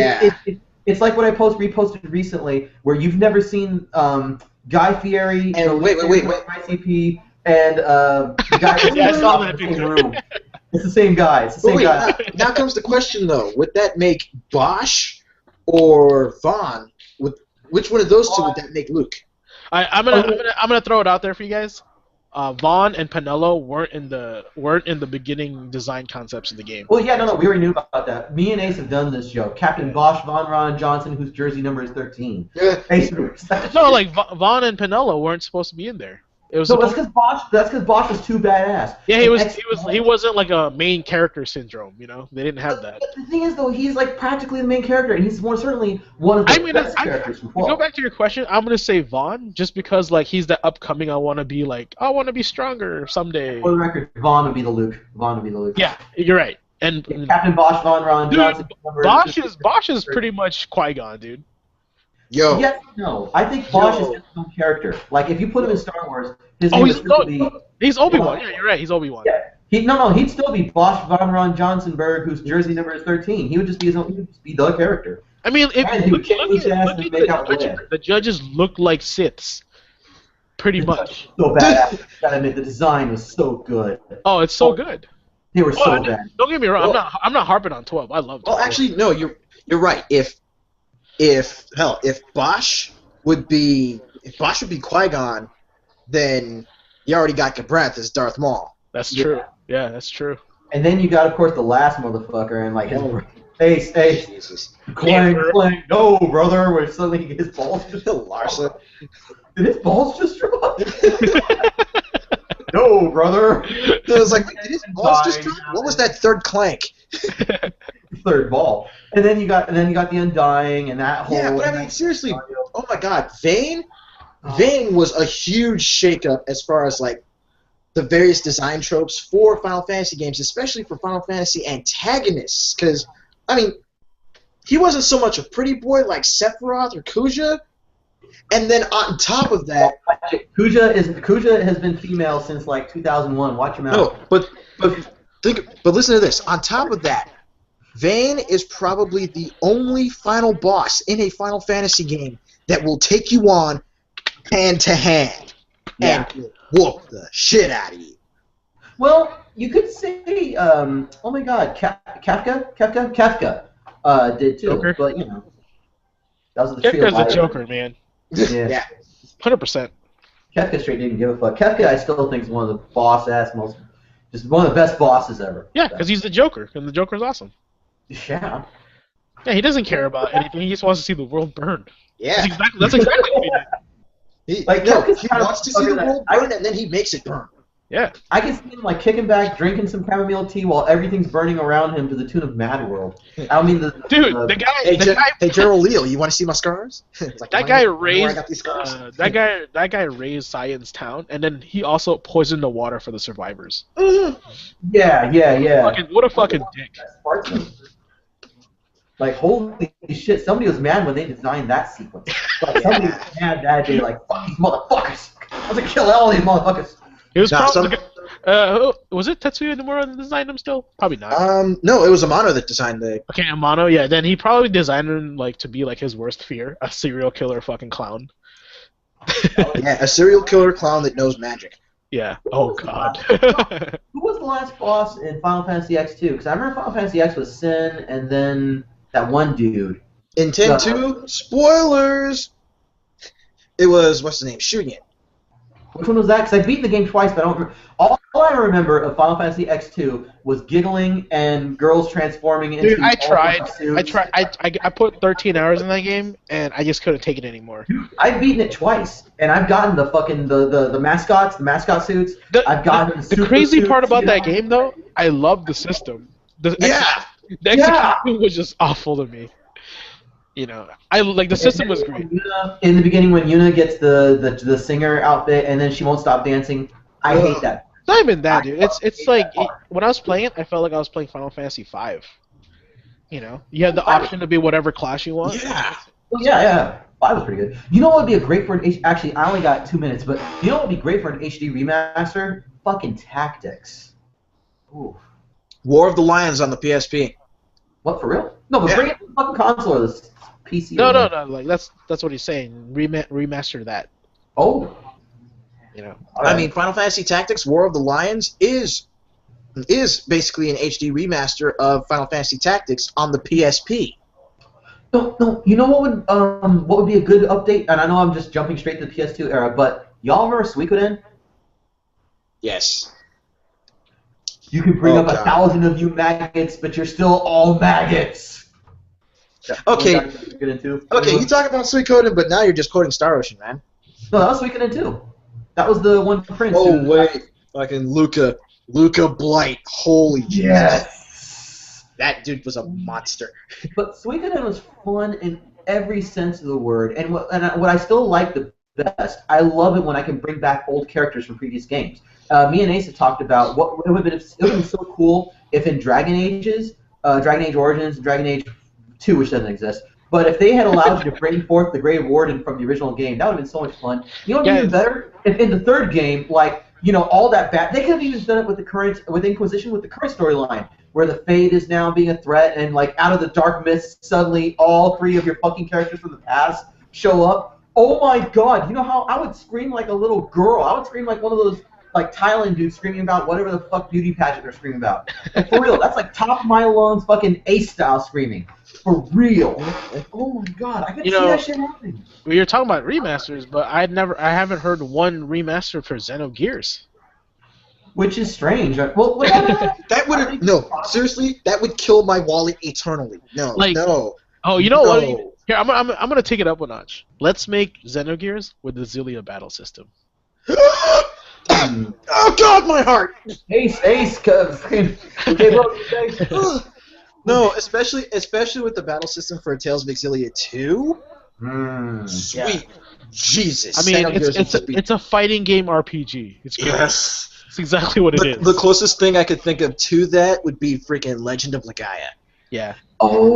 It's like what I reposted recently, where you've never seen Guy Fieri and wait. ICP. And the guy I saw that picture. Room. It's the same guy. It's the same guy. Now comes the question, though. Would that make Bosch or Vaughn? Which one of those two would that make Luke? I'm gonna throw it out there for you guys. Vaughn and Penelo weren't in the beginning design concepts of the game. Well, yeah, no, we already knew about that. Me and Ace have done this joke. Captain Bosch Von Ron Johnson, whose jersey number is 13. Ace, no, like Vaughn and Penelo weren't supposed to be in there. It was No, that's because Bosch. That's because Bosch was too badass. Yeah, And he wasn't like a main character syndrome, you know? They didn't have that. But the thing is, though, he's like practically the main character, and he's more certainly one of the best characters from 12. To go back to your question, I'm gonna say Vaughn, just because like he's the upcoming. I want to be stronger someday. For the record, Vaughn would be the Luke. Yeah, you're right. And Captain Bosch, Von Ron Johnson. Bosch is pretty much Qui-Gon, dude. Yo. Yes, no. I think Bosch is his own character. Like if you put him in Star Wars, his name he's be Obi-Wan. Yeah, you're right. He's Obi-Wan. Yeah. He'd still be Bosch Von Ron Johnsonberg, whose jersey number is 13. He would just be his own. He would just be the character. I mean, the judges look like Siths, pretty much. So badass. Gotta admit, the design was so good. Oh, it's so good. They were so bad. Don't get me wrong. I'm not harping on 12. I love 12. Well, actually, no. You're right. If Bosch would be Qui-Gon, then you already got Gabrath as Darth Maul. That's true. Yeah, that's true. And then you got, of course, the last motherfucker, and like his hey, Jesus. clang, no, brother, where suddenly his balls just Larsa. Did his balls just drop? No, brother. It was like, did his balls just drop? What was that third clank? Third ball. And then you got the Undying and that whole. Yeah, but I mean, seriously, oh my God, Vane was a huge shakeup as far as like the various design tropes for Final Fantasy games, especially for Final Fantasy antagonists. Because I mean, he wasn't so much a pretty boy like Sephiroth or Kuja, and then on top of that, Kuja has been female since like 2001. Watch him out. No, but listen to this. On top of that, Vane is probably the only final boss in a Final Fantasy game that will take you on hand to hand and whoop the shit out of you. Well, you could say, oh my God, Kafka did too. Joker? But you know, that was the trio. Kafka's a Joker, man. Yeah. 100%. Kafka straight didn't give a fuck. Kafka, I still think is one of the just one of the best bosses ever. Yeah, because he's the Joker, and the Joker's awesome. Yeah. Yeah, he doesn't care about anything. He just wants to see the world burn. Yeah. That's exactly what he did. He wants to see the world burn, and then he makes it burn. Yeah. I can see him like kicking back, drinking some chamomile tea while everything's burning around him to the tune of Mad World. I don't mean the guy. Hey, General Leo, you want to see my scars? Like, that guy raised that guy raised Cyan's town, and then he also poisoned the water for the survivors. Yeah. What a fucking dick. Like, holy shit, somebody was mad when they designed that sequence. Like, somebody was mad that day, like, fuck these motherfuckers. I was gonna kill all these motherfuckers. It was probably was it Tetsuya Nomura that designed him still? Probably not. No, it was Amano that designed the. Okay, Amano, yeah. Then he probably designed him like to be like his worst fear, a serial killer fucking clown. Yeah, a serial killer clown that knows magic. Yeah. Oh God. Who was the last boss in Final Fantasy X2? Because I remember Final Fantasy X was Sin, and then that one dude. In 10-2, spoilers. It was what's his name? Shooting. Which one was that? Because I've beaten the game twice, but I don't remember. All I remember of Final Fantasy X2 was giggling and girls transforming into. Dude, I put 13 hours in that game, and I just couldn't take it anymore. I've beaten it twice, and I've gotten the fucking the mascots, the mascot suits. I've gotten the crazy part about that game, though. I love the system. The execution was just awful to me. You know, the system was great. In the beginning, when Yuna gets the singer outfit and then she won't stop dancing, I hate that. It's not even that, dude. It's like when I was playing it, I felt like I was playing Final Fantasy V. You know, you had the option to be whatever class you want. Yeah. Well, yeah. 5 was pretty good. You know what would be a great for an actually, I only got 2 minutes, but you know what would be great for an HD remaster? Fucking Tactics. Ooh. War of the Lions on the PSP. What, for real? No, but bring it to the fucking console or this PC. No. Like that's what he's saying. Remaster that. Oh. You know. Right. I mean, Final Fantasy Tactics: War of the Lions is basically an HD remaster of Final Fantasy Tactics on the PSP. No. You know what would be a good update? And I know I'm just jumping straight to the PS2 era, but y'all remember Suikoden? Yes. You can bring up 1,000 of you maggots, but you're still all maggots. Okay. You talk about Suikoden, but now you're just quoting Star Ocean, man. No, that was Suikoden too. That was the one prince. Oh wait, fucking Luca Blight. Holy yes. that dude was a monster. But Suikoden was fun in every sense of the word, and what I still like the best, I love it when I can bring back old characters from previous games. Me and Ace have talked about what it would have been so cool if in Dragon Age Origins, Dragon Age 2, which doesn't exist, but if they had allowed you to bring forth the Grey Warden from the original game, that would have been so much fun. You know what would be even better? If in the third game, like, you know, all that they could have even done it with Inquisition, with the current storyline, where the Fade is now being a threat, and like out of the dark mist, suddenly all three of your fucking characters from the past show up. Oh my god, you know how I would scream like a little girl. I would scream like one of those like Thailand dudes screaming about whatever the fuck beauty pageant they're screaming about. Like, for real, that's like top of my lungs fucking Ace style screaming. For real. Oh my god, I can see that shit happening. We were talking about remasters, but I haven't heard one remaster for Xenogears. Which is strange. Well, that would seriously, that would kill my wallet eternally. No. Oh, you know what? Here, I'm gonna take it up a notch. Let's make Xenogears with the Zillia battle system. Oh God, my heart! Ace, cuz. No, especially with the battle system for Tales of Xillia 2. Sweet. Yeah. Jesus. I mean, it's a fighting game RPG. It's great. Yes. It's exactly what it is. The closest thing I could think of to that would be freaking Legend of Legaia. Yeah. Oh,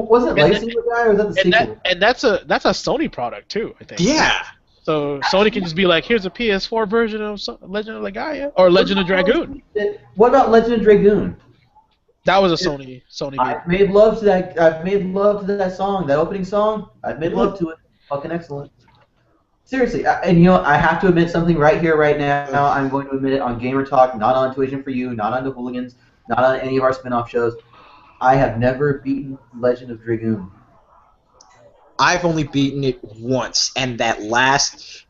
was it Legacy of Legaia or was that the sequel? And that's a Sony product too, I think. Yeah. So Sony can just be like, here's a PS4 version of Legend of Legaia or Legend of Dragoon. What about Legend of Dragoon? That was a Sony I've made love to that song, that opening song. I've made love to it. Fucking excellent. Seriously, and you know, I have to admit something right here, right now. I'm going to admit it on Gamer Talk, not on Tuition for You, not on the Hooligans, not on any of our spin-off shows. I have never beaten Legend of Dragoon. I've only beaten it once, and that last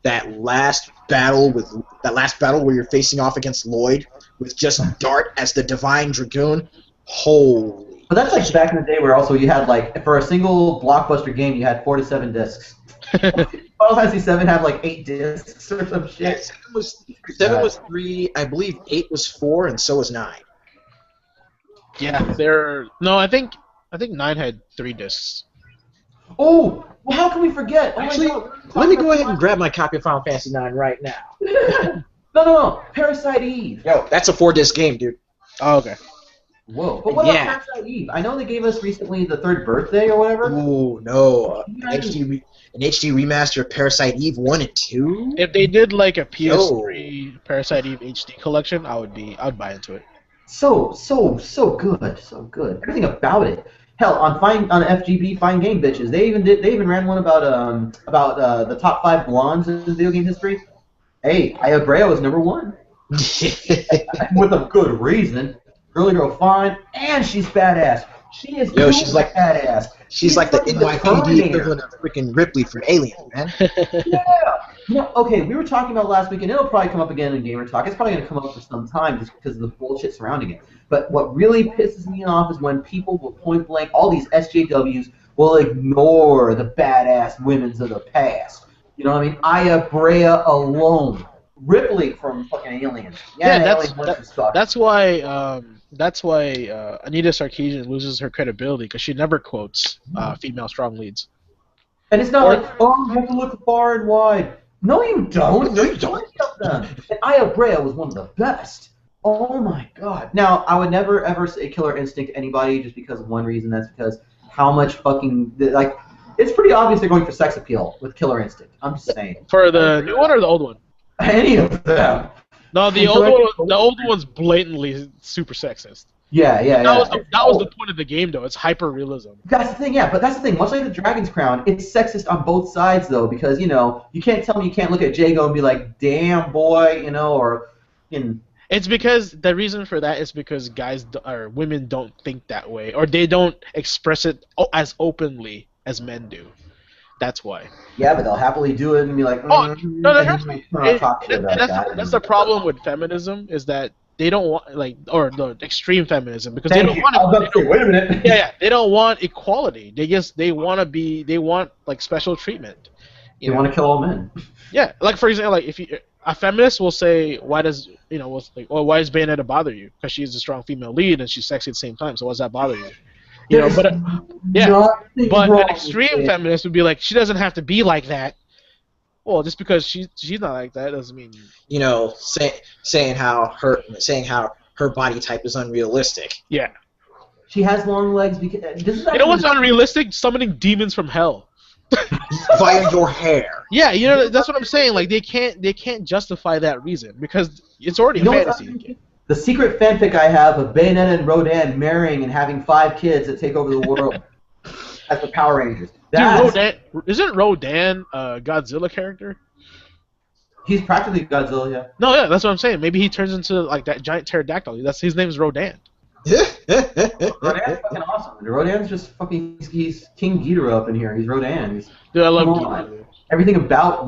battle where you're facing off against Lloyd with just Dart as the Divine Dragoon. Holy. But that's like back in the day where also you had like for a single blockbuster game you had 4 to 7 discs. Final Fantasy 7 had like 8 discs or some shit. Yeah, 7 was 3, I believe 8 was 4, and so was 9. Yeah, I think 9 had 3 discs. Oh, well, how can we forget? Actually, let me go ahead and grab my copy of Final Fantasy 9 right now. No. Parasite Eve. Yo, that's a 4-disc game, dude. Oh, okay. Whoa. But what about Parasite Eve? I know they gave us recently the 3rd birthday or whatever. Oh, no. An HD remaster of Parasite Eve 1 and 2? If they did like a PS3 Parasite Eve HD collection, I'd buy into it. So good. So good. Everything about it. Hell, on FGB Fine Game Bitches, they even ran one about the top 5 blondes in video game history. Hey, Aya Brea was number 1. With a good reason. Girly girl fine, and she's badass. She is she's like badass. She's like the NYPD equivalent of freaking Ripley from Alien, man. Yeah. Okay, we were talking about last week, and it'll probably come up again in Gamer Talk. It's probably going to come up for some time just because of the bullshit surrounding it. But what really pisses me off is when people will point blank, all these SJWs will ignore the badass women's of the past. You know what I mean? Aya Brea alone. Ripley from fucking Aliens. Yeah, that's why Anita Sarkeesian loses her credibility because she never quotes female strong leads. And it's not like, oh, you have to look far and wide. No, you don't. No, you don't. And Aya Brea was one of the best. Oh my god. Now, I would never ever say Killer Instinct to anybody just because of one reason. That's because how much fucking like it's pretty obvious they're going for sex appeal with Killer Instinct. I'm just saying. For the new one or the old one? Any of them. No, the old one's blatantly super sexist. Yeah. That was the point of the game, though. It's hyper realism. That's the thing, yeah. But that's the thing. Much like the Dragon's Crown, it's sexist on both sides, though, because you can't tell me you can't look at Jago and be like, "Damn boy," or. It's because the reason for that is because guys or women don't think that way, or they don't express it as openly as men do. That's why. Yeah, but they'll happily do it and be like, that's the problem with feminism is that they don't want or the extreme feminism because they don't want. Wait a minute. Yeah, they don't want equality. They want like special treatment. They want to kill all men. Yeah, like for example, like if you a feminist will say, why does why does Bayonetta bother you? Because she's a strong female lead and she's sexy at the same time. So why does that bother you? But an extreme feminist would be like, she doesn't have to be like that. Well, just because she's not like that doesn't mean saying how her body type is unrealistic. Yeah. She has long legs because what's unrealistic? Summoning demons from hell. Via your hair. Yeah, that's what I'm saying. Like they can't justify that reason because it's already fantasy. The secret fanfic I have of Bayonetta and Rodan marrying and having 5 kids that take over the world as the Power Rangers. Isn't Rodan a Godzilla character? He's practically Godzilla, yeah. No, yeah, that's what I'm saying. Maybe he turns into like that giant pterodactyl. His name is Rodan. Rodan's fucking awesome. Rodan's just fucking. He's King Ghidorah up in here. He's Rodan. Dude, I love Ghidorah. Everything about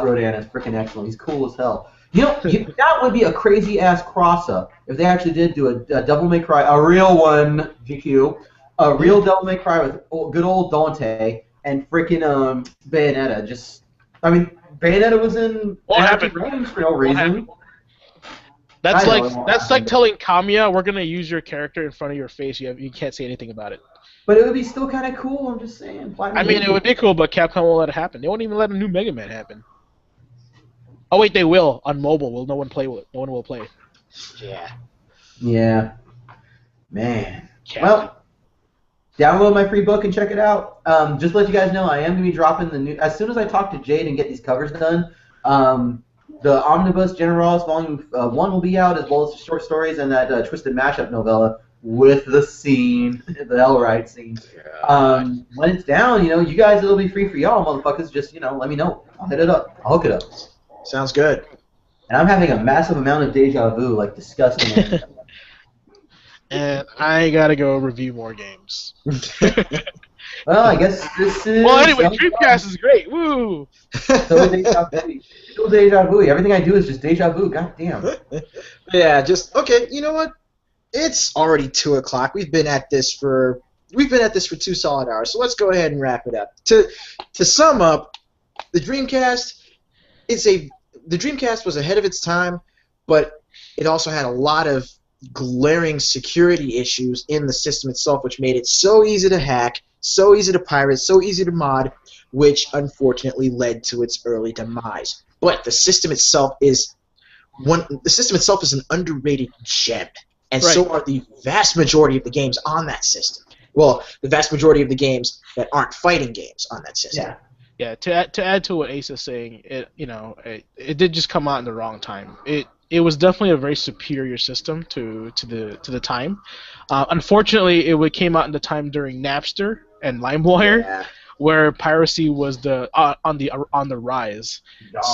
Rodan is freaking excellent. He's cool as hell. That would be a crazy ass cross up if they actually did do a Devil May Cry, a real one, GQ, a real Devil May Cry with good old Dante and freaking Bayonetta. Bayonetta was in range for no reason. That's like telling Kamiya, we're gonna use your character in front of your face. You can't say anything about it. But it would be still kind of cool. I'm just saying. It would be cool, but Capcom won't let it happen. They won't even let a new Mega Man happen. Oh wait, they will on mobile. Will no one play with it? No one will play. Yeah. Yeah. Man. Well, download my free book and check it out. Just to let you guys know, I am gonna be dropping the new as soon as I talk to Jade and get these covers done. The Omnibus Generalis Volume 1 will be out, as well as short stories and that Twisted Mashup novella with the scene, the Elride scene. When it's down, you guys, it'll be free for y'all, motherfuckers. Just, let me know. I'll hit it up. I'll hook it up. Sounds good. And I'm having a massive amount of deja vu, like disgusting. And I gotta go review more games. Well, I guess this is... Well, anyway, Dreamcast is great. Woo! So deja vu. Still deja vu. Everything I do is just deja vu. God damn. Yeah, okay, you know what? It's already 2 o'clock. We've been at this for 2 solid hours, so let's go ahead and wrap it up. To sum up, the Dreamcast was ahead of its time, but it also had a lot of glaring security issues in the system itself, which made it so easy to hack, so easy to pirate, so easy to mod, which unfortunately led to its early demise. But the system itself is an underrated gem, and so are the vast majority of the games on that system. Well, the vast majority of the games that aren't fighting games on that system. Yeah. Yeah. To add to what Ace is saying, it did just come out in the wrong time. It was definitely a very superior system to the time. Unfortunately, it came out in the time during Napster and LimeWire, where piracy was on the rise.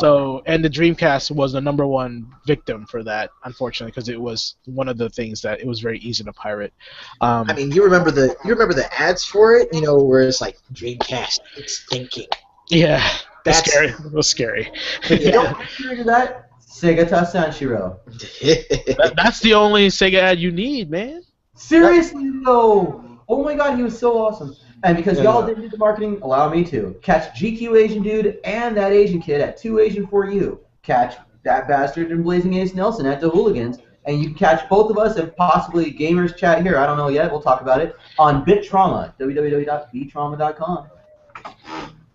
So, and the Dreamcast was the #1 victim for that, unfortunately, because it was one of the things that it was very easy to pirate. You remember the ads for it, where it's like Dreamcast, it's thinking. Yeah, that's scary. It was scary. You know what that? Sega Sanshiro. That's the only Sega ad you need, man. Seriously, though. Oh my god, he was so awesome. And because y'all didn't do the marketing, allow me to. Catch GQAznDood and that Asian kid at 2Asian4U. Catch ThatBastard and Blazing Ace Nelson at the Hooligans. And you can catch both of us and possibly Gamers Chat here, I don't know yet, we'll talk about it, on BitTrauma, www.btrauma.com.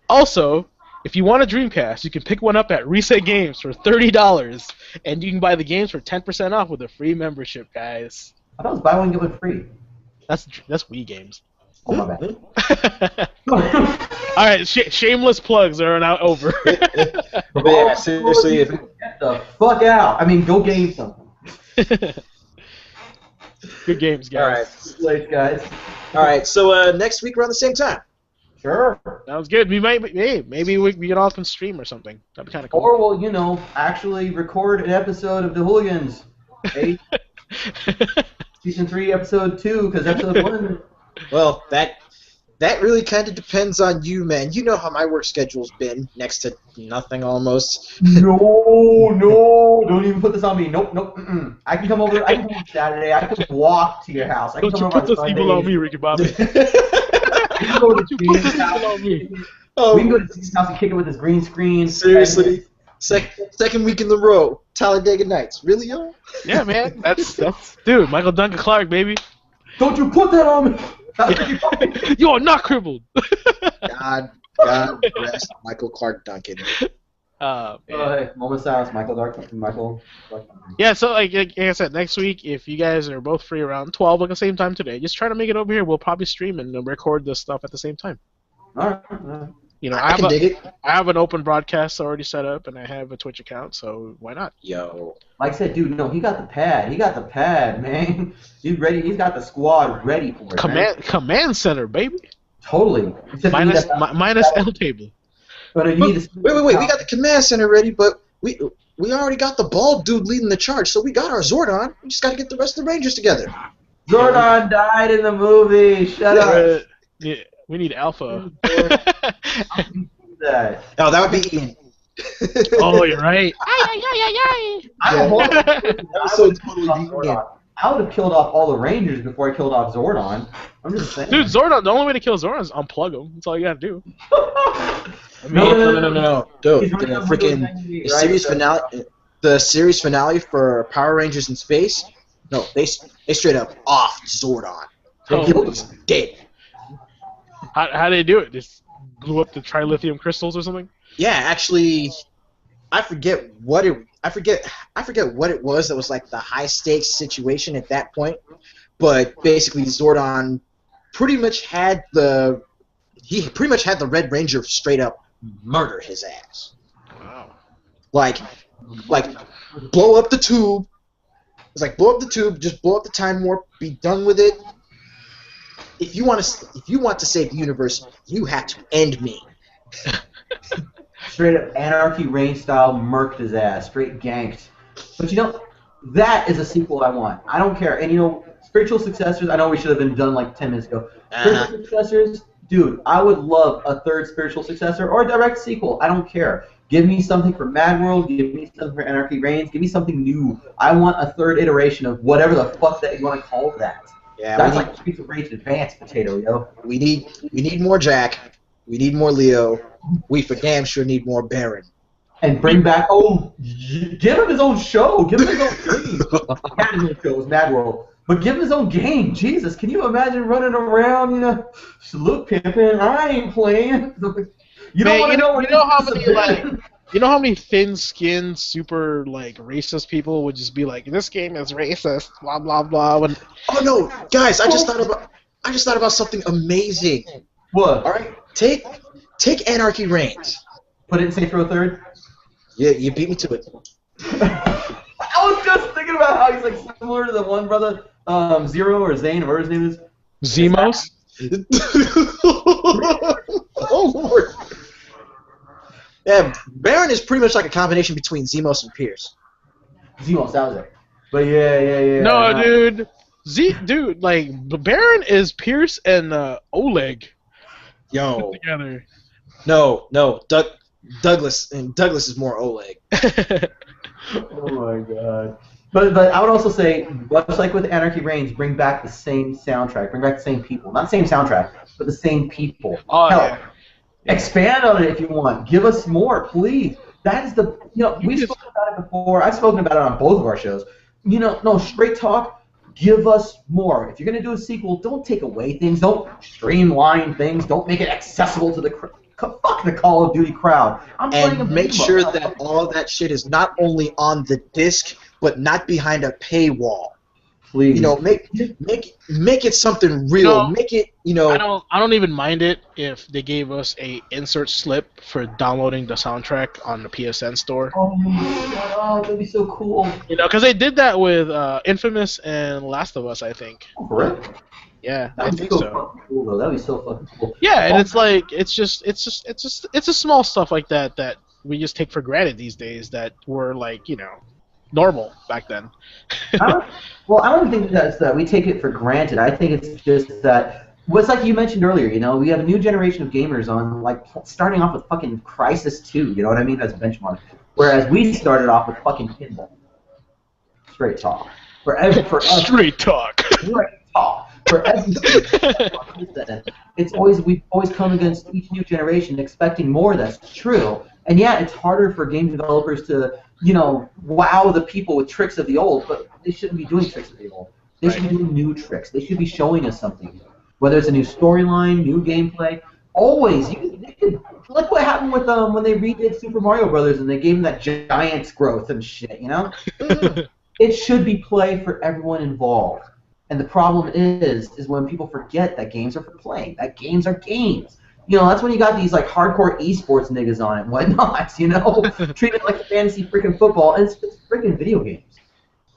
Also, if you want a Dreamcast, you can pick one up at Reset Games for $30, and you can buy the games for 10% off with a free membership, guys. I thought it was buy one, get one free. That's Wii games. Oh, my bad. All right, shameless plugs are now over. Yeah, seriously. Get the fuck out. Go game something. Good games, guys. All right. Guys. All right, so next week around the same time. Sure. Sounds good. We might, maybe we get off and stream or something. That'd be kind of cool. Or we'll, actually record an episode of the Hooligans. Season 3, episode 2, because episode 1. Well, that really kind of depends on you, man. You know how my work schedule's been, next to nothing almost. No, don't even put this on me. Nope. I can come over. I can come over Saturday. I can walk to your house. Don't you put this evil on me, Ricky Bobby. We can go to Steve's house. We can go to Steve's house and kick it with his green screen. Seriously, Second week in a row, Talladega Nights. Really, yo? Yeah, man. That's dude. Michael Duncan Clark, baby. Don't you put that on me! You are not crippled. God rest Michael Clark Duncan. Hey, moment of silence, Michael. Yeah, so like I said, next week, if you guys are both free around 12 at the same time today, just try to make it over here. We'll probably stream and record this stuff at the same time. All right. You know, I can dig it. I have an open broadcast already set up, and I have a Twitch account, so why not? Yo. Like I said, dude, no, he got the pad, man. He's ready. He's got the squad ready for it. Command center, baby. Totally. Minus L table. But wait. We got the command center ready, but we already got the bald dude leading the charge, so we got our Zordon. We just got to get the rest of the Rangers together. Zordon died in the movie. Shut up. Yeah, we need Alpha. Oh, that would be Ian. Oh, you're right. That was so totally Ian. I would have killed off all the Rangers before I killed off Zordon. I'm just saying. Dude, Zordon, the only way to kill Zordon is unplug him. That's all you gotta do. No. Dude, the series finale for Power Rangers in Space, no, they straight up off Zordon. He was dead. How did they do it? Just blew up the trilithium crystals or something? Yeah, actually, I forget what it was that was like the high stakes situation at that point, but basically Zordon pretty much had the Red Ranger straight up murder his ass. Wow. Like blow up the tube. It's like blow up the tube, just blow up the time warp, be done with it. If you want to save the universe, you have to end me. Straight up Anarchy Reign style murked his ass, straight ganked. But you know, that is a sequel I want. I don't care. And you know, spiritual successors, I know we should have been done like 10 minutes ago. Spiritual successors, dude, I would love a third spiritual successor or a direct sequel. I don't care. Give me something for Mad World, give me something for Anarchy Reigns, give me something new. I want a third iteration of whatever the fuck that you want to call that. Yeah, that's like Streets of Rage Advanced potato, yo. We need more Jack. We need more Leo. We for damn sure need more Baron. And bring back give him his own show. Give him his own game. His show was Mad World. But give him his own game. Jesus, can you imagine running around, you know, look pimping, I ain't playing. You know how many thin-skinned, super like racist people would just be like, "This game is racist," blah blah blah. When... Oh no, guys! I just thought about something amazing. What? All right, take Anarchy Reigns. Put it in Saints Row Third. Yeah, you beat me to it. I was just thinking about how he's like similar to the one brother, Zero or Zane, or whatever his name is. Zemos. Oh Lord. Yeah, Baron is pretty much like a combination between Zemos and Pierce. Zemos, that was it. But yeah. No, dude, like Baron is Pierce and Oleg. Yo. Together. No, Douglas is more Oleg. Oh my god. But I would also say, much like with Anarchy Reigns, bring back the same soundtrack, bring back the same people, not the same soundtrack, but the same people. Oh Hell, yeah. Expand on it if you want. Give us more, please. That is the, we've spoken about it before. I've spoken about it on both of our shows. No, straight talk. Give us more. If you're going to do a sequel, don't take away things. Don't streamline things. Don't make it accessible to the fuck the Call of Duty crowd. And make sure that all of that shit is not only on the disc, but not behind a paywall. Please. Make it something real. Make it, I don't even mind it if they gave us a insert slip for downloading the soundtrack on the PSN store. Oh my god, that'd be so cool. Because they did that with Infamous and Last of Us, I think. Oh, correct. Yeah, I That'd be think so so. fucking cool, though. That'd be so fucking cool. Yeah, and it's like it's just a small stuff like that we just take for granted these days that were like normal back then. I don't think that's that we take it for granted. I think it's just that, it's like you mentioned earlier, we have a new generation of gamers on, like, starting off with fucking Crysis 2, you know what I mean, as a benchmark. Whereas we started off with fucking Pinball. Straight talk. Straight talk. Straight talk. We've always come against each new generation expecting more, that's true. And yeah, it's harder for game developers to, wow the people with tricks of the old, but they shouldn't be doing tricks of the old. They should be doing new tricks. They should be showing us something, whether it's a new storyline, new gameplay. Always, look what happened with when they redid Super Mario Brothers and they gave them that Giants growth and shit. It should be play for everyone involved. And the problem is when people forget that games are for playing. That games are games. That's when you got these like hardcore esports niggas on it and whatnot. Treat it like fantasy freaking football, and it's freaking video games.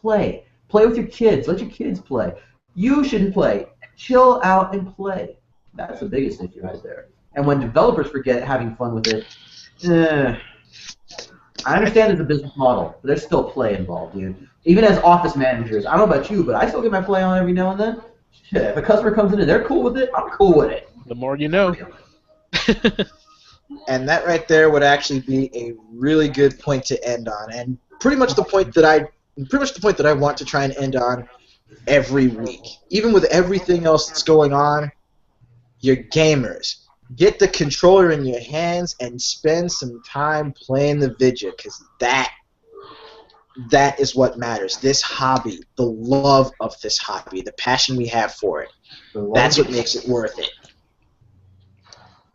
Play with your kids. Let your kids play. You shouldn't play. Chill out and play. That's the biggest issue right there. And when developers forget having fun with it, I understand it's a business model, but there's still play involved, dude. Even as office managers, I don't know about you, but I still get my play on every now and then. Shit, if a customer comes in and they're cool with it, I'm cool with it. The more you know. And that right there would actually be a really good point to end on, and pretty much the point that I want to try and end on every week. Even with everything else that's going on, you're gamers. Get the controller in your hands and spend some time playing the video, because that is what matters. This hobby, the love of this hobby, the passion we have for it, that's what makes it worth it.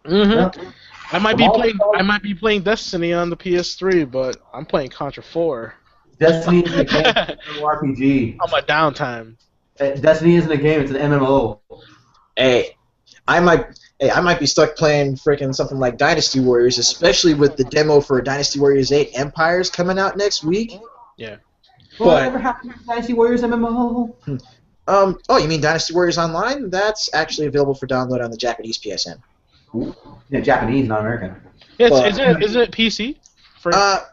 Mm-hmm. I might be playing Destiny on the PS3, but I'm playing Contra 4. Destiny isn't a game, it's an RPG. On my downtime. Destiny isn't a game, it's an MMO. Hey, I might be stuck playing freaking something like Dynasty Warriors, especially with the demo for Dynasty Warriors 8 Empires coming out next week. Yeah. Whatever happened to Dynasty Warriors MMO? Oh, you mean Dynasty Warriors Online? That's actually available for download on the Japanese PSN. Yeah, Japanese, not American. Yeah, isn't it PC?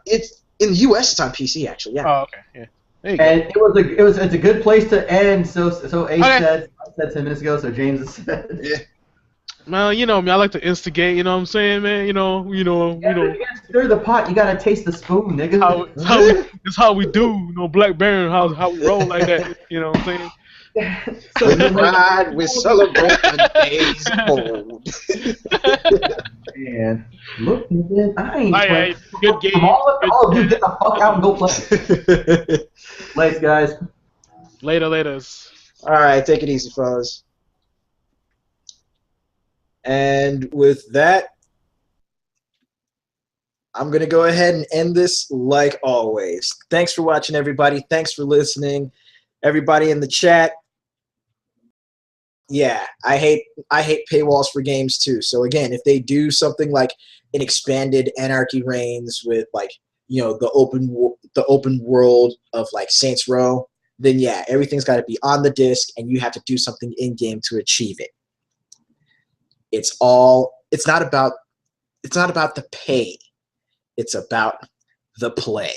It's in the US. It's on PC actually. Yeah. Oh, okay. Yeah. There you go. And it's a good place to end. So Ace Okay. said 10 minutes ago. So James has said. Yeah. Well, me, I like to instigate. You know what I'm saying, man? You gotta stir the pot. You gotta taste the spoon, nigga. It's how we do. Black Baron. How we roll like that. You know what I'm saying? When we ride, we celebrate the days old. Man, look, man, I ain't playing. Good game. All of you get the fuck out and go play. Later, guys. Later. All right, take it easy, fellas. And with that, I'm going to go ahead and end this like always. Thanks for watching, everybody. Thanks for listening. Everybody in the chat. Yeah, I hate paywalls for games too. So again, if they do something like an expanded Anarchy Reigns with the open world of like Saints Row, then yeah, everything's got to be on the disc and you have to do something in game to achieve it. It's not about the pay. It's about the play.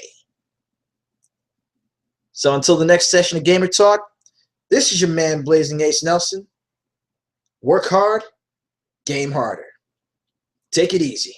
So until the next session of Gamer Talk, this is your man Blazing Ace Nelson. Work hard, game harder. Take it easy.